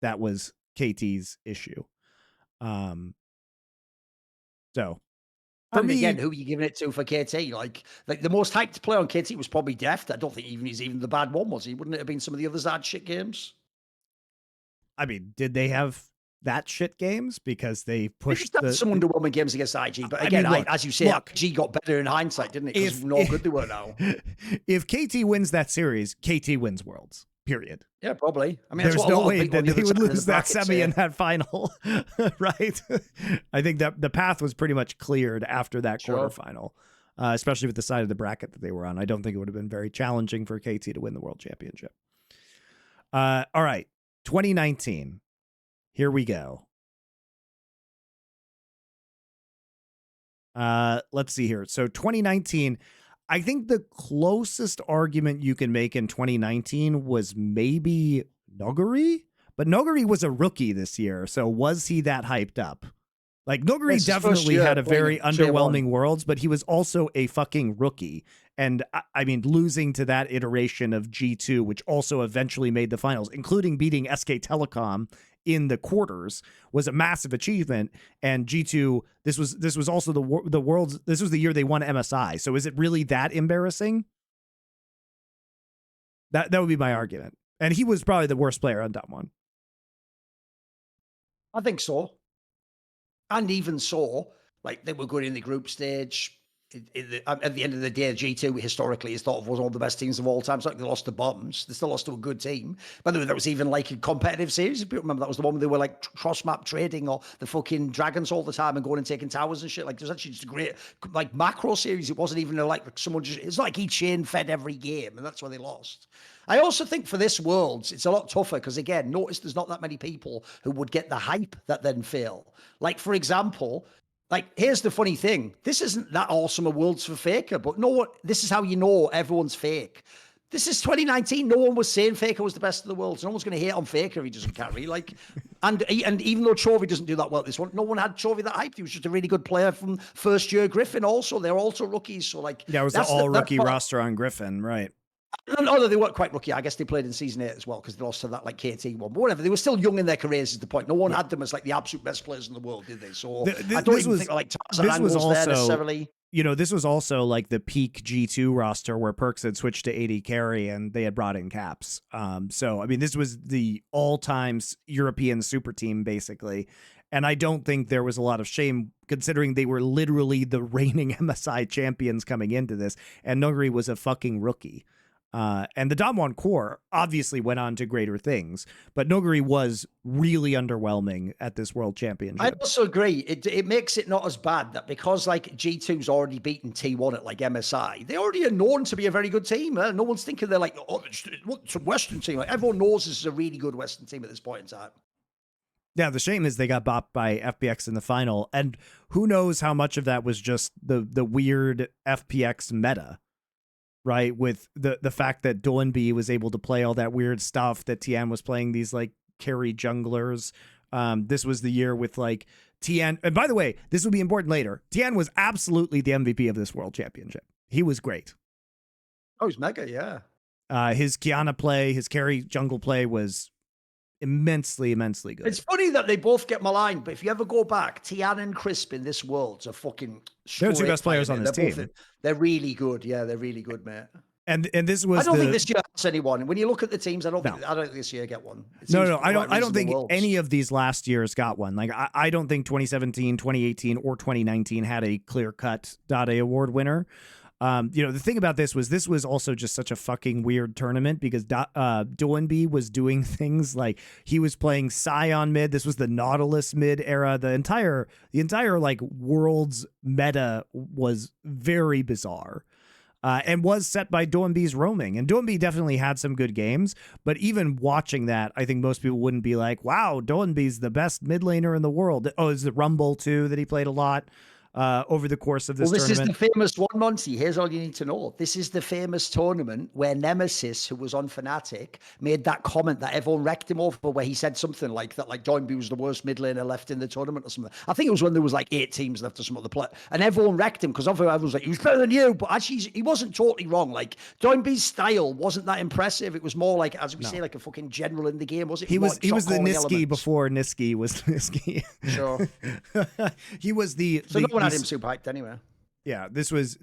that was KT's issue. So, for me, again, who are you giving it to for KT? Like the most hyped player on KT was probably Deft. I don't think he's even the bad one, was he? Wouldn't it have been some of the others that had shit games? I mean, did they have that shit games? Because they pushed some underwhelming games against IG. But again, as you say, IG got better in hindsight, didn't it? Because we know how good they were now. If KT wins that series, KT wins Worlds. Period. Yeah, probably. I mean, there's no way that they would lose that semi and that final, right? I think that the path was pretty much cleared after that quarterfinal, especially with the side of the bracket that they were on. I don't think it would have been very challenging for KT to win the world championship. All right, 2019. Here we go. Let's see here. So 2019. I think the closest argument you can make in 2019 was maybe Nuguri, but Nuguri was a rookie this year. So was he that hyped up? Like Nuguri definitely had a very underwhelming Worlds, but he was also a fucking rookie. And I mean, losing to that iteration of G2, which also eventually made the finals, including beating SK Telecom in the quarters, was a massive achievement. And G2, this was also the Worlds. This was the year they won MSI. So is it really that embarrassing? That would be my argument. And he was probably the worst player on that one. I think so. And even so, like they were good in the group stage. At the end of the day, G2 historically is thought of was one of the best teams of all time. It's like they lost to Bombs. They still lost to a good team. By the way, that was even like a competitive series. If you remember, that was the one where they were like cross-map trading or the fucking dragons all the time and going and taking towers and shit. Like, it was actually just a great like macro series. It wasn't even like someone just, it's like each chain fed every game, and that's why they lost. I also think for this Worlds, it's a lot tougher because, again, notice there's not that many people who would get the hype that then fail. Like, for example, like, here's the funny thing. This isn't that awesome a Worlds for Faker, but this is how you know everyone's fake. This is 2019. No one was saying Faker was the best of the world. So no one's going to hate on Faker if he doesn't carry. Like, and even though Chovy doesn't do that well this one, no one had Chovy that hyped. He was just a really good player from first year Griffin also. They're also rookies. So, like, yeah, it was the all-rookie roster on Griffin, right? Although they weren't quite rookie, I guess they played in season 8 as well because they lost to that like KT one. But whatever, they were still young in their careers is the point. No one had them as like the absolute best players in the world, did they? So I don't even think like Tarzan was there necessarily. you know, this was also like the peak G2 roster where Perks had switched to AD carry and they had brought in Caps. So, I mean, this was the all-time European super team, basically. And I don't think there was a lot of shame considering they were literally the reigning MSI champions coming into this. And Nuguri was a fucking rookie. And the Damwon core obviously went on to greater things, but Nuguri was really underwhelming at this World Championship. I also agree. It makes it not as bad that because like G2's already beaten T1 at like MSI, they already are known to be a very good team. No one's thinking they're like, oh, it's a Western team. Like, everyone knows this is a really good Western team at this point in time. Yeah, the shame is they got bopped by FPX in the final, and who knows how much of that was just the weird FPX meta. Right, with the fact that Doinb was able to play all that weird stuff, that Tian was playing these like carry junglers. This was the year with like Tian. And by the way, this will be important later. Tian was absolutely the MVP of this World Championship. He was great. Oh, he's mega, yeah. His Kiana play, his carry jungle play was immensely good. It's funny that they both get maligned, but if you ever go back, Tian and Crisp in this world's are fucking. They're the two best players on this team. They're really good. Yeah, they're really good, mate. And this was. I don't think this year has anyone. When you look at the teams, I don't think this year get one. No, I don't think any of these last years got one. Like I don't think 2017, 2018, or 2019 had a clear-cut Dade Award winner. You know, the thing about this was also just such a fucking weird tournament because Doinb was doing things like he was playing Scion mid. This was the Nautilus mid era. The entire like world's meta was very bizarre. And was set by Doinb's roaming. And Doinb definitely had some good games, but even watching that, I think most people wouldn't be like, wow, Doinb's the best mid laner in the world. Oh, is it Rumble too that he played a lot? Over the course of this tournament. This is the famous one, Monty. Here's all you need to know. This is the famous tournament where Nemesis, who was on Fnatic, made that comment that everyone wrecked him over, where he said something like that, like Doinb was the worst mid laner left in the tournament or something. I think it was when there was like 8 teams left or some other play, and everyone wrecked him because everyone was like, he was better than you. But actually, he wasn't totally wrong. Like Doinb's style wasn't that impressive. It was more like, as we say, like a fucking general in the game. Was it? He was the Niski before Niski was Niski. Sure. He was the. So no one had him super hyped anyway. Yeah, this was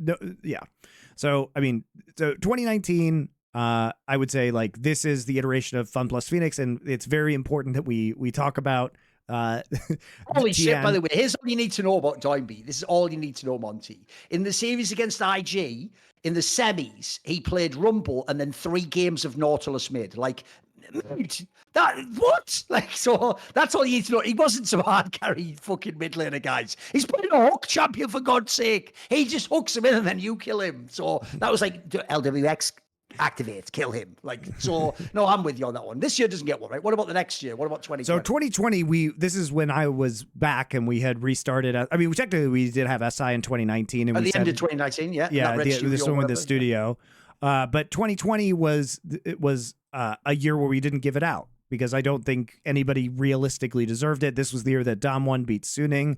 So I mean, so 2019, I would say like this is the iteration of Fun plus Phoenix, and it's very important that we talk about. Holy shit! By the way, here's all you need to know about Doinb. This is all you need to know, Monty. In the series against IG, in the semis, he played Rumble and then 3 games of Nautilus mid. Like. So that's all you need to know. He wasn't some hard carry fucking mid laner, guys. He's playing a hook champion, for God's sake. He just hooks him in and then you kill him. So that was like LWX activate, kill him. Like, so no, I'm with you on that one. This year doesn't get one, right? What about the next year? What about 2020? So 2020, this is when I was back and we had restarted. I mean, technically we did have SI in 2019. And at the end of 2019, yeah. Yeah, this one with the studio. But 2020 was a year where we didn't give it out because I don't think anybody realistically deserved it. This was the year that Damwon beat Suning.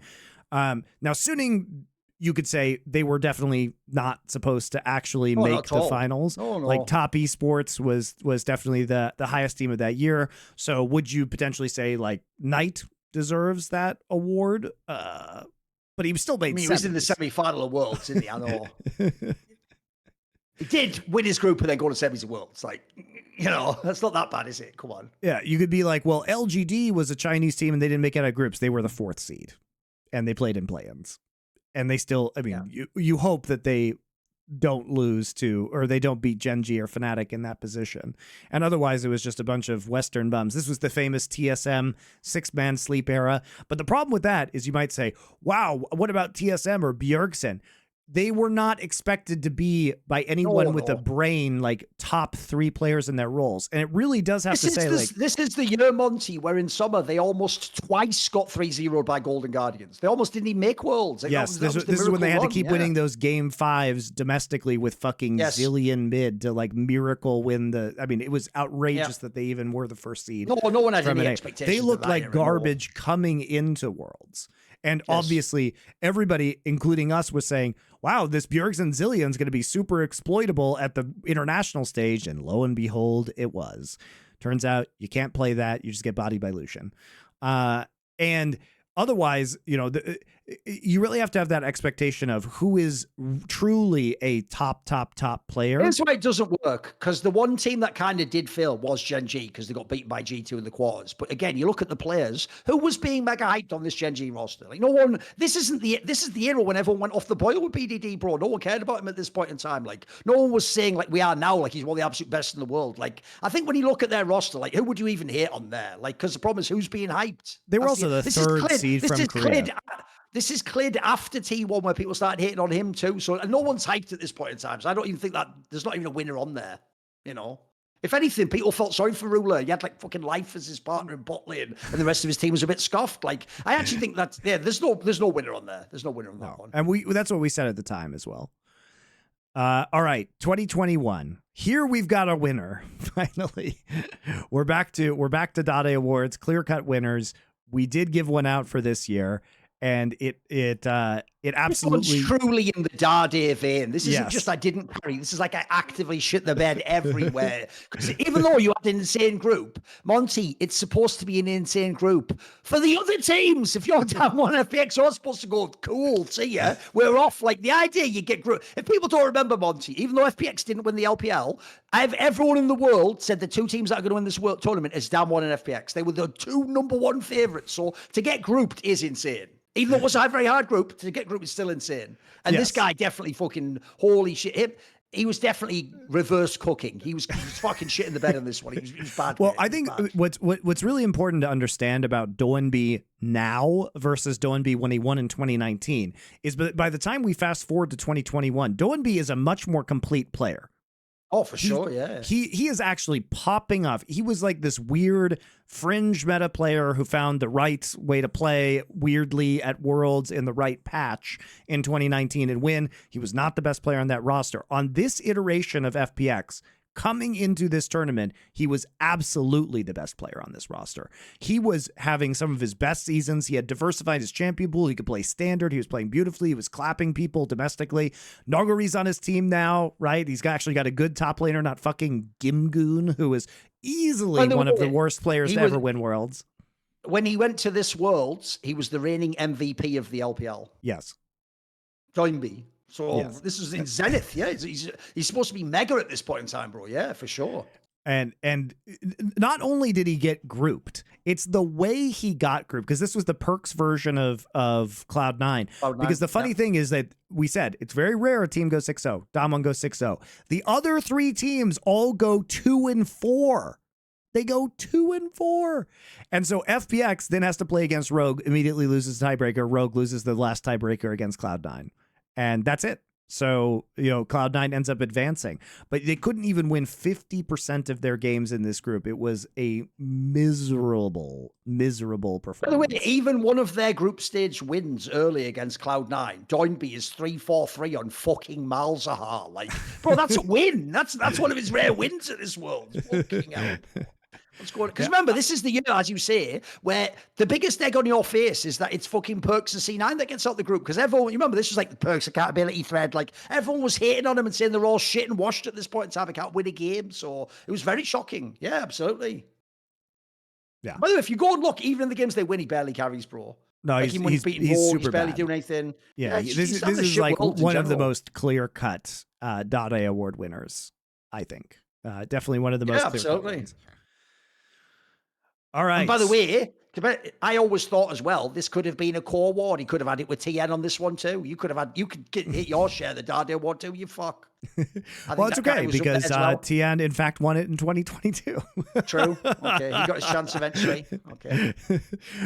Now Suning, you could say they were definitely not supposed to actually make the finals. No. Like top esports was definitely the highest team of that year. So would you potentially say like Knight deserves that award? But he still made. He was in the semi-final of Worlds, didn't he? I know. He did win his group and then go to semis of Worlds. Like, you know, that's not that bad, is it? Come on. Yeah, you could be like, well, LGD was a Chinese team and they didn't make it out of groups. They were the 4th seed and they played in play-ins. And they still, I mean, you hope that they don't lose to, or they don't beat Genji or Fnatic in that position. And otherwise, it was just a bunch of Western bums. This was the famous TSM 6-man sleep era. But the problem with that is you might say, wow, what about TSM or Bjergsen? They were not expected to be by anyone with a brain like top 3 players in their roles. And it really does have to say this is the year, Monty, where in summer they almost twice got 3-0'd by Golden Guardians. They almost didn't even make Worlds. Like, yes, this is when they had to keep winning those game 5s domestically with fucking Zillion mid to like miracle win the. I mean, it was outrageous that they even were the 1st seed. No one had any expectations. They looked like garbage coming into Worlds. And obviously, everybody, including us, was saying, wow, this Bjergsen Zillion is going to be super exploitable at the international stage. And lo and behold, it was. Turns out you can't play that. You just get bodied by Lucian. And otherwise, you know, you really have to have that expectation of who is truly a top player. Here's why it doesn't work, because the one team that kind of did fail was Gen G, because they got beaten by G2 in the quarters. But again, you look at the players who was being mega hyped on this Gen G roster. Like, no one, this is the era when everyone went off the boil with BDD, bro. No one cared about him at this point in time. Like, no one was saying like we are now, like he's one of the absolute best in the world. Like, I think when you look at their roster, like, who would you even hate on there? Like, because the problem is who's being hyped. They were also the third seed from Korea. This is cleared after T1 where people started hating on him too. So no one's hyped at this point in time. So I don't even think that there's not even a winner on there, you know. If anything, people felt sorry for Ruler. He had like fucking Life as his partner in bot lane, and the rest of his team was a bit scuffed. Like, I actually think that, yeah, there's no winner on there. There's no winner on that one. And that's what we said at the time as well. All right, 2021. Here we've got a winner. Finally, we're back to Dade Awards, clear-cut winners. We did give one out for this year. And it absolutely truly in the Dade vein. This isn't just I didn't carry. This is like I actively shit the bed everywhere. Because even though you had an insane group, Monty, it's supposed to be an insane group for the other teams. If you're down one FPX, you're supposed to go, cool, see ya. We're off. Like the idea you get group. If people don't remember, Monty, even though FPX didn't win the LPL, everyone in the world said the two teams that are going to win this world tournament is Damwon and FPX. They were the two #1 favorites. So to get grouped is insane. Even though it was a very hard group, to get group is still insane. And this guy definitely fucking, holy shit. He was definitely reverse cooking. He was fucking shit in the bed on this one. He was bad. Well, I think what's really important to understand about Doinb now versus Doinb when he won in 2019 is by the time we fast forward to 2021, Doinb is a much more complete player. Oh, for sure, yeah. He is actually popping off. He was like this weird fringe meta player who found the right way to play weirdly at Worlds in the right patch in 2019 and win. He was not the best player on that roster. On this iteration of FPX, coming into this tournament, he was absolutely the best player on this roster. He was having some of his best seasons. He had diversified his champion pool. He could play standard. He was playing beautifully. He was clapping people domestically. Nogari's on his team now, right? He's actually got a good top laner, not fucking Gimgoon, who is easily one of the worst players to ever win Worlds. When he went to this Worlds, he was the reigning MVP of the LPL. Yes. Doinb. So this is in Zenith, yeah. He's supposed to be mega at this point in time, bro. Yeah, for sure. And not only did he get grouped, it's the way he got grouped, because this was the perks version of Cloud9. Because the funny thing is that we said it's very rare a team goes 6-0. Damwon goes 6-0. The other three teams all go 2-4. They go 2-4. And so FPX then has to play against Rogue, immediately loses tiebreaker. Rogue loses the last tiebreaker against Cloud9. And that's it. So, you know, Cloud9 ends up advancing. But they couldn't even win 50% of their games in this group. It was a miserable performance. By the way, even one of their group stage wins early against Cloud9, Doinb is 3-4-3 on fucking Malzahar. Like, bro, that's a win. That's one of his rare wins at this World. Fucking hell. Because remember, this is the year, as you say, where the biggest egg on your face is that it's fucking Perks and C9 that gets out the group. Because everyone, you remember, this was like the Perks accountability thread. Like, everyone was hating on him and saying they're all shit and washed at this point in time. They can't win a game. So it was very shocking. Yeah, absolutely. Yeah. By the way, if you go and look, even in the games they win, he barely carries, bro. No, like he's super barely bad. Doing anything. Yeah, this is like one of the most clear-cut Dade Award winners, I think. Definitely one of the most clear-cut ones. All right. And by the way, I always thought as well, this could have been a core award. He could have had it with Tian on this one too. You could hit your share of the Dade Award too, you fuck. Well, it's okay because Tian, in fact, won it in 2022. True. Okay. He got his chance eventually. Okay.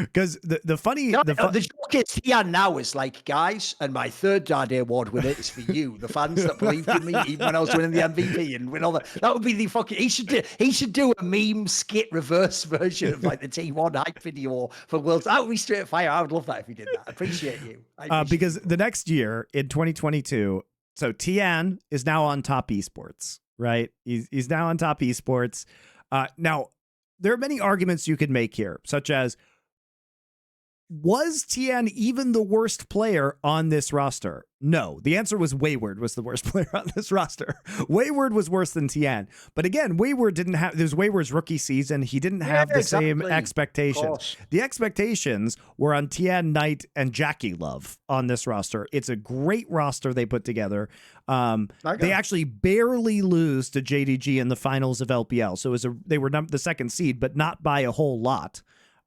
Because the joke is Tian now is like, guys, and my third Dade Award with it is for you, the fans that believed in me even when I was winning the MVP and win all that. That would be the fucking, he should do a meme skit reverse version of like the T1 hype video for Worlds. That would be straight fire. I would love that if you did that. I appreciate you. Because the next year in 2022, so Tian is now on top esports, right? He's now on top esports. Now, there are many arguments you could make here, such as was Tian even the worst player on this roster? No. The answer was Wayward was the worst player on this roster. Wayward was worse than Tian. But again, Wayward didn't have, it was Wayward's rookie season. He didn't have the same expectations. The expectations were on Tian, Knight, and Jackie Love on this roster. It's a great roster they put together. They actually barely lose to JDG in the finals of LPL. So they were the second seed, but not by a whole lot.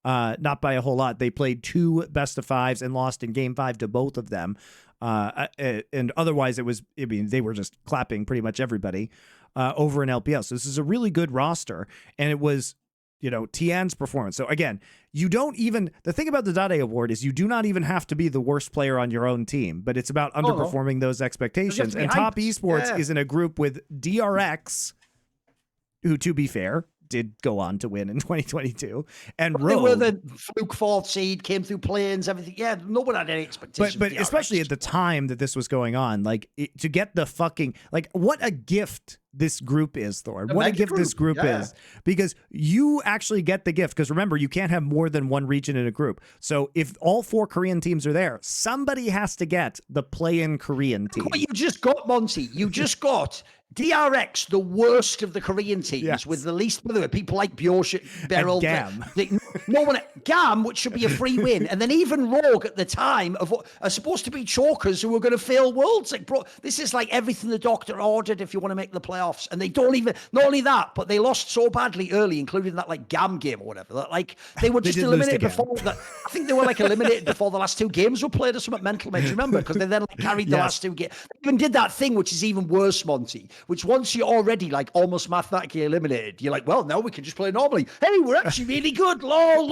Not by a whole lot. They played 2 best-of-5s and lost in game 5 to both of them. And otherwise they were just clapping pretty much everybody over in LPL. So this is a really good roster. And it was, Tian's performance. So again, the thing about the Dade Award is you do not even have to be the worst player on your own team, but it's about underperforming those expectations. And Top Esports is in a group with DRX, who, to be fair, did go on to win in 2022, and Rogue, they were the fluke 4th seed, came through play-ins, everything. Yeah, no one had any expectations. But especially at the time that this was going on, to get the fucking, what a gift this group is, Thor. What a gift this group is, because you actually get the gift. Because remember, you can't have more than one region in a group. So if all 4 Korean teams are there, somebody has to get the play-in Korean team. What you just got, Monty, you just got DRX, the worst of the Korean teams, with the least, by the way, people like Bjorshit, Beryl, Gam. No one, Gam, which should be a free win, and then even Rogue at the time of what are supposed to be chokers who were going to fail worlds. Like, bro, this is like everything the doctor ordered if you want to make the playoffs, and they don't even. Not only that, but they lost so badly early, including that Gam game or whatever. That they were just eliminated before. I think they were eliminated before the last 2 games were played or something mental, mate. Remember? Because they then carried the last 2 games. They even did that thing which is even worse, Monty. Which once you're already almost mathematically eliminated, you're like, well, now we can just play normally. Hey, we're actually really good. Lol.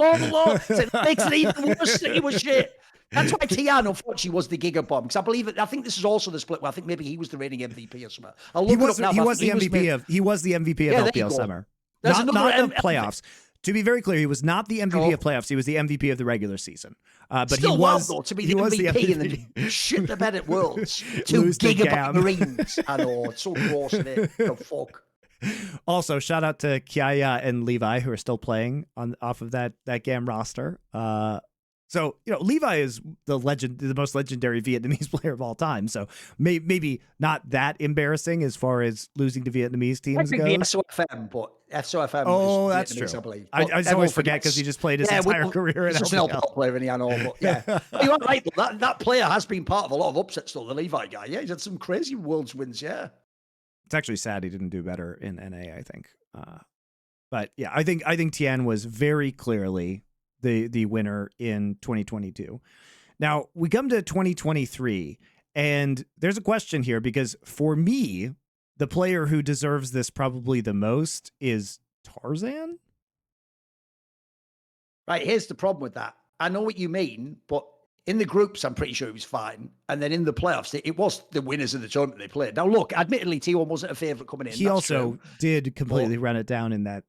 So it makes it even worse that you were shit. That's why Tian, unfortunately, was the Giga Bomb. Because I think this is also the split where I think maybe he was the reigning MVP or something. He was the MVP of LPL summer. Not the playoffs. To be very clear, he was not the MVP of playoffs. He was the MVP of the regular season. But still he was though, to be the MVP and then shit the bed at Worlds. 2 gigabyte Marines. I know, it's so gross, isn't it? The fuck. Also, shout out to Kiaya and Levi, who are still playing off of that GAM roster. So, Levi is the most legendary Vietnamese player of all time. So maybe not that embarrassing as far as losing to Vietnamese teams goes. The SOFM, but SOFM. Oh, that's true. I believe. I just always forget because he just played his entire career in LPL. An LPL player, and I know, but yeah, you are right. That player has been part of a lot of upsets, though. The Levi guy, yeah, he's had some crazy Worlds wins, yeah. It's actually sad he didn't do better in NA, I think. But yeah, I think Tian was very clearly the winner in 2022. Now we come to 2023, and there's a question here because for me, the player who deserves this probably the most is Tarzan. Right, here's the problem with that. I know what you mean, but in the groups, I'm pretty sure he was fine. And then in the playoffs, it was the winners of the tournament they played. Now, look, admittedly, T1 wasn't a favourite coming in. He also did completely run it down in that.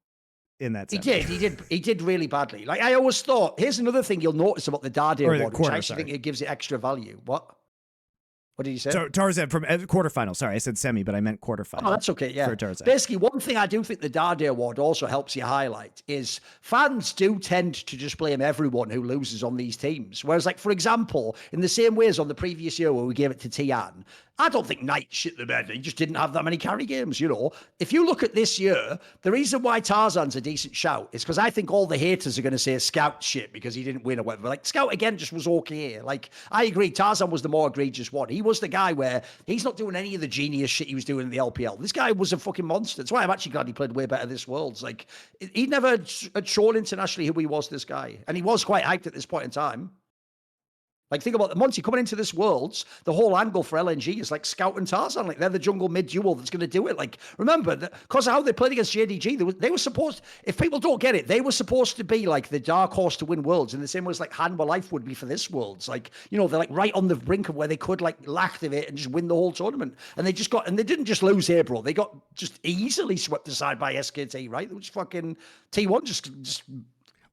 He did really badly. I always thought, here's another thing you'll notice about the Dade Award, which I actually think it gives it extra value. What did you say? So Tarzan from quarterfinal. Sorry, I said semi, but I meant quarterfinal. Oh, that's okay. Yeah. For Tarzan. Basically, one thing I do think the Dade Award also helps you highlight is fans do tend to just blame everyone who loses on these teams. Whereas, for example, in the same way as on the previous year where we gave it to Tian, I don't think Knight shit the bed. He just didn't have that many carry games, If you look at this year, the reason why Tarzan's a decent shout is because I think all the haters are going to say Scout shit because he didn't win or whatever. Scout, again, just was okay. I agree, Tarzan was the more egregious one. He was the guy where he's not doing any of the genius shit he was doing in the LPL. This guy was a fucking monster. That's why I'm actually glad he played way better this Worlds. He never had shown internationally who he was, this guy. And he was quite hyped at this point in time. Think about the Monty coming into this Worlds, the whole angle for LNG is Scout and Tarzan. They're the jungle mid duel that's going to do it. Remember, because of how they played against JDG, they were supposed, if people don't get it, they were supposed to be the dark horse to win Worlds in the same way as Handball Life would be for this Worlds. They're right on the brink of where they could activate and just win the whole tournament. And they didn't just lose here, bro. They got just easily swept aside by SKT, right? Which fucking T1 just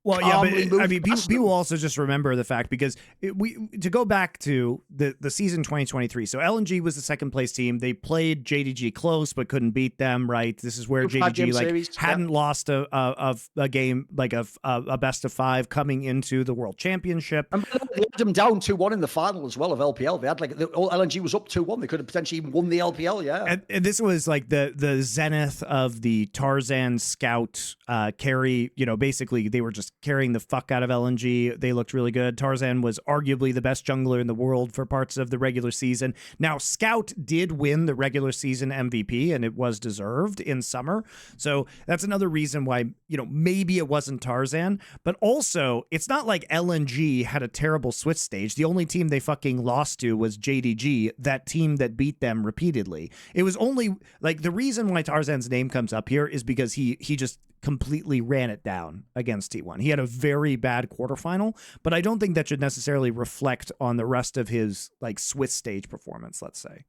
Well, yeah, but I mean, people also just remember the fact because to go back to the season 2023. So LNG was the second place team. They played JDG close but couldn't beat them. Right. This is where JDG hadn't lost a game like a best of 5 coming into the World Championship. And they had them down 2-1 in the final as well of LPL. They had LNG was up 2-1. They could have potentially even won the LPL. Yeah. And this was like the zenith of the Tarzan Scout carry. Basically they were just carrying the fuck out of LNG. They looked really good. Tarzan was arguably the best jungler in the world for parts of the regular season. Now, Scout did win the regular season MVP, and it was deserved in summer. So that's another reason why, maybe it wasn't Tarzan. But also, it's not like LNG had a terrible Swiss stage. The only team they fucking lost to was JDG, that team that beat them repeatedly. It was only, like, the reason why Tarzan's name comes up here is because he just completely ran it down against T1. He had a very bad quarterfinal, but I don't think that should necessarily reflect on the rest of his like Swiss stage performance, let's say.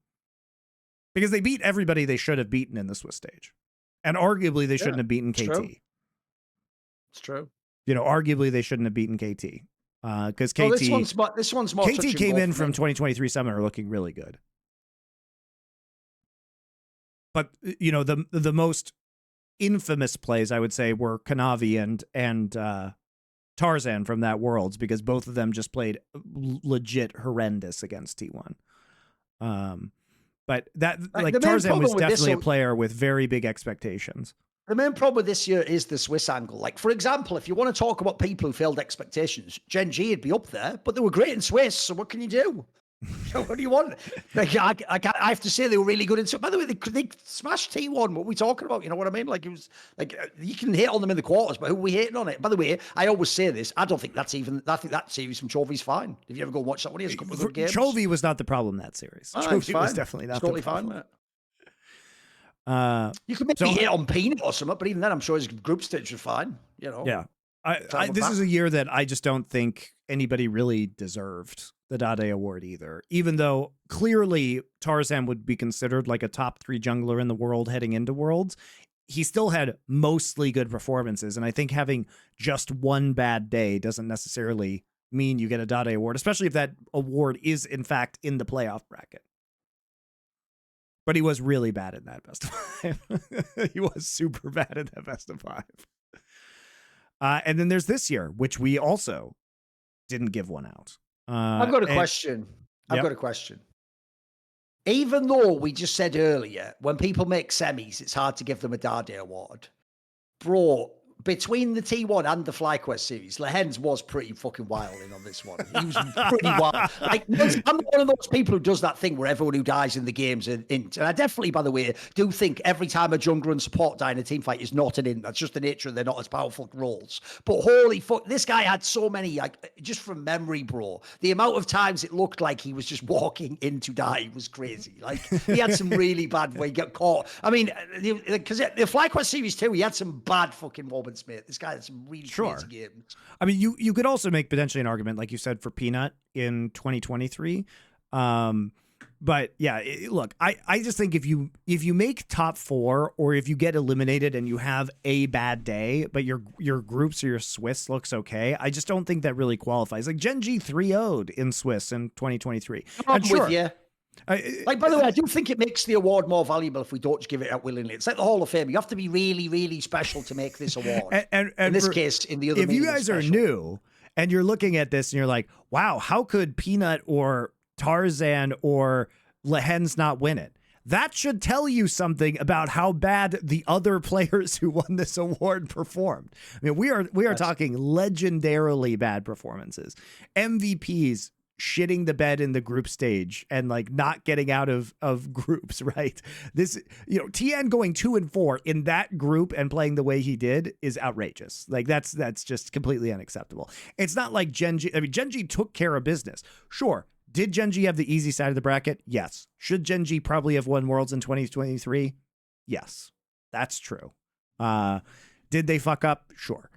Because they beat everybody they should have beaten in the Swiss stage. And arguably they shouldn't have beaten KT. True. It's true. Arguably they shouldn't have beaten KT. Because KT this one's more KT came in from 2023 Summoner looking really good. But the most infamous plays, I would say, were Kanavi and Tarzan from that Worlds, because both of them just played legit horrendous against T1. But Tarzan was definitely a player with very big expectations. The main problem with this year is the Swiss angle. Like, for example, if you want to talk about people who failed expectations, Gen G would be up there, but they were great in Swiss, so what can you do? What do you want? Like, I have to say they were really good in. By the way, they smashed T1. What are we talking about? You know what I mean? Like, it was like you can hate on them in the quarters, but who are we hating on it? By the way, I always say this. I don't think I think that series from Chovy's fine. If you ever go and watch that one, he has a couple of good games. Chovy was not the problem that series. Chovy was definitely not. It's totally fine, mate. You could maybe hate on Peanut or something, but even then, I'm sure his group stage was fine. Yeah. This is a year that I just don't think anybody really deserved the Dade Award either, even though clearly Tarzan would be considered like a top 3 jungler in the world heading into Worlds. He still had mostly good performances, and I think having just one bad day doesn't necessarily mean you get a Dade Award, especially if that award is in fact in the playoff bracket. But he was really bad in that best of 5. He was super bad in that best of 5. And then there's this year, which we also didn't give one out. I've got a question. I've got a question. Even though we just said earlier, when people make semis, it's hard to give them a Dade Award. Bro, between the T1 and the FlyQuest series, Lehens was pretty fucking wilding on this one. He was pretty wild. Like, I'm one of those people who does that thing where everyone who dies in the games are int. And I definitely, by the way, do think every time a jungler and support die in a team fight is not an int. That's just the nature of they're not as powerful roles. But holy fuck, this guy had so many, like, just from memory, bro. The amount of times it looked like he was just walking into die was crazy. Like, he had some really bad where he got caught. I mean, because the FlyQuest series too, he had some bad fucking moments. Mate. This guy had some really crazy games. I mean, you could also make potentially an argument, like you said, for Peanut in 2023. But yeah, look, I just think if you make top 4, or if you get eliminated and you have a bad day, but your groups or your Swiss looks okay, I just don't think that really qualifies. Like Gen G 3-0'd in Swiss in 2023. I'm with you. Like, by the way, I do think it makes the award more valuable if we don't just give it out willingly. It's like the Hall of Fame. You have to be really, really special to make this award. and in this case, in the other, if you guys are new and you're looking at this and you're like, wow, how could Peanut or Tarzan or Lehens not win it? That should tell you something about how bad the other players who won this award performed. I mean, we are talking legendarily bad performances. MVPs shitting the bed in the group stage and like not getting out of groups, right? This, Tian going 2-4 in that group and playing the way he did is outrageous. Like that's just completely unacceptable. It's not like Gen G. I mean, Gen G took care of business. Sure. Did Gen G have the easy side of the bracket? Yes. Should Gen G probably have won Worlds in 2023? Yes, that's true. Did they fuck up? Sure.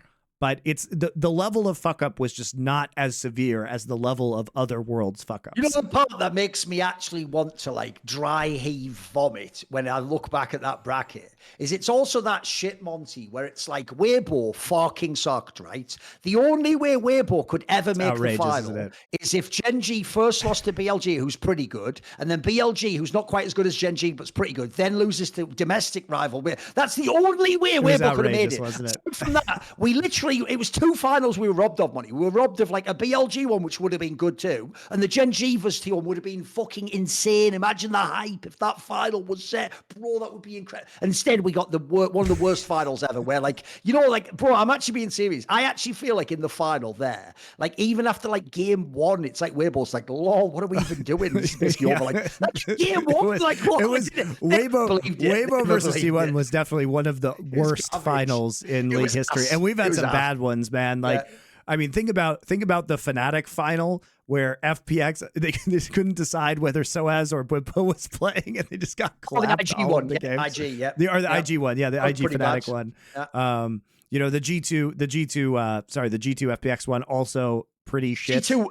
but it's the level of fuck up was just not as severe as the level of other worlds fuck ups. You know, the part that makes me actually want to like dry heave vomit when I look back at that bracket is it's also that shit, Monty, where it's like Weibo fucking sucked, right? The only way Weibo could ever make the final is if Gen G first lost to BLG, who's pretty good, and then BLG, who's not quite as good as Gen G, but's pretty good, then loses to domestic rival. That's the only way Weibo could have made it. Wasn't it? So from that, we literally, it was 2 finals we were robbed of, Monty. We were robbed of like a BLG one, which would have been good too, and the Gen G vs Tian would have been fucking insane. Imagine the hype if that final was set, bro. That would be incredible. And instead, we got one of the worst finals ever. Where like, you know, like, bro, I'm actually being serious. I actually feel like in the final there, like even after like game 1, it's like Weibo's like, lol, what are we even doing? This is Yeah. over. Like game 1, like what? It was Weibo versus T1 was definitely one of the worst finals in league history, and we've had some bad ones, man. Like, yeah. I mean, think about the Fnatic final where FPX they couldn't decide whether Soaz or Bwipo was playing, and they just got clapped. The IG one, the games. IG, yeah, the IG one, yeah, the IG Fnatic one. Yeah. You know, the G2 FPX one also pretty shit. G2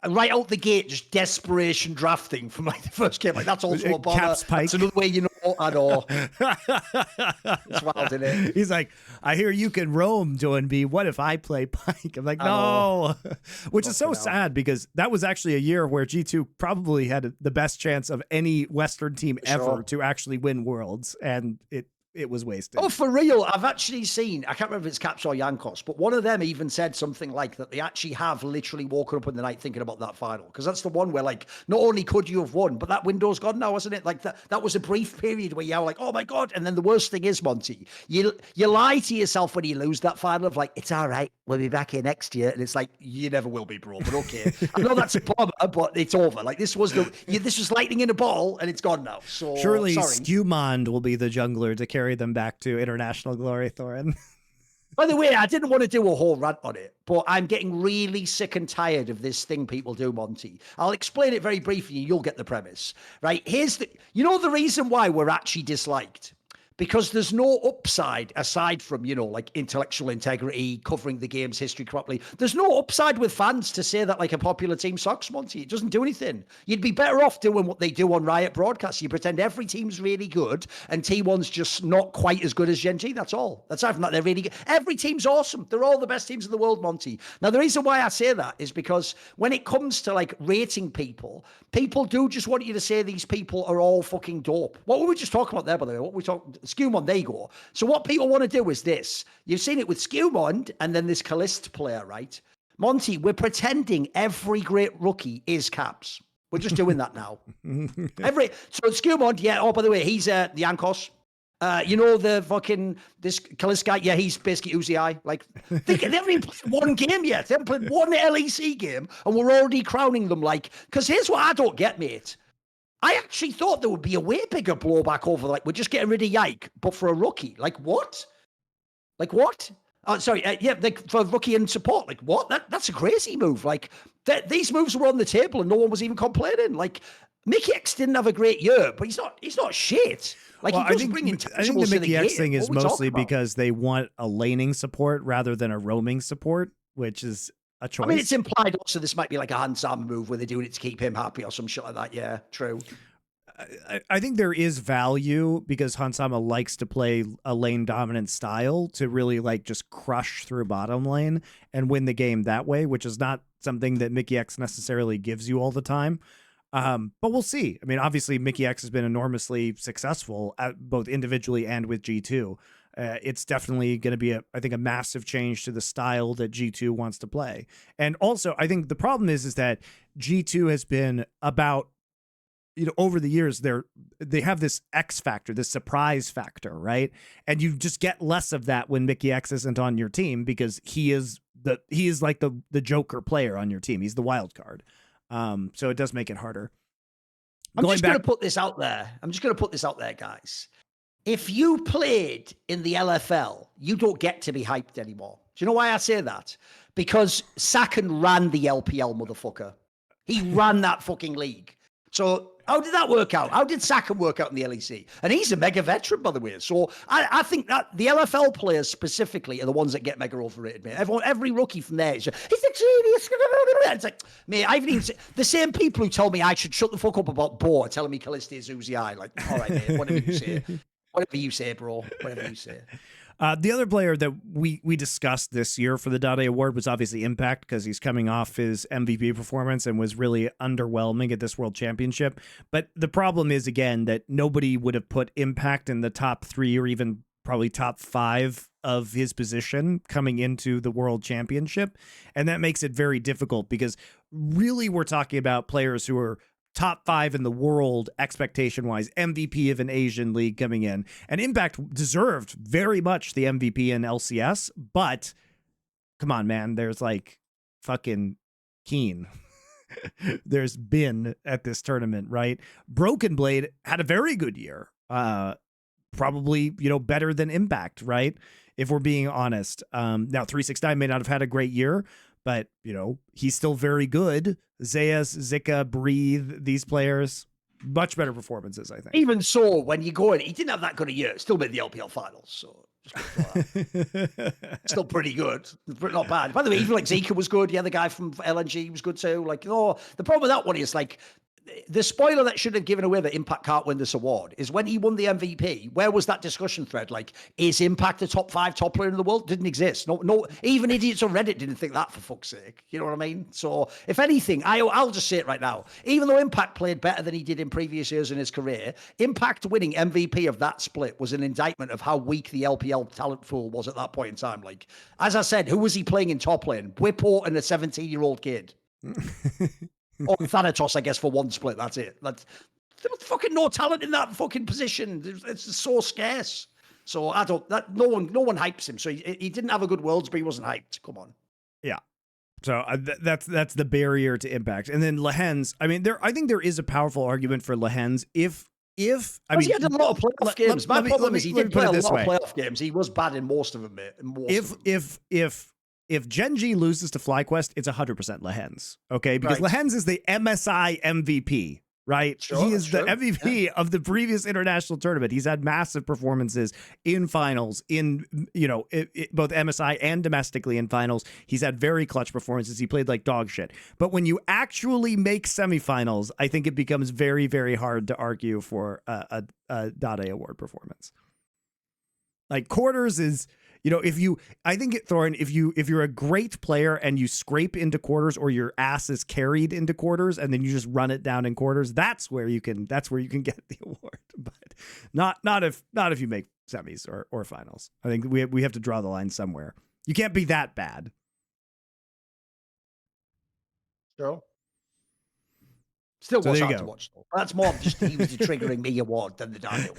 right out the gate, just desperation drafting from like the first game. Like that's also a bother. That's another way, you know. I know. It's wild, isn't it? He's like, I hear you can roam, Doinb. What if I play Pike? I'm like, no. Which is so sad because that was actually a year where G2 probably had the best chance of any Western team ever to actually win Worlds, and it was wasted. Oh, for real. I've actually seen, I can't remember if it's Caps or Yankos, but one of them even said something like that they actually have literally woken up in the night thinking about that final. Because that's the one where, like, not only could you have won, but that window's gone now, isn't it? Like, that was a brief period where you're like, oh my God. And then the worst thing is, Monty, you lie to yourself when you lose that final of like, it's all right, we'll be back here next year. And it's like, you never will be, bro, but okay. I know that's a bummer, but it's over. Like, this was lightning in a bottle, and it's gone now. So surely Skewmond will be the jungler to carry them back to international glory, Thorin. By the way, I didn't want to do a whole rant on it, but I'm getting really sick and tired of this thing people do, Monty. I'll explain it very briefly. You'll get the premise, right? You know the reason why we're actually disliked? Because there's no upside aside from, you know, like intellectual integrity, covering the game's history properly. There's no upside with fans to say that like a popular team sucks, Monty. It doesn't do anything. You'd be better off doing what they do on Riot broadcasts. You pretend every team's really good and T1's just not quite as good as Gen G. That's all. Aside from that, they're really good. Every team's awesome. They're all the best teams in the world, Monty. Now, the reason why I say that is because when it comes to like rating people do just want you to say these people are all fucking dope. What were we just talking about there, by the way? What were we talking? Skewmond, there you go. So what people want to do is this. You've seen it with Skewmond and then this Kalist player, right? Monty, we're pretending every great rookie is Caps. We're just doing that now. So Skewmond, yeah. Oh, by the way, he's the Yankos. You know, this Kalist guy, yeah, he's basically Uzi Eye. Like, they haven't even played one game yet. They haven't played one LEC game, and we're already crowning them like, because here's what I don't get, mate. I actually thought there would be a way bigger blowback over, like, we're just getting rid of Yike, but for a rookie. Like, what? Like, what? Oh, sorry, yeah, for rookie and support. Like, what? That's a crazy move. Like, these moves were on the table and no one was even complaining. Like, MykX didn't have a great year, but he's not shit. Like, well, I think the MykX thing is mostly because they want a laning support rather than a roaming support, which is a choice. I mean, it's implied also this might be like a Hansam move where they're doing it to keep him happy or some shit like that. Yeah, true. I think there is value because Hansama likes to play a lane dominant style to really like just crush through bottom lane and win the game that way, which is not something that MykX necessarily gives you all the time. But we'll see. I mean, obviously MykX has been enormously successful both individually and with G2. It's definitely going to be I think a massive change to the style that G2 wants to play. And also I think the problem is that G2 has been about, you know, over the years, they have this X factor, this surprise factor, right? And you just get less of that when MykX isn't on your team because he is like the Joker player on your team. He's the wild card. So it does make it harder. I'm just going to put this out there, guys. If you played in the LFL, you don't get to be hyped anymore. Do you know why I say that? Because Sakan ran the LPL, motherfucker. He ran that fucking league. So How did that work out? How did Saka work out in the LEC? And he's a mega veteran, by the way. So I think that the LFL players specifically are the ones that get mega overrated, mate. Every rookie from there, he's a genius. It's like, mate, I've even the same people who tell me I should shut the fuck up about Bo are telling me Caliste is Uzi. Like, all right, mate, whatever you say. Whatever you say, bro. Whatever you say. The other player that we discussed this year for the Dade Award was obviously Impact, because he's coming off his MVP performance and was really underwhelming at this World Championship. But the problem is, again, that nobody would have put Impact in the top 3 or even probably top 5 of his position coming into the World Championship. And that makes it very difficult, because really we're talking about players who are top 5 in the world expectation-wise, MVP of an Asian league coming in. And Impact deserved very much the MVP in LCS, but come on, man, there's like fucking Keen. There's been at this tournament, right? Broken Blade had a very good year. Probably, better than Impact, right? If we're being honest. Now, 369 may not have had a great year, but, he's still very good. Zayas, Zika, Breathe, these players, much better performances, I think. Even so, when you go in, he didn't have that good a year. Still made the LPL finals, so still pretty good. Not bad. By the way, even like Zika was good. Yeah, the guy from LNG was good too. Like, the problem with that one is like, the spoiler that should have given away that Impact can't win this award is when he won the MVP. Where was that discussion thread? Like, is Impact the top 5 top player in the world? Didn't exist. No, even idiots on Reddit didn't think that, for fuck's sake. You know what I mean? So, if anything, I'll just say it right now. Even though Impact played better than he did in previous years in his career, Impact winning MVP of that split was an indictment of how weak the LPL talent pool was at that point in time. Like, as I said, who was he playing in top lane? Whippo and a 17-year-old kid. Or Thanatos, I guess, for one split. That's it. There was fucking no talent in that fucking position. It's so scarce. So no one hypes him. So he didn't have a good Worlds, but he wasn't hyped. Come on. Yeah. So that's the barrier to Impact. And then Lehens, I mean, I think there is a powerful argument for Lehens if he had a lot of playoff games. My problem is he did play a lot of playoff games. He was bad in most of them, mate. If Gen.G loses to FlyQuest, it's 100% Lehens, okay? Because Lehens is the MSI MVP, right? Sure, he is the MVP of the previous international tournament. He's had massive performances in finals, in both MSI and domestically in finals. He's had very clutch performances. He played like dog shit. But when you actually make semifinals, I think it becomes very, very hard to argue for a Dade Award performance. Like, quarters is... I think Thorin, if you're a great player and you scrape into quarters, or your ass is carried into quarters and then you just run it down in quarters, that's where you can get the award. But not if you make semis or finals. I think we have to draw the line somewhere. You can't be that bad. Sure. Still was hard to watch, though. That's more just he was the triggering me award than the Dade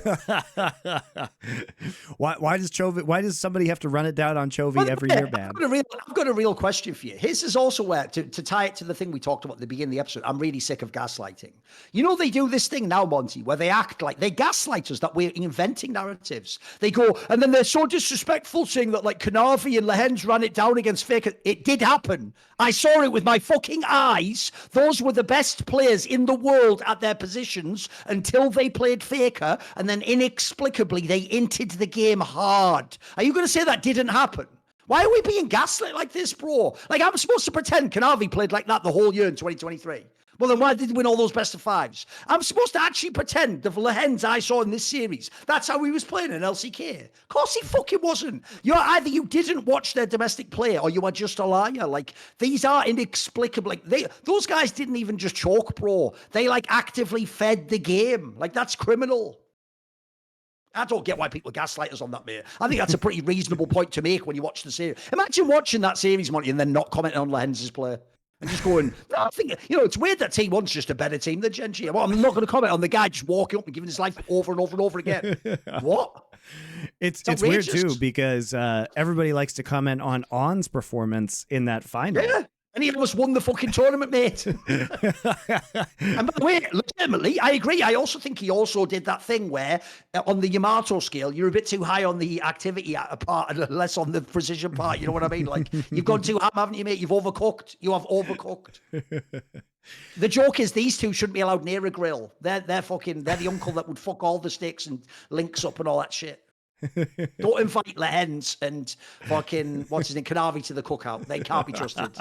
Award. Why does somebody have to run it down on Chovy every year, man? I've got a real question for you. His is also where, to tie it to the thing we talked about at the beginning of the episode, I'm really sick of gaslighting. They do this thing now, Monty, where they act like they gaslight us that we're inventing narratives. They go, and then they're so disrespectful, saying that like Kanavi and Lehens ran it down against Faker. It did happen. I saw it with my fucking eyes. Those were the best players in the world at their positions until they played Faker, and then inexplicably they entered the game hard. Are you going to say that didn't happen? Why are we being gaslit like this, bro? Like, I'm supposed to pretend Kanavi played like that the whole year in 2023. Well, then why did he win all those best of 5s? I'm supposed to actually pretend the Lehens I saw in this series, that's how he was playing in LCK. Of course he fucking wasn't. Either you didn't watch their domestic play or you are just a liar. Like, these are inexplicable. Like, those guys didn't even just choke, bro. They, like, actively fed the game. Like, that's criminal. I don't get why people gaslight us on that, mate. I think that's a pretty reasonable point to make when you watch the series. Imagine watching that series, Monty, and then not commenting on Lehens' play. And just going, I think, it's weird that T1's just a better team than Gen.G. Well, I'm not going to comment on the guy just walking up and giving his life over and over and over again. What? It's weird, too, because everybody likes to comment on On's performance in that final. Yeah. And he almost won the fucking tournament, mate. And by the way, legitimately, I agree. I also think he also did that thing where on the Yamato scale, you're a bit too high on the activity part and less on the precision part. You know what I mean? Like, you've gone too ham, haven't you, mate? You've overcooked. You have overcooked. The joke is these two shouldn't be allowed near a grill. They're the uncle that would fuck all the sticks and links up and all that shit. Don't invite Lehens and fucking, what's his name, Kanavi to the cookout. They can't be trusted.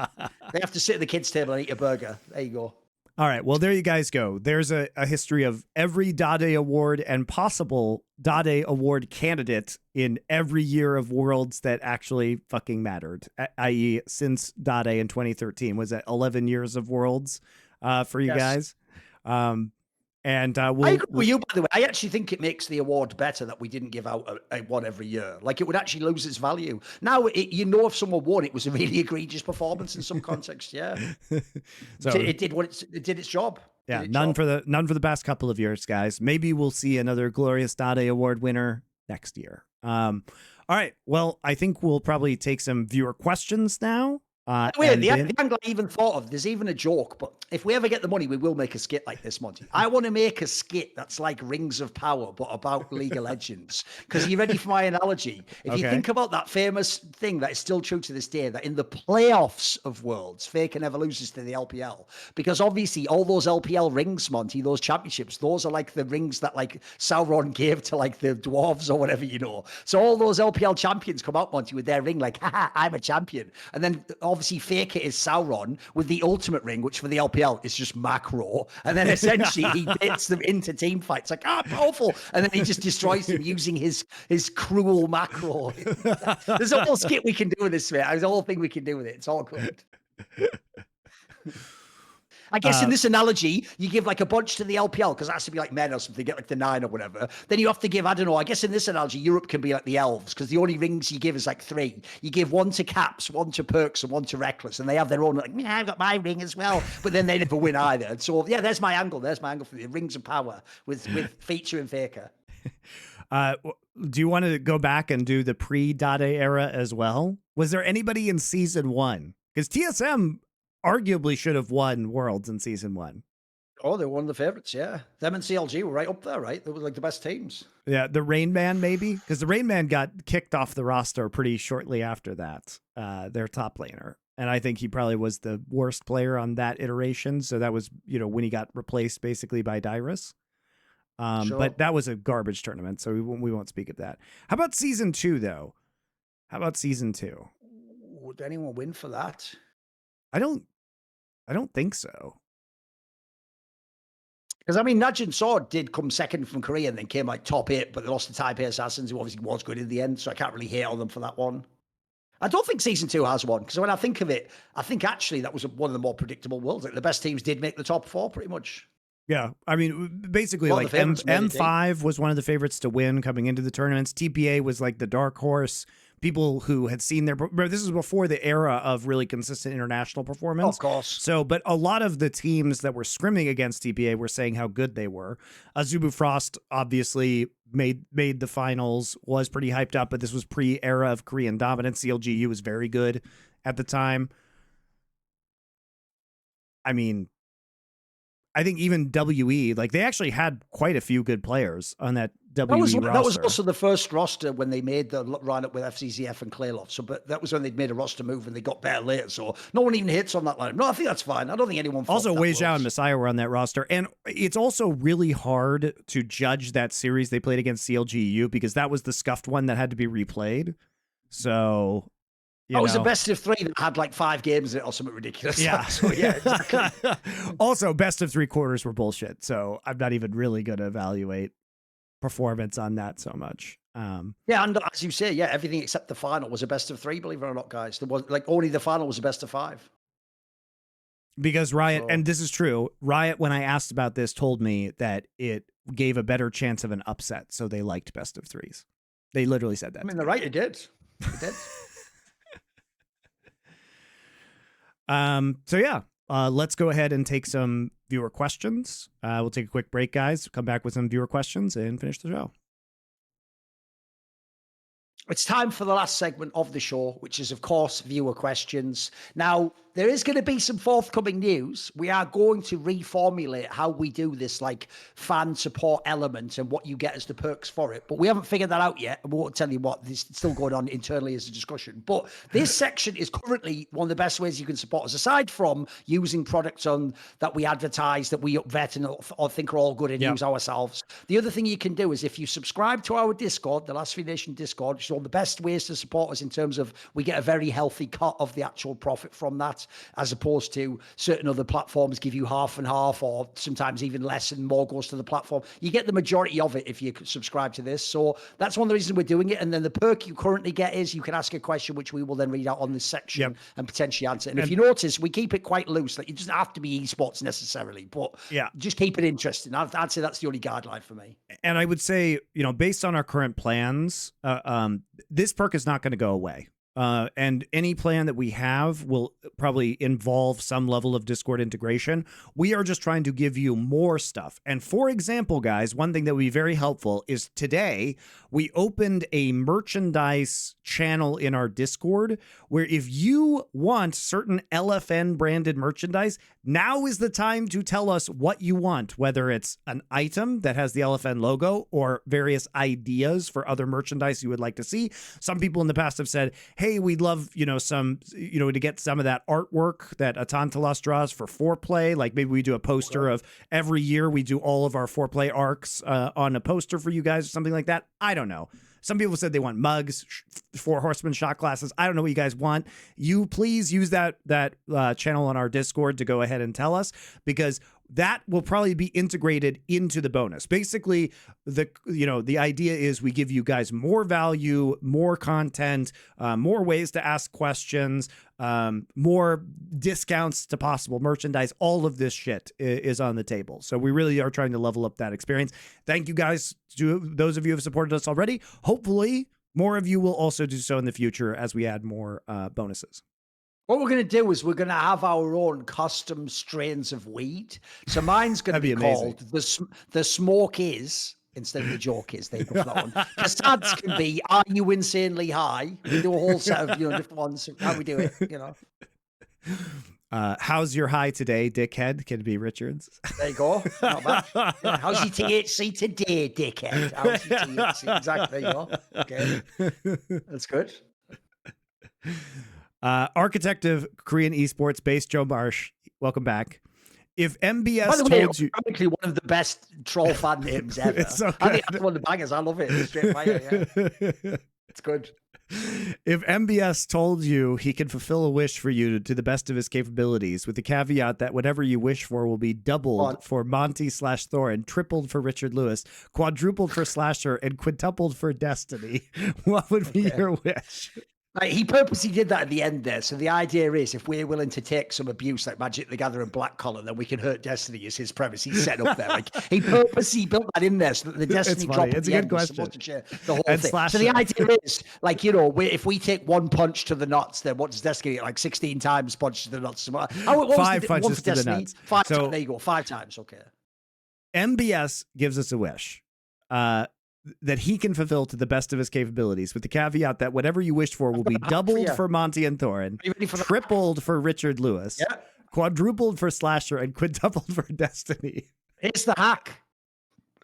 They have to sit at the kids' table and eat a burger. There you go. All right. Well, there you guys go. There's a history of every Dade Award and possible Dade Award candidate in every year of Worlds that actually fucking mattered, i.e. since Dade in 2013. Was that 11 years of Worlds for you guys? And I agree with you, by the way. I actually think it makes the award better that we didn't give out a one every year. Like, it would actually lose its value. Now, if someone won, it was a really egregious performance in some context. Yeah, so it did its job. Yeah, none for the past couple of years, guys. Maybe we'll see another glorious Dade Award winner next year. All right. Well, I think we'll probably take some viewer questions now. Wait, the angle I even thought of, there's even a joke, but if we ever get the money, we will make a skit like this, Monty. I want to make a skit that's like Rings of Power, but about League of Legends. Because are you ready for my analogy? If you think about that famous thing that is still true to this day, that in the playoffs of Worlds, Faker never loses to the LPL. Because obviously all those LPL rings, Monty, those championships, those are like the rings that like Sauron gave to like the dwarves or whatever, you know. So all those LPL champions come out, Monty, with their ring like, haha, I'm a champion. And then obviously Faker is Sauron with the ultimate ring, which for the LPL is just macro. And then essentially he bits them into team fights like, powerful. And then he just destroys them using his cruel macro. There's a whole skit we can do with this, mate. There's a whole thing we can do with it. It's all good. I guess in this analogy, you give like a bunch to the LPL because it has to be like men or something, get like the 9 or whatever. Then you have to give, I don't know, I guess in this analogy, Europe can be like the elves because the only rings you give is like 3. You give 1 to Caps, 1 to Perks, and 1 to Reckless. And they have their own, like, yeah, I've got my ring as well. But then they never win either. So yeah, there's my angle. There's my angle for the Rings of Power with featuring Faker. Do you want to go back and do the pre-Dade era as well? Was there anybody in season 1? Because TSM arguably should have won Worlds in season 1. Oh, they're one of the favorites, yeah. Them and CLG were right up there, right? They were like the best teams. Yeah, the Rain Man maybe? Because the Rain Man got kicked off the roster pretty shortly after that, their top laner. And I think he probably was the worst player on that iteration. So that was, when he got replaced basically by Dyrus. Sure. But that was a garbage tournament, so we won't speak of that. How about season 2, though? How about season 2? Would anyone win for that? I don't think so. Because, I mean, Najin Sword did come second from Korea and then came like top 8, but they lost to Taipei Assassins, who obviously was good in the end, so I can't really hate on them for that one. I don't think season 2 has one, because when I think of it, I think actually that was one of the more predictable worlds. Like, the best teams did make the top 4, pretty much. Yeah, I mean, basically, like M5 was one of the favorites to win coming into the tournaments. TPA was like the dark horse. People who had seen this is before the era of really consistent international performance. Of course. So, but a lot of the teams that were scrimming against TPA were saying how good they were. Azubu Frost obviously made the finals, was pretty hyped up, but this was pre-era of Korean dominance. CLGU was very good at the time. I mean, I think even WE, like they actually had quite a few good players on that WE roster. That was also the first roster when they made the run up with FCZF and Clearlove. So, but that was when they'd made a roster move and they got better later. So no one even hits on that line. No, I think that's fine. I don't think anyone. Also, Wei Zhao and Messiah were on that roster. And it's also really hard to judge that series they played against CLGU because that was the scuffed one that had to be replayed. So It was a best of 3 that had like 5 games in it or something ridiculous. Yeah. So, yeah, exactly. Also, best of 3 quarters were bullshit. So I'm not even really going to evaluate performance on that so much. Yeah, and as you say, yeah, everything except the final was a best of 3, believe it or not, guys. There was like only the final was a best of 5. Because Riot, and this is true, Riot, when I asked about this, told me that it gave a better chance of an upset. So they liked best of 3s. They literally said that. I mean, they're right, it did. It did. So yeah, let's go ahead and take some viewer questions. We'll take a quick break, guys. Come back with some viewer questions and finish the show. It's time for the last segment of the show, which is, of course, viewer questions. Now, there is going to be some forthcoming news. We are going to reformulate how we do this, like fan support element and what you get as the perks for it. But we haven't figured that out yet. And we won't tell you what. This is still going on internally as a discussion. But this section is currently one of the best ways you can support us, aside from using products on that we advertise, that we vet and or think are all good and use ourselves. The other thing you can do is if you subscribe to our Discord, the Last Free Nation Discord, which is one of the best ways to support us in terms of we get a very healthy cut of the actual profit from that, as opposed to certain other platforms give you half and half, or sometimes even less and more goes to the platform. You get the majority of it if you subscribe to this. So that's one of the reasons we're doing it. And then the perk you currently get is you can ask a question, which we will then read out on this section and potentially answer. And if you notice, we keep it quite loose. Like, it doesn't have to be esports necessarily, but just keep it interesting. I'd say that's the only guideline for me. And I would say, you know, based on our current plans, this perk is not going to go away. And any plan that we have will probably involve some level of Discord integration. We are just trying to give you more stuff. And for example, guys, one thing that would be very helpful is today we opened a merchandise channel in our Discord where if you want certain LFN branded merchandise, now is the time to tell us what you want, whether it's an item that has the LFN logo or various ideas for other merchandise you would like to see. Some people in the past have said, hey, we'd love, you know, to get some of that artwork that Atantalos draws for foreplay. Like maybe we do a poster of every year we do all of our foreplay arcs on a poster for you guys or something like that. I don't know. Some people said they want mugs, 4 Horsemen shot glasses. I don't know what you guys want. You please use that channel on our Discord to go ahead and tell us, because that will probably be integrated into the bonus. Basically, the idea is we give you guys more value, more content, more ways to ask questions, more discounts to possible merchandise. All of this shit is on the table. So we really are trying to level up that experience. Thank you guys to those of you who have supported us already. Hopefully, more of you will also do so in the future as we add more bonuses. What we're going to do is we're going to have our own custom strains of weed. So mine's going to be called the Smoke Is instead of the Joke Is. They put that one. The stats can be, are you insanely high? We do a whole set of different ones. How we do it, How's your high today, dickhead? Can be Richards. There you go. Not bad. Yeah. How's your THC today, dickhead? How's your THC? Exactly. There you go. Okay. That's good. Architect of Korean esports based Joe Marsh, welcome back. If MBS told you, probably one of the best troll fan names ever. It's so I think that's one of the bangers. I love it. It's straight fire. Yeah. It's good. If MBS told you he can fulfill a wish for you to the best of his capabilities, with the caveat that whatever you wish for will be doubled for Monty/Thorin, tripled for Richard Lewis, quadrupled for Slasher, and quintupled for Destiny, what would be your wish? Like, he purposely did that at the end there. So the idea is, if we're willing to take some abuse like Magic the Gathering Black Collar, then we can hurt Destiny, is his premise. He's set up there. Like, he purposely built that in there so that the Destiny drop at the end was supposed to share the whole thing. So the idea is, like, if we take one punch to the nuts, then what does Destiny get? Like 16 times punch to the nuts? Five punches to the nuts. There you go. 5 times. Okay. MBS gives us a wish. That he can fulfill to the best of his capabilities, with the caveat that whatever you wished for will be doubled for Monty and Thorin, tripled for Richard Lewis, quadrupled for Slasher, and quintupled for Destiny. It's the hack.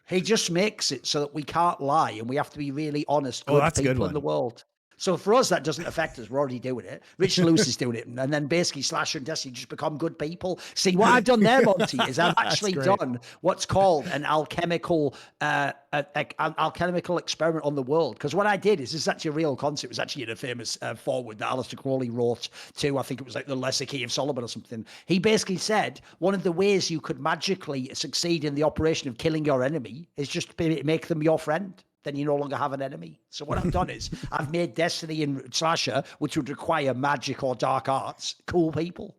He just makes it so that we can't lie and we have to be really honest. That's a good one. In the world. So for us, that doesn't affect us. We're already doing it. Richard Lewis is doing it. And then basically Slasher and Destiny just become good people. See, what I've done there, Monty, is I've actually done what's called an alchemical experiment on the world. Because what I did is, this is actually a real concept. It was actually in a famous foreword that Aleister Crowley wrote to, I think it was like the Lesser Key of Solomon or something. He basically said, one of the ways you could magically succeed in the operation of killing your enemy is just make them your friend. Then you no longer have an enemy. So what I've done is I've made Destiny and Slasher, which would require magic or dark arts, cool people.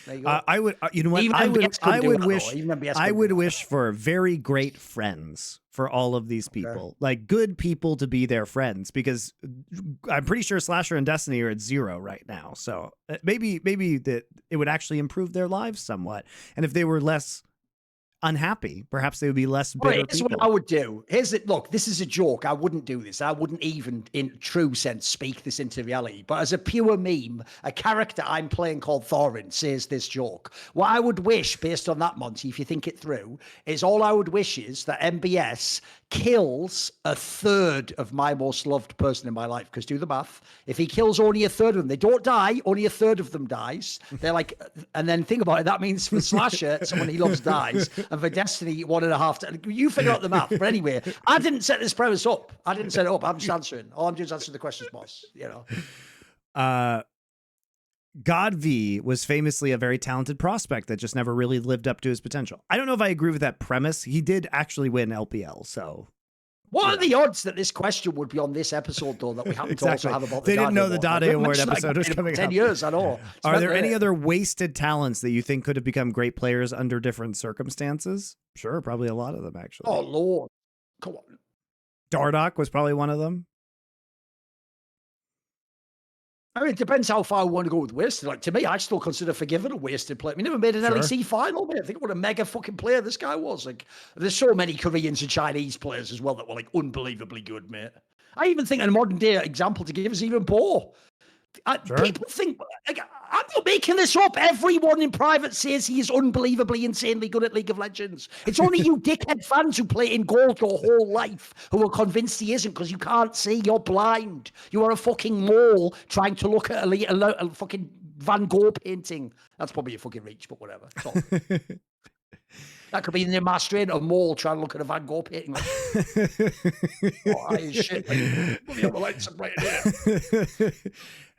There you go. I would, you know what? I would wish for very great friends for all of these people, like good people to be their friends, because I'm pretty sure Slasher and Destiny are at 0 right now. So maybe that it would actually improve their lives somewhat. And if they were less unhappy. Perhaps they would be less bitter Here's people. what I would do. Look, this is a joke. I wouldn't do this. I wouldn't even, in true sense, speak this into reality. But as a pure meme, a character I'm playing called Thorin says this joke. What I would wish, based on that, Monty, if you think it through, is all I would wish is that MBS kills a third of my most loved person in my life. Because do the math. If he kills only a third of them, they don't die. Only a third of them dies. They're like, and then think about it. That means for Slasher, someone he loves dies. And for Destiny, 1.5. You figure out the math. But anyway, I didn't set this premise up. I didn't set it up. I'm just answering. All I'm doing is answering the questions, boss. You know. GodV was famously a very talented prospect that just never really lived up to his potential. I don't know if I agree with that premise. He did actually win LPL, so. What are the odds that this question would be on this episode, though, that we happen to also have about the They didn't know the Dade Dade Award episode was coming up. 10 years, I know. Are there any other wasted talents that you think could have become great players under different circumstances? Sure, probably a lot of them, actually. Oh, Lord. Come on. Dardoch was probably one of them. I mean, it depends how far we want to go with wasted. Like, to me, I still consider Forgiven a wasted player. We never made an LEC final, mate. I think what a mega fucking player this guy was. Like, there's so many Koreans and Chinese players as well that were, like, unbelievably good, mate. I even think a modern day example to give is even Bo. People think, like, I'm not making this up. Everyone in private says he is unbelievably, insanely good at League of Legends. It's only you dickhead fans who play in gold your whole life who are convinced he isn't because you can't see. You're blind. You are a fucking mole trying to look at a fucking Van Gogh painting. That's probably a fucking reach, but whatever. That could be in the Maastricht, a mole trying to look at a Van Gogh painting. Like, shit.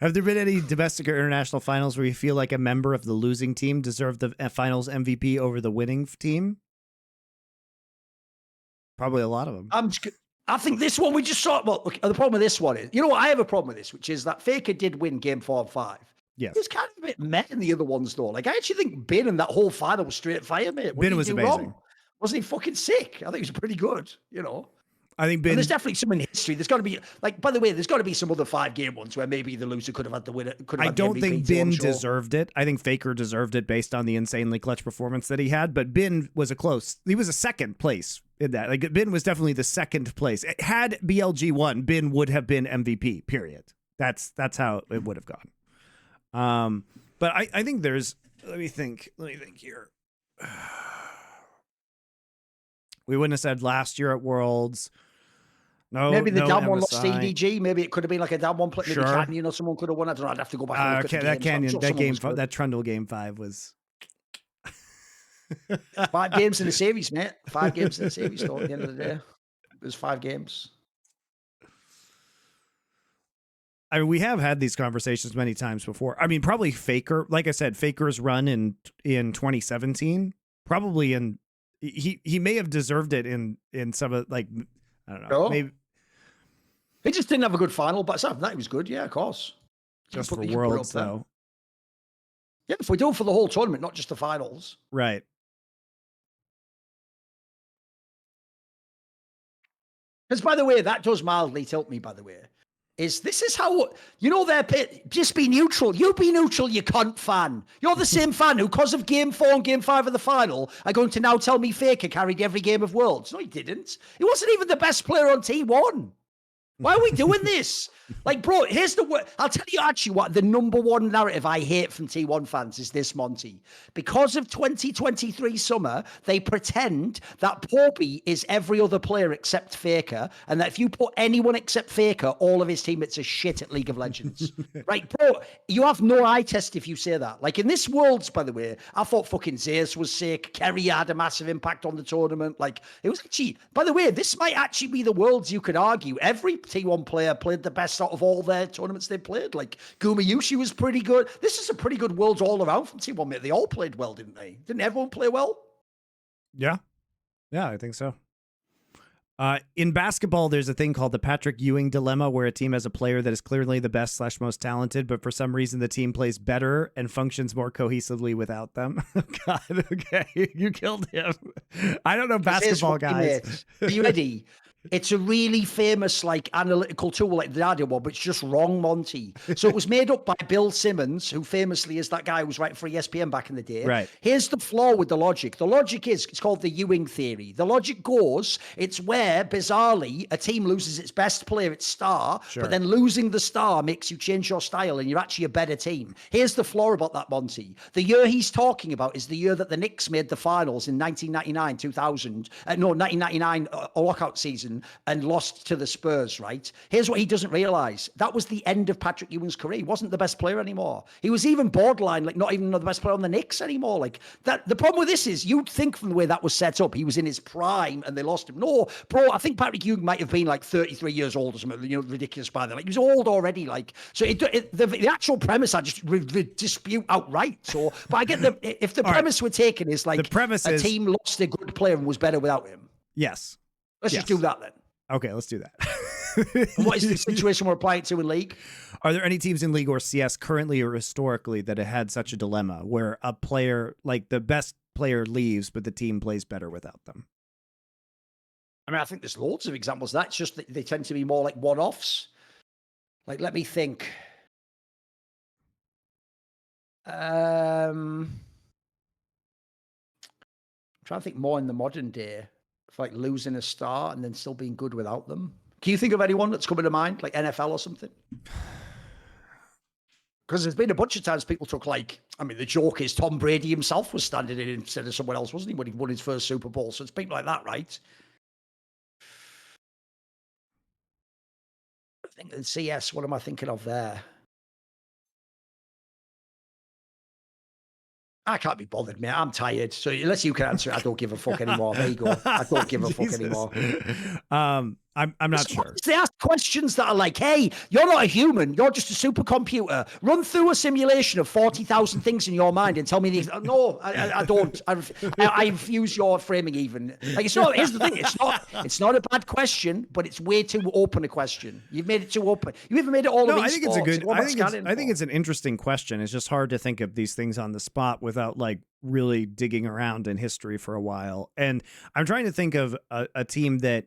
Have there been any domestic or international finals where you feel like a member of the losing team deserved the finals MVP over the winning team? Probably a lot of them. I think this one we just saw. Well, look, the problem with this one is, you know what? I have a problem with this, which is that Faker did win game 4 and 5. Yes. It was kind of a bit met in the other ones, though. Like, I actually think Bin and that whole final was straight fire, mate. Bin was amazing. Wrong? Wasn't he fucking sick? I think he was pretty good, you know. I think Bin. And there's definitely some in history. There's got to be, like, by the way, there's got to be some other 5-game ones where maybe the loser could have had the winner. I don't think Bin deserved it. I think Faker deserved it based on the insanely clutch performance that he had. But Bin was he was a second place in that. Like, Bin was definitely the second place. Had BLG won, Bin would have been MVP. Period. That's how it would have gone. But I think there's. Let me think here. We wouldn't have said last year at Worlds. No, maybe the Dam one MSI. lost EDG. Maybe it could have been like a Dam one play. Maybe Canyon, someone could have won. I don't know. I'd have to go back and look at the that games. Canyon, that game, that Trundle game 5 was 5 games in the series, mate. 5 games in the series. Though, at the end of the day, it was 5 games. I mean, we have had these conversations many times before. I mean, probably Faker. Like I said, Faker's run in 2017, probably he may have deserved it in some of, like, I don't know. Maybe he just didn't have a good final, but aside from that, he was good. Yeah, of course. Just for Worlds, though. Yeah, if we do it for the whole tournament, not just the finals. Right. Because, by the way, that does mildly tilt me, by the way. This is how, you know, just be neutral. You be neutral, you cunt fan. You're the same fan who, because of game 4 and game 5 of the final, are going to now tell me Faker carried every game of Worlds. No, he didn't. He wasn't even the best player on T1. Why are we doing this? Like, bro, here's the word. I'll tell you actually what the number one narrative I hate from T1 fans is this, Monty. Because of 2023 summer, they pretend that Poppy is every other player except Faker, and that if you put anyone except Faker, all of his teammates are shit at League of Legends. Right, bro, you have no eye test if you say that. Like, in this Worlds, by the way, I thought fucking Zeus was sick. Kerry had a massive impact on the tournament. Like, it was actually, by the way, this might actually be the Worlds you could argue. Every T1 player played the best out of all their tournaments they played. Like, Gumayushi was pretty good. This is a pretty good Worlds all around from T1, mate. They all played well, didn't they? Didn't everyone play well? Yeah. Yeah, I think so. In basketball, there's a thing called the Patrick Ewing dilemma, where a team has a player that is clearly the best / most talented, but for some reason the team plays better and functions more cohesively without them. God, okay, you killed him. I don't know basketball, guys. Are you ready? It's a really famous, like, analytical tool like the Dade Award, but it's just wrong, Monty. So it was made up by Bill Simmons, who famously is that guy who was writing for ESPN back in the day. Right. Here's the flaw with the logic. The logic is, it's called the Ewing theory. The logic goes, it's where, bizarrely, a team loses its best player, its star, but then losing the star makes you change your style and you're actually a better team. Here's the flaw about that, Monty. The year he's talking about is the year that the Knicks made the finals in 1999, 2000, 1999 lockout season, and lost to the Spurs, right? Here's what he doesn't realize. That was the end of Patrick Ewing's career. He wasn't the best player anymore. He was even borderline, like, not even the best player on the Knicks anymore. Like, that. The problem with this is, you'd think from the way that was set up, he was in his prime and they lost him. No, bro, I think Patrick Ewing might have been like 33 years old or something, ridiculous by then. Like, he was old already, like. So the actual premise I just dispute outright. So, but I get if the premise we're taking is like, the premise is, team lost a good player and was better without him. Yes. Let's just do that then. Okay, let's do that. And what is the situation we're applying to in League? Are there any teams in League or CS currently or historically that have had such a dilemma where a player, like the best player, leaves, but the team plays better without them? I mean, I think there's loads of examples of that. It's just that they tend to be more like one-offs. Like, let me think. I'm trying to think more in the modern day. Like losing a star and then still being good without them. Can you think of anyone that's coming to mind, like NFL or something? Because there's been a bunch of times people took, like, I mean, the joke is Tom Brady himself was standing in instead of someone else, wasn't he, when he won his first Super Bowl? So it's people like that, right? I think in CS, what am I thinking of there? I can't be bothered, mate. I'm tired. So unless you can answer it, I don't give a fuck anymore. There you go. I don't give a fuck anymore. I'm not sure. They ask questions that are like, hey, you're not a human. You're just a supercomputer. Run through a simulation of 40,000 things in your mind and tell me these. No, I don't. I refuse your framing even. Like, it's not, here's the thing. It's not a bad question, but it's way too open a question. You've made it too open. You even made it all no, of I think it's a good, I think it's an interesting question. It's just hard to think of these things on the spot without like really digging around in history for a while. And I'm trying to think of a team that,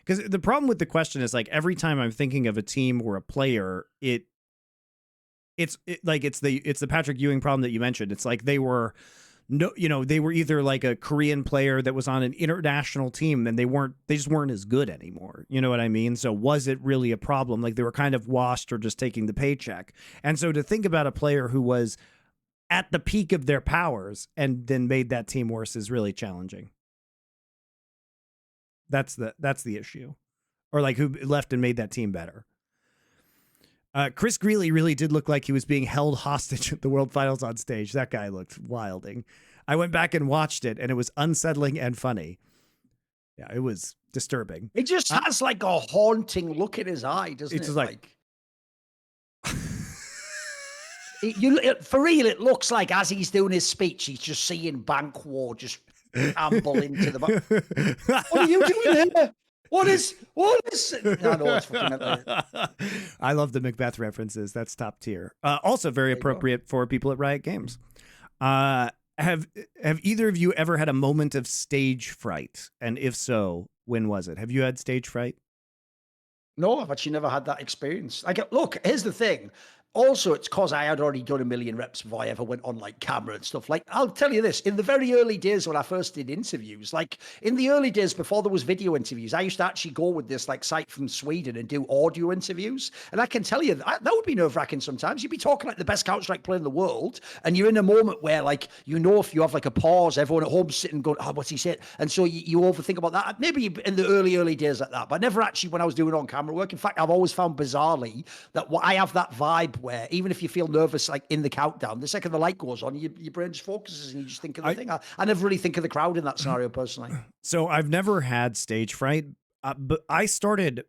because the problem with the question is, like, every time I'm thinking of a team or a player, it's the Patrick Ewing problem that you mentioned. It's like they were either like a Korean player that was on an international team and they just weren't as good anymore. You know what I mean? So was it really a problem? Like, they were kind of washed or just taking the paycheck. And so to think about a player who was at the peak of their powers and then made that team worse is really challenging. That's the issue. Or like, who left and made that team better. Chris Greeley really did look like he was being held hostage at the World Finals on stage. That guy looked wilding. I went back and watched it, and it was unsettling and funny. Yeah, it was disturbing. He just has like a haunting look in his eye, doesn't it? It's like for real, it looks like as he's doing his speech, he's just seeing Bank War just amble into the back. What are you doing here? What is? I know, it's fucking I love the Macbeth references. That's top tier. Also very appropriate for people at Riot Games. Have either of you ever had a moment of stage fright? And if so, when was it? Have you had stage fright? No, I've actually never had that experience. Look, here's the thing. Also, it's because I had already done a million reps before I ever went on like camera and stuff. Like, I'll tell you this, in the very early days when I first did interviews, like in the early days before there was video interviews, I used to actually go with this like site from Sweden and do audio interviews. And I can tell you that would be nerve-wracking sometimes. You'd be talking like the best Counter-Strike player in the world, and you're in a moment where, like, if you have like a pause, everyone at home sitting going, oh, what's he saying? And so you overthink about that. Maybe in the early days like that, but never actually when I was doing on-camera work. In fact, I've always found bizarrely that I have that vibe where even if you feel nervous, like in the countdown, the second the light goes on, your brain just focuses and you just think of the thing. I never really think of the crowd in that scenario personally. So I've never had stage fright, but I started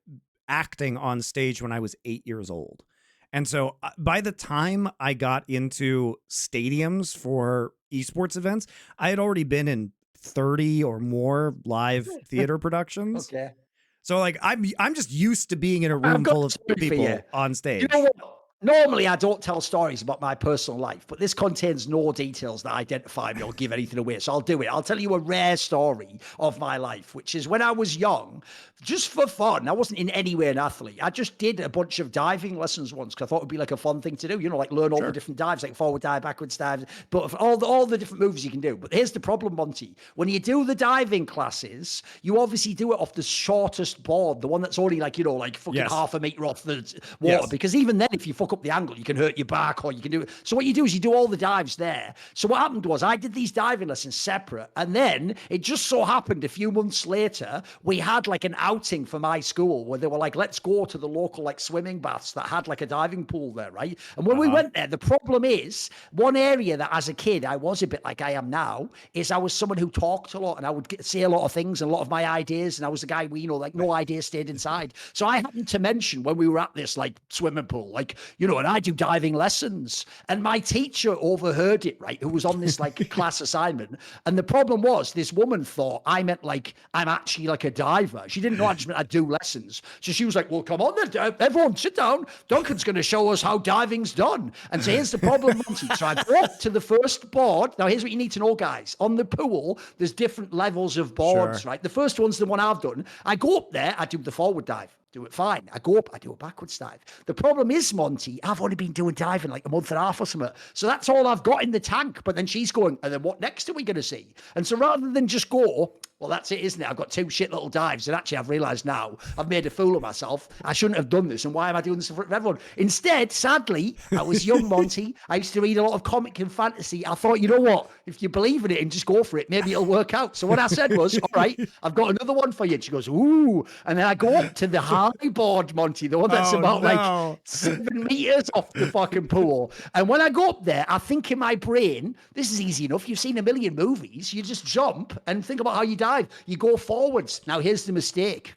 acting on stage when I was 8 years old. And so by the time I got into stadiums for esports events, I had already been in 30 or more live theater productions. Okay. So like I'm just used to being in a room full of people on stage. You know what? Normally, I don't tell stories about my personal life, but this contains no details that identify me or give anything away. So I'll do it. I'll tell you a rare story of my life, which is when I was young, just for fun. I wasn't in any way an athlete. I just did a bunch of diving lessons once because I thought it would be like a fun thing to do, you know, like learn all the different dives, like forward dive, backwards dive, but all the different moves you can do. But here's the problem, Monty. When you do the diving classes, you obviously do it off the shortest board, the one that's only like, you know, like fucking half a meter off the water. Because even then, if you fuck up the angle, you can hurt your back or you can do it. So what you do is you do all the dives there. So what happened was I did these diving lessons separate. And then it just so happened a few months later, we had like an outing for my school where they were like, let's go to the local like swimming baths that had like a diving pool there, right? And when we went there, the problem is one area that as a kid, I was a bit like I am now, is I was someone who talked a lot and I would say a lot of things and a lot of my ideas. And I was the guy we, you know, like no idea stayed inside. So I happened to mention when we were at this like swimming pool, like, you know, and I do diving lessons. And my teacher overheard it, right? Who was on this like class assignment. And the problem was this woman thought I meant like, I'm actually like a diver. She didn't know I just meant I do lessons. So she was like, well, come on then, everyone sit down. Duncan's going to show us how diving's done. And so here's the problem, Monty. So I go up to the first board. Now here's what you need to know, guys. On the pool, there's different levels of boards, right? The first one's the one I've done. I go up there, I do the forward dive. Do it fine. I go up, I do a backwards dive. The problem is, Monty, I've only been doing diving like a month and a half or something. So that's all I've got in the tank. But then she's going, and then what next are we going to see? And so rather than just go, well, that's it, isn't it? I've got two shit little dives. And actually, I've realized now I've made a fool of myself. I shouldn't have done this. And why am I doing this in front of everyone? Instead, sadly, I was young, Monty. I used to read a lot of comic and fantasy. I thought, you know what? If you believe in it and just go for it, maybe it'll work out. So what I said was, all right, I've got another one for you. And she goes, ooh. And then I go up to the high board, Monty, the one that's about like 7 meters off the fucking pool. And when I go up there, I think in my brain, this is easy enough. You've seen a million movies. You just jump and think about how you dive. You go forwards. Now, here's the mistake.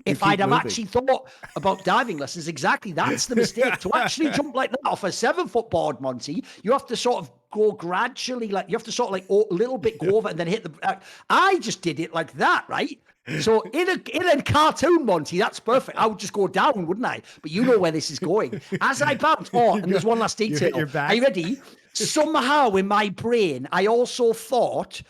If I'd have actually thought about diving lessons, exactly, that's the mistake. To actually jump like that off a 7-foot board, Monty, you have to sort of go gradually, like you have to sort of like a little bit go over and then hit the. I just did it like that, right? So in a cartoon, Monty, that's perfect. I would just go down, wouldn't I? But you know where this is going. As I bounce, and there's one last detail. Are you ready? Somehow in my brain, I also thought,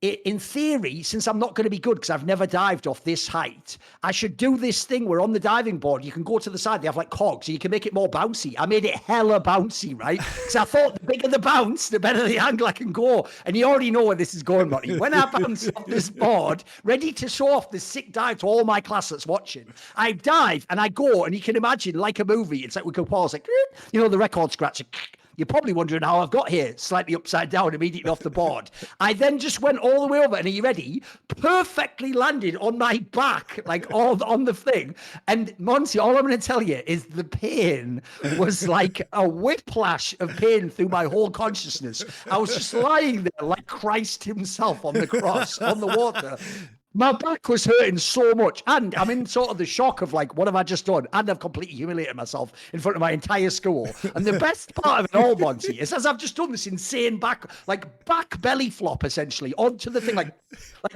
in theory, since I'm not going to be good because I've never dived off this height, I should do this thing where on the diving board, you can go to the side, they have like cogs, so you can make it more bouncy. I made it hella bouncy, right? Because I thought the bigger the bounce, the better the angle I can go. And you already know where this is going, Monty. When I bounce off this board, ready to show off this sick dive to all my class that's watching, I dive and I go, and you can imagine like a movie, it's like we go pause, like, you know, the record scratch. You're probably wondering how I've got here, slightly upside down, immediately off the board. I then just went all the way over, and are you ready? Perfectly landed on my back, like all on the thing. And Monty, all I'm going to tell you is the pain was like a whiplash of pain through my whole consciousness. I was just lying there like Christ himself on the cross, on the water. My back was hurting so much, and I'm in sort of the shock of like, what have I just done? And I've completely humiliated myself in front of my entire school. And the best part of it all, Monty, is as I've just done this insane back belly flop essentially onto the thing, like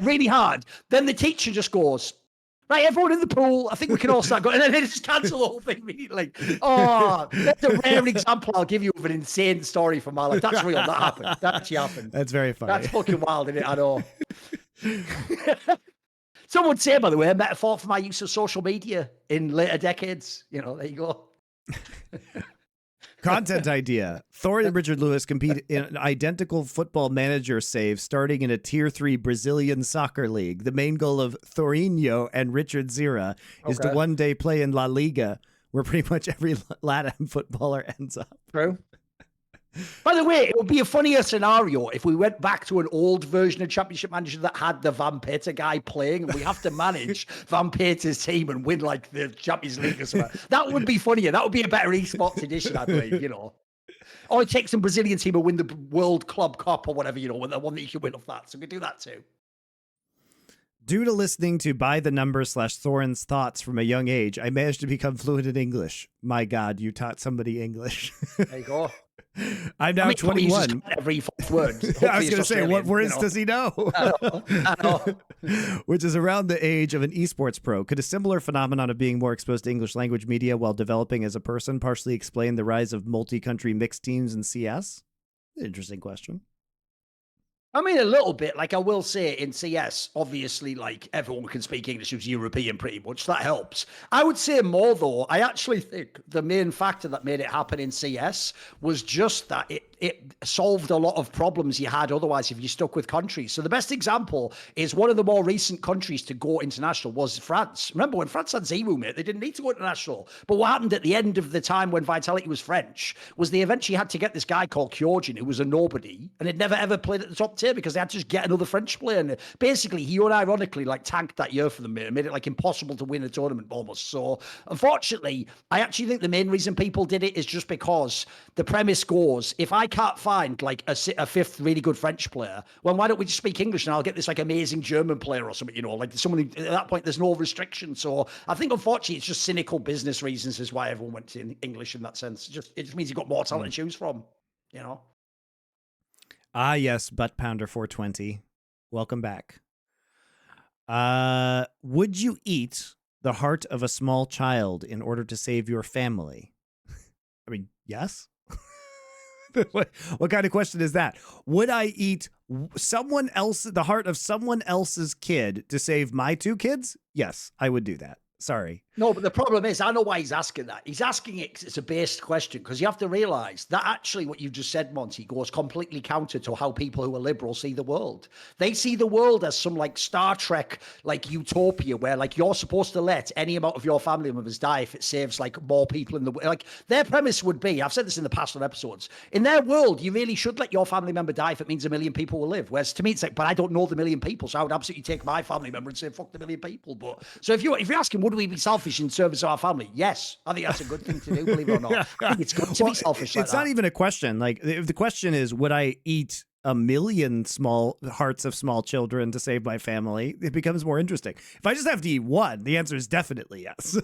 really hard. Then the teacher just goes, right, everyone in the pool, I think we can all start going. And then they just cancel the whole thing immediately. Oh, that's a rare example I'll give you of an insane story from my life. That's real. That happened. That actually happened. That's very funny. That's fucking wild, isn't it? I know. Some would say, by the way, a metaphor for my use of social media in later decades. You know, there you go. Content idea. Thorin and Richard Lewis compete in an identical football manager save starting in a Tier 3 Brazilian soccer league. The main goal of Thorinho and Richard Zira is to one day play in La Liga, where pretty much every Latin footballer ends up. True. By the way, it would be a funnier scenario if we went back to an old version of Championship Manager that had the Van Peter guy playing, and we have to manage Van Peter's team and win like the Champions League or something. That would be funnier. That would be a better esports edition, I believe, you know. Or take some Brazilian team and win the World Club Cup or whatever, you know, the one that you can win off that. So we could do that too. Due to listening to By the Number / Thorin's thoughts from a young age, I managed to become fluent in English. My God, you taught somebody English. There you go. I'm now 21. Every fourth word. I was going to say, what words does he know? I know. Which is around the age of an esports pro. Could a similar phenomenon of being more exposed to English language media while developing as a person partially explain the rise of multi-country mixed teams in CS? Interesting question. I mean, a little bit. Like, I will say in CS, obviously, like, everyone can speak English who's European pretty much. That helps. I would say more, though. I actually think the main factor that made it happen in CS was just that it solved a lot of problems you had otherwise if you stuck with countries. So the best example is one of the more recent countries to go international was France. Remember when France had Zero, mate, they didn't need to go international. But what happened at the end of the time when Vitality was French was they eventually had to get this guy called Kyojin, who was a nobody, and had never ever played at the top tier because they had to just get another French player. And basically, he unironically like tanked that year for them, mate, and made it like impossible to win a tournament almost. So unfortunately, I actually think the main reason people did it is just because the premise goes, if I can't find like a fifth really good French player, well, why don't we just speak English and I'll get this like amazing German player or something, you know, like someone who, at that point, there's no restriction. So I think unfortunately it's just cynical business reasons is why everyone went to English in that sense. It just means you've got more talent to choose from, you know? Ah, yes, Butt Pounder 420. Welcome back. Would you eat the heart of a small child in order to save your family? I mean, yes. What kind of question is that? Would I eat the heart of someone else's kid to save my two kids? Yes, I would do that. Sorry. No, but the problem is, I know why he's asking that. He's asking it because it's a based question, because you have to realize that actually what you just said, Monty, goes completely counter to how people who are liberal see the world. They see the world as some like Star Trek, like utopia, where like you're supposed to let any amount of your family members die if it saves like more people in the world. Like their premise would be, I've said this in the past on episodes, in their world, you really should let your family member die if it means 1 million people will live. Whereas to me, it's like, but I don't know the 1 million people, so I would absolutely take my family member and say, fuck the 1 million people. But so if you're asking, would we be selfish in service of our family? Yes, I think that's a good thing to do, believe it or not. I think it's good to be selfish like it's not even a question. Like, if the question is, would I eat 1 million small hearts of small children to save my family, it becomes more interesting. If I just have to eat one, the answer is definitely yes.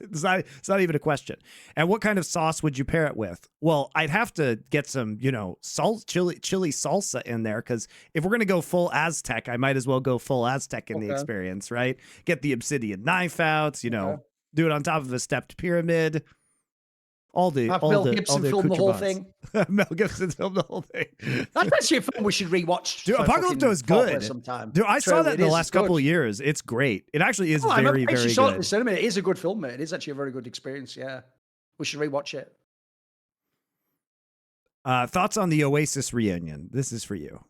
It's not even a question. And what kind of sauce would you pair it with? Well, I'd have to get some, chili salsa in there, because if we're going to go full Aztec, I might as well go full Aztec in the experience, right? Get the obsidian knife out, do it on top of a stepped pyramid. Mel Gibson filmed the whole thing. Mel Gibson filmed the whole thing. That's actually a film we should rewatch. Dude, Apocalypto is good. Sometime. Dude, I saw that in the last couple of years. It's great. It actually is very, very good. Saw it in the cinema. It is a good film, mate. It is actually a very good experience. Yeah, we should rewatch it. Thoughts on the Oasis reunion? This is for you.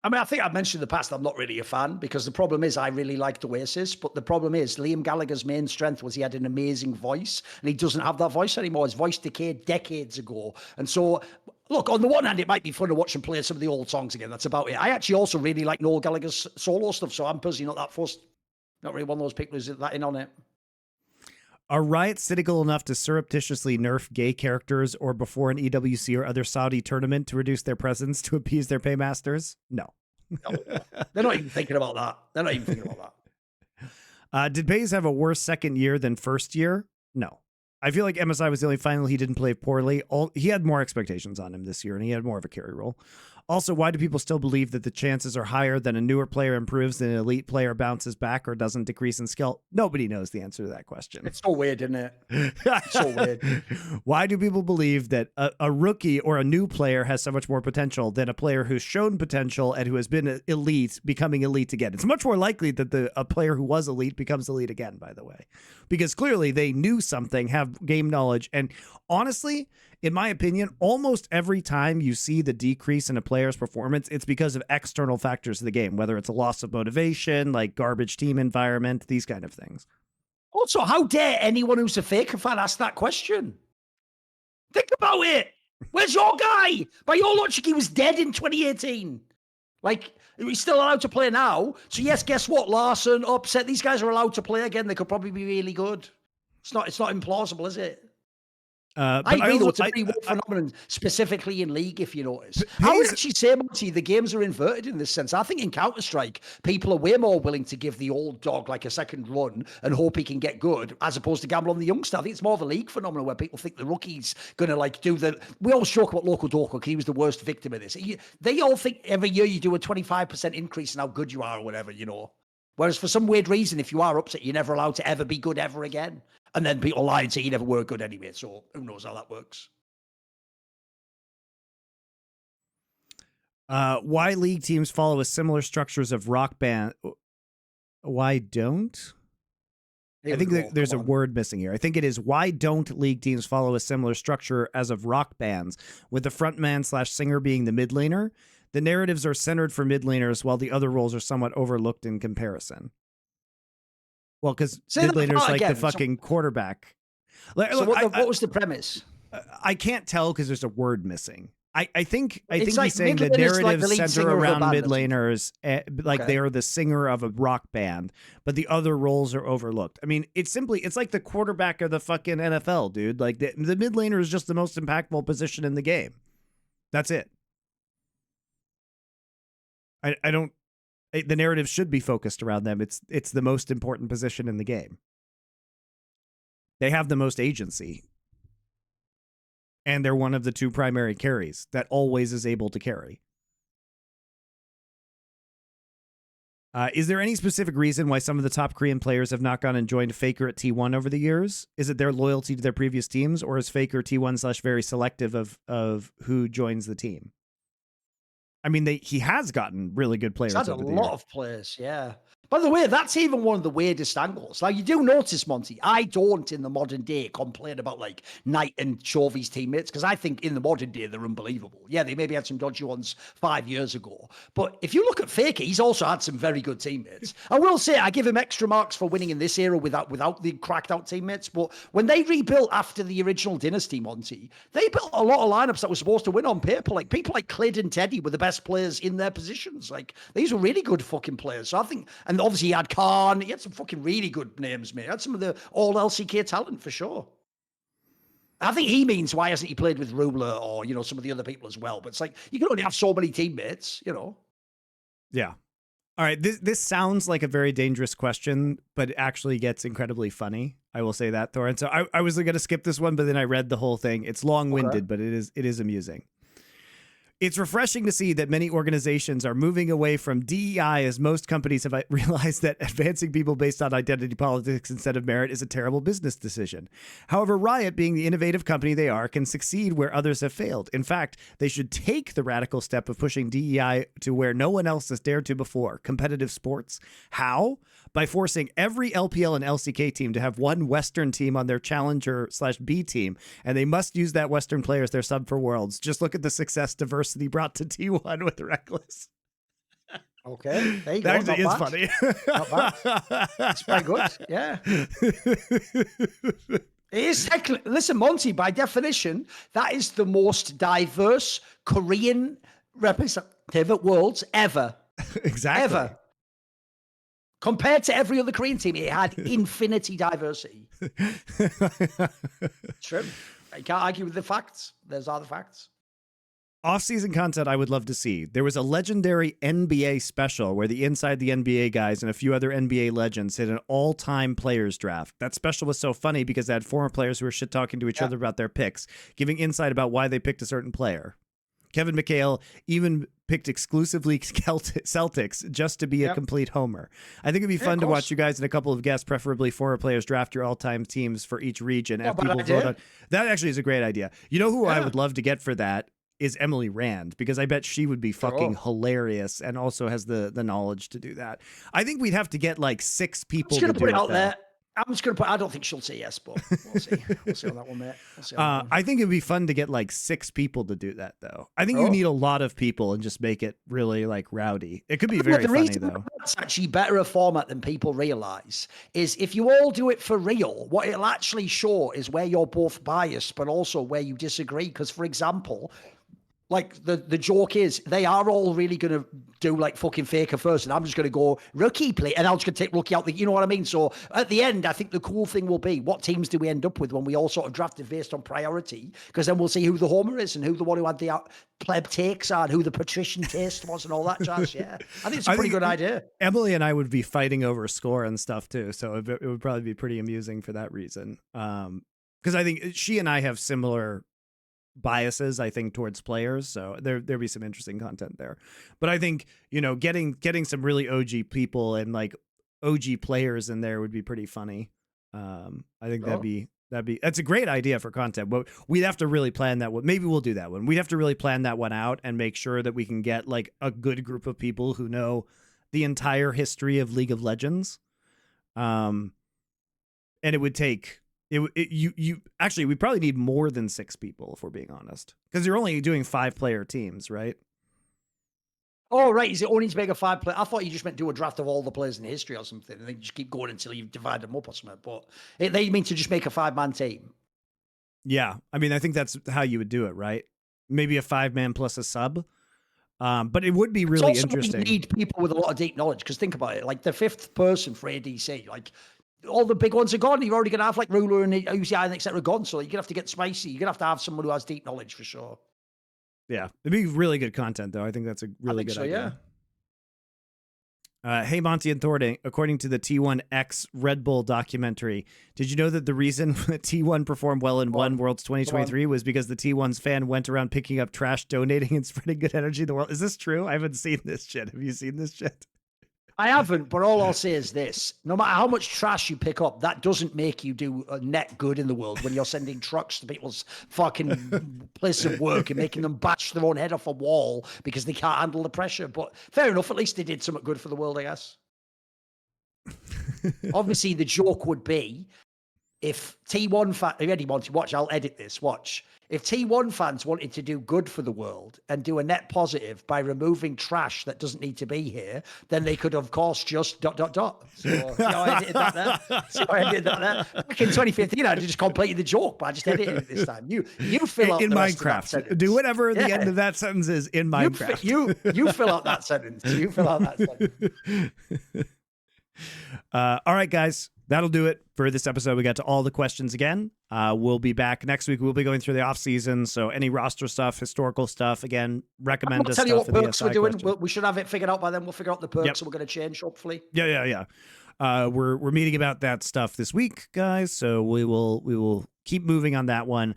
I mean, I think I've mentioned in the past I'm not really a fan, because the problem is I really liked Oasis, but the problem is Liam Gallagher's main strength was he had an amazing voice, and he doesn't have that voice anymore. His voice decayed decades ago. And so, look, on the one hand, it might be fun to watch him play some of the old songs again. That's about it. I actually also really like Noel Gallagher's solo stuff, so I'm personally not that fussed. Not really one of those people who's that in on it. Are Riot cynical enough to surreptitiously nerf gay characters or before an EWC or other Saudi tournament to reduce their presence to appease their paymasters? No. No. They're not even thinking about that. Did Baze have a worse second year than first year? No. I feel like MSI was the only final he didn't play poorly. He had more expectations on him this year, and he had more of a carry role. Also, why do people still believe that the chances are higher that a newer player improves than an elite player bounces back or doesn't decrease in skill? Nobody knows the answer to that question. It's so weird, isn't it? It's so weird. Why do people believe that a rookie or a new player has so much more potential than a player who's shown potential and who has been elite becoming elite again? It's much more likely that a player who was elite becomes elite again, by the way, because clearly they knew something, have game knowledge. And honestly, in my opinion, almost every time you see the decrease in a player's performance, it's because of external factors of the game, whether it's a loss of motivation, like garbage team environment, these kind of things. Also, how dare anyone who's a Faker fan ask that question? Think about it. Where's your guy? By your logic, he was dead in 2018. Like, he's still allowed to play now. So yes, guess what? Larson, Upset, these guys are allowed to play again. They could probably be really good. It's not implausible, is it? I agree, though. It's a pretty weird phenomenon, specifically in League, if you notice. I would actually say, Monty, the games are inverted in this sense. I think in Counter-Strike, people are way more willing to give the old dog like a second run and hope he can get good, as opposed to gamble on the youngster. I think it's more of a League phenomenon where people think the rookie's going to like do the... We always joke about Local Doco because he was the worst victim of this. They all think every year you do a 25% increase in how good you are or whatever, you know. Whereas for some weird reason, if you are upset, you're never allowed to ever be good ever again. And then people lie and say you never were good anyway. So who knows how that works? Why League teams follow a similar structures of rock band? Why don't? I think there's a word missing here. I think it is, why don't League teams follow a similar structure as of rock bands, with the frontman / singer being the mid laner? The narratives are centered for mid laners, while the other roles are somewhat overlooked in comparison. Well, because mid laner's like the fucking quarterback. So what was the premise? I can't tell because there's a word missing. I think he's saying the narrative center around mid laners, like they are the singer of a rock band, but the other roles are overlooked. I mean, it's like the quarterback of the fucking NFL, dude. Like the mid laner is just the most impactful position in the game. That's it. I don't. The narrative should be focused around them. It's the most important position in the game. They have the most agency. And they're one of the two primary carries that always is able to carry. Is there any specific reason why some of the top Korean players have not gone and joined Faker at T1 over the years? Is it their loyalty to their previous teams, or is Faker T1 / very selective of who joins the team? I mean, he has gotten really good players. He's had a lot of players, yeah. By the way, that's even one of the weirdest angles. Like, you do notice, Monty, I don't in the modern day complain about like Knight and Chovey's teammates, because I think in the modern day they're unbelievable. Yeah, they maybe had some dodgy ones 5 years ago. But if you look at Faker, he's also had some very good teammates. I will say I give him extra marks for winning in this era without the cracked out teammates. But when they rebuilt after the original Dynasty, Monty, they built a lot of lineups that were supposed to win on paper. Like people like Clid and Teddy were the best players in their positions. Like these were really good fucking players. So I think, and obviously he had Khan, he had some fucking really good names, mate. He had some of the all LCK talent for sure. I think he means why hasn't he played with Ruler or, you know, some of the other people as well. But it's like, you can only have so many teammates, you know. Yeah. All right. This sounds like a very dangerous question, but it actually gets incredibly funny. I will say that, Thorin. So I was going to skip this one, but then I read the whole thing. It's long-winded, but it is amusing. It's refreshing to see that many organizations are moving away from DEI, as most companies have realized that advancing people based on identity politics instead of merit is a terrible business decision. However, Riot, being the innovative company they are, can succeed where others have failed. In fact, they should take the radical step of pushing DEI to where no one else has dared to before: competitive sports. How? By forcing every LPL and LCK team to have one Western team on their Challenger / B team, and they must use that Western player as their sub for Worlds. Just look at the success diversity brought to T1 with Reckless. Okay, there you go. That actually is funny. Not bad. It's quite good, yeah. It is technically, listen, Monty, by definition, that is the most diverse Korean representative at Worlds ever. Exactly. Ever. Compared to every other Korean team, it had infinity diversity. True. You can't argue with the facts. Those are the facts. Off-season content I would love to see. There was a legendary NBA special where the Inside the NBA guys and a few other NBA legends hit an all-time players draft. That special was so funny because they had former players who were shit-talking to each other about their picks, giving insight about why they picked a certain player. Kevin McHale even picked exclusively Celtics just to be a complete homer. I think it'd be fun to watch you guys and a couple of guests, preferably former players, draft your all-time teams for each region. Have people vote on. That actually is a great idea. You know who I would love to get for that is Emily Rand, because I bet she would be fucking hilarious and also has the knowledge to do that. I think we'd have to get like 6 people to do it out there. I'm just going to put, I don't think she'll say yes, but we'll see. We'll see on that one, mate. We'll see on that one. I think it'd be fun to get like 6 people to do that, though. I think you need a lot of people and just make it really like rowdy. It could be very funny, though. It's actually better a format than people realize is if you all do it for real, what it'll actually show is where you're both biased, but also where you disagree. Because, for example, like the joke is they are all really going to do like fucking Faker first, and I'm just going to go rookie play, and I'm just going to take rookie out. You know what I mean? So at the end, I think the cool thing will be what teams do we end up with when we all sort of drafted based on priority, because then we'll see who the homer is and who the one who had the pleb takes are, and who the patrician taste was, and all that jazz. Yeah, I think it's a pretty good idea. Emily and I would be fighting over score and stuff too, so it would probably be pretty amusing for that reason. Because I think she and I have similar biases, I think, towards players, so there'd be some interesting content there. But I think, you know, getting some really OG people and like OG players in there would be pretty funny. I think that's a great idea for content, but we'd have to really plan that one. Maybe we'll do that one. We'd have to really plan that one out and make sure that we can get like a good group of people who know the entire history of League of Legends. And it would take you actually, we probably need more than 6 people if we're being honest, because you're only doing 5-player teams, right? Oh, right. Is it only to make a 5-player? I thought you just meant do a draft of all the players in history or something, and then just keep going until you divide them up or something. But they mean to just make a 5-man team. Yeah, I mean, I think that's how you would do it, right? Maybe a 5-man plus a sub. But it would be really interesting. You need people with a lot of deep knowledge, because think about it. Like the 5th person for ADC, like all the big ones are gone. You're already going to have like Ruler and UCI and etc. gone. So you're going to have to get spicy. You're going to have someone who has deep knowledge for sure. Yeah, it'd be really good content, though. I think that's a really good idea. Yeah. Hey, Monty and Thorin, according to the T1X Red Bull documentary, did you know that the reason T1 performed well in Worlds 2023 was because the T1's fan went around picking up trash, donating, and spreading good energy in the world? Is this true? I haven't seen this shit. Have you seen this shit? I haven't, but all I'll say is this. No matter how much trash you pick up, that doesn't make you do a net good in the world when you're sending trucks to people's fucking place of work and making them bash their own head off a wall because they can't handle the pressure. But fair enough, at least they did something good for the world, I guess. Obviously, the joke would be if T1 fans, ready, Monty, watch, I'll edit this, watch. If T1 fans wanted to do good for the world and do a net positive by removing trash that doesn't need to be here, then they could, of course, just ... So, I edited that there. Back in 2015, I just completed the joke, but I just edited it this time. You fill out in the Minecraft. Do whatever the end of that sentence is in Minecraft. You fill out that sentence. You fill out that sentence. All right, guys. That'll do it for this episode. We got to all the questions again. We'll be back next week. We'll be going through the off season. So any roster stuff, historical stuff, again, recommend us. Tell you what perks we're doing. We should have it figured out by then. We'll figure out the perks and we're going to change, hopefully. Yeah. We're meeting about that stuff this week, guys. So we will keep moving on that one.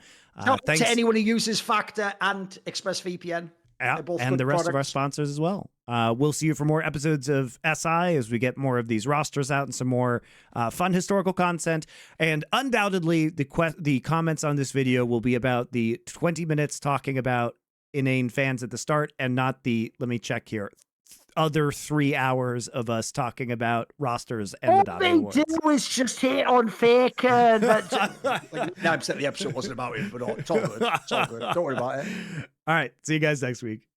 Thanks to anyone who uses Factor and ExpressVPN. And the rest of our sponsors as well. We'll see you for more episodes of SI as we get more of these rosters out and some more fun historical content. And undoubtedly, the comments on this video will be about the 20 minutes talking about inane fans at the start and not the, let me check here, other 3 hours of us talking about rosters and the Dade Awards. All they do is just hit on Faker. Like 9% of the episode wasn't about him, but it's all good. It's all good. Don't worry about it. All right. See you guys next week.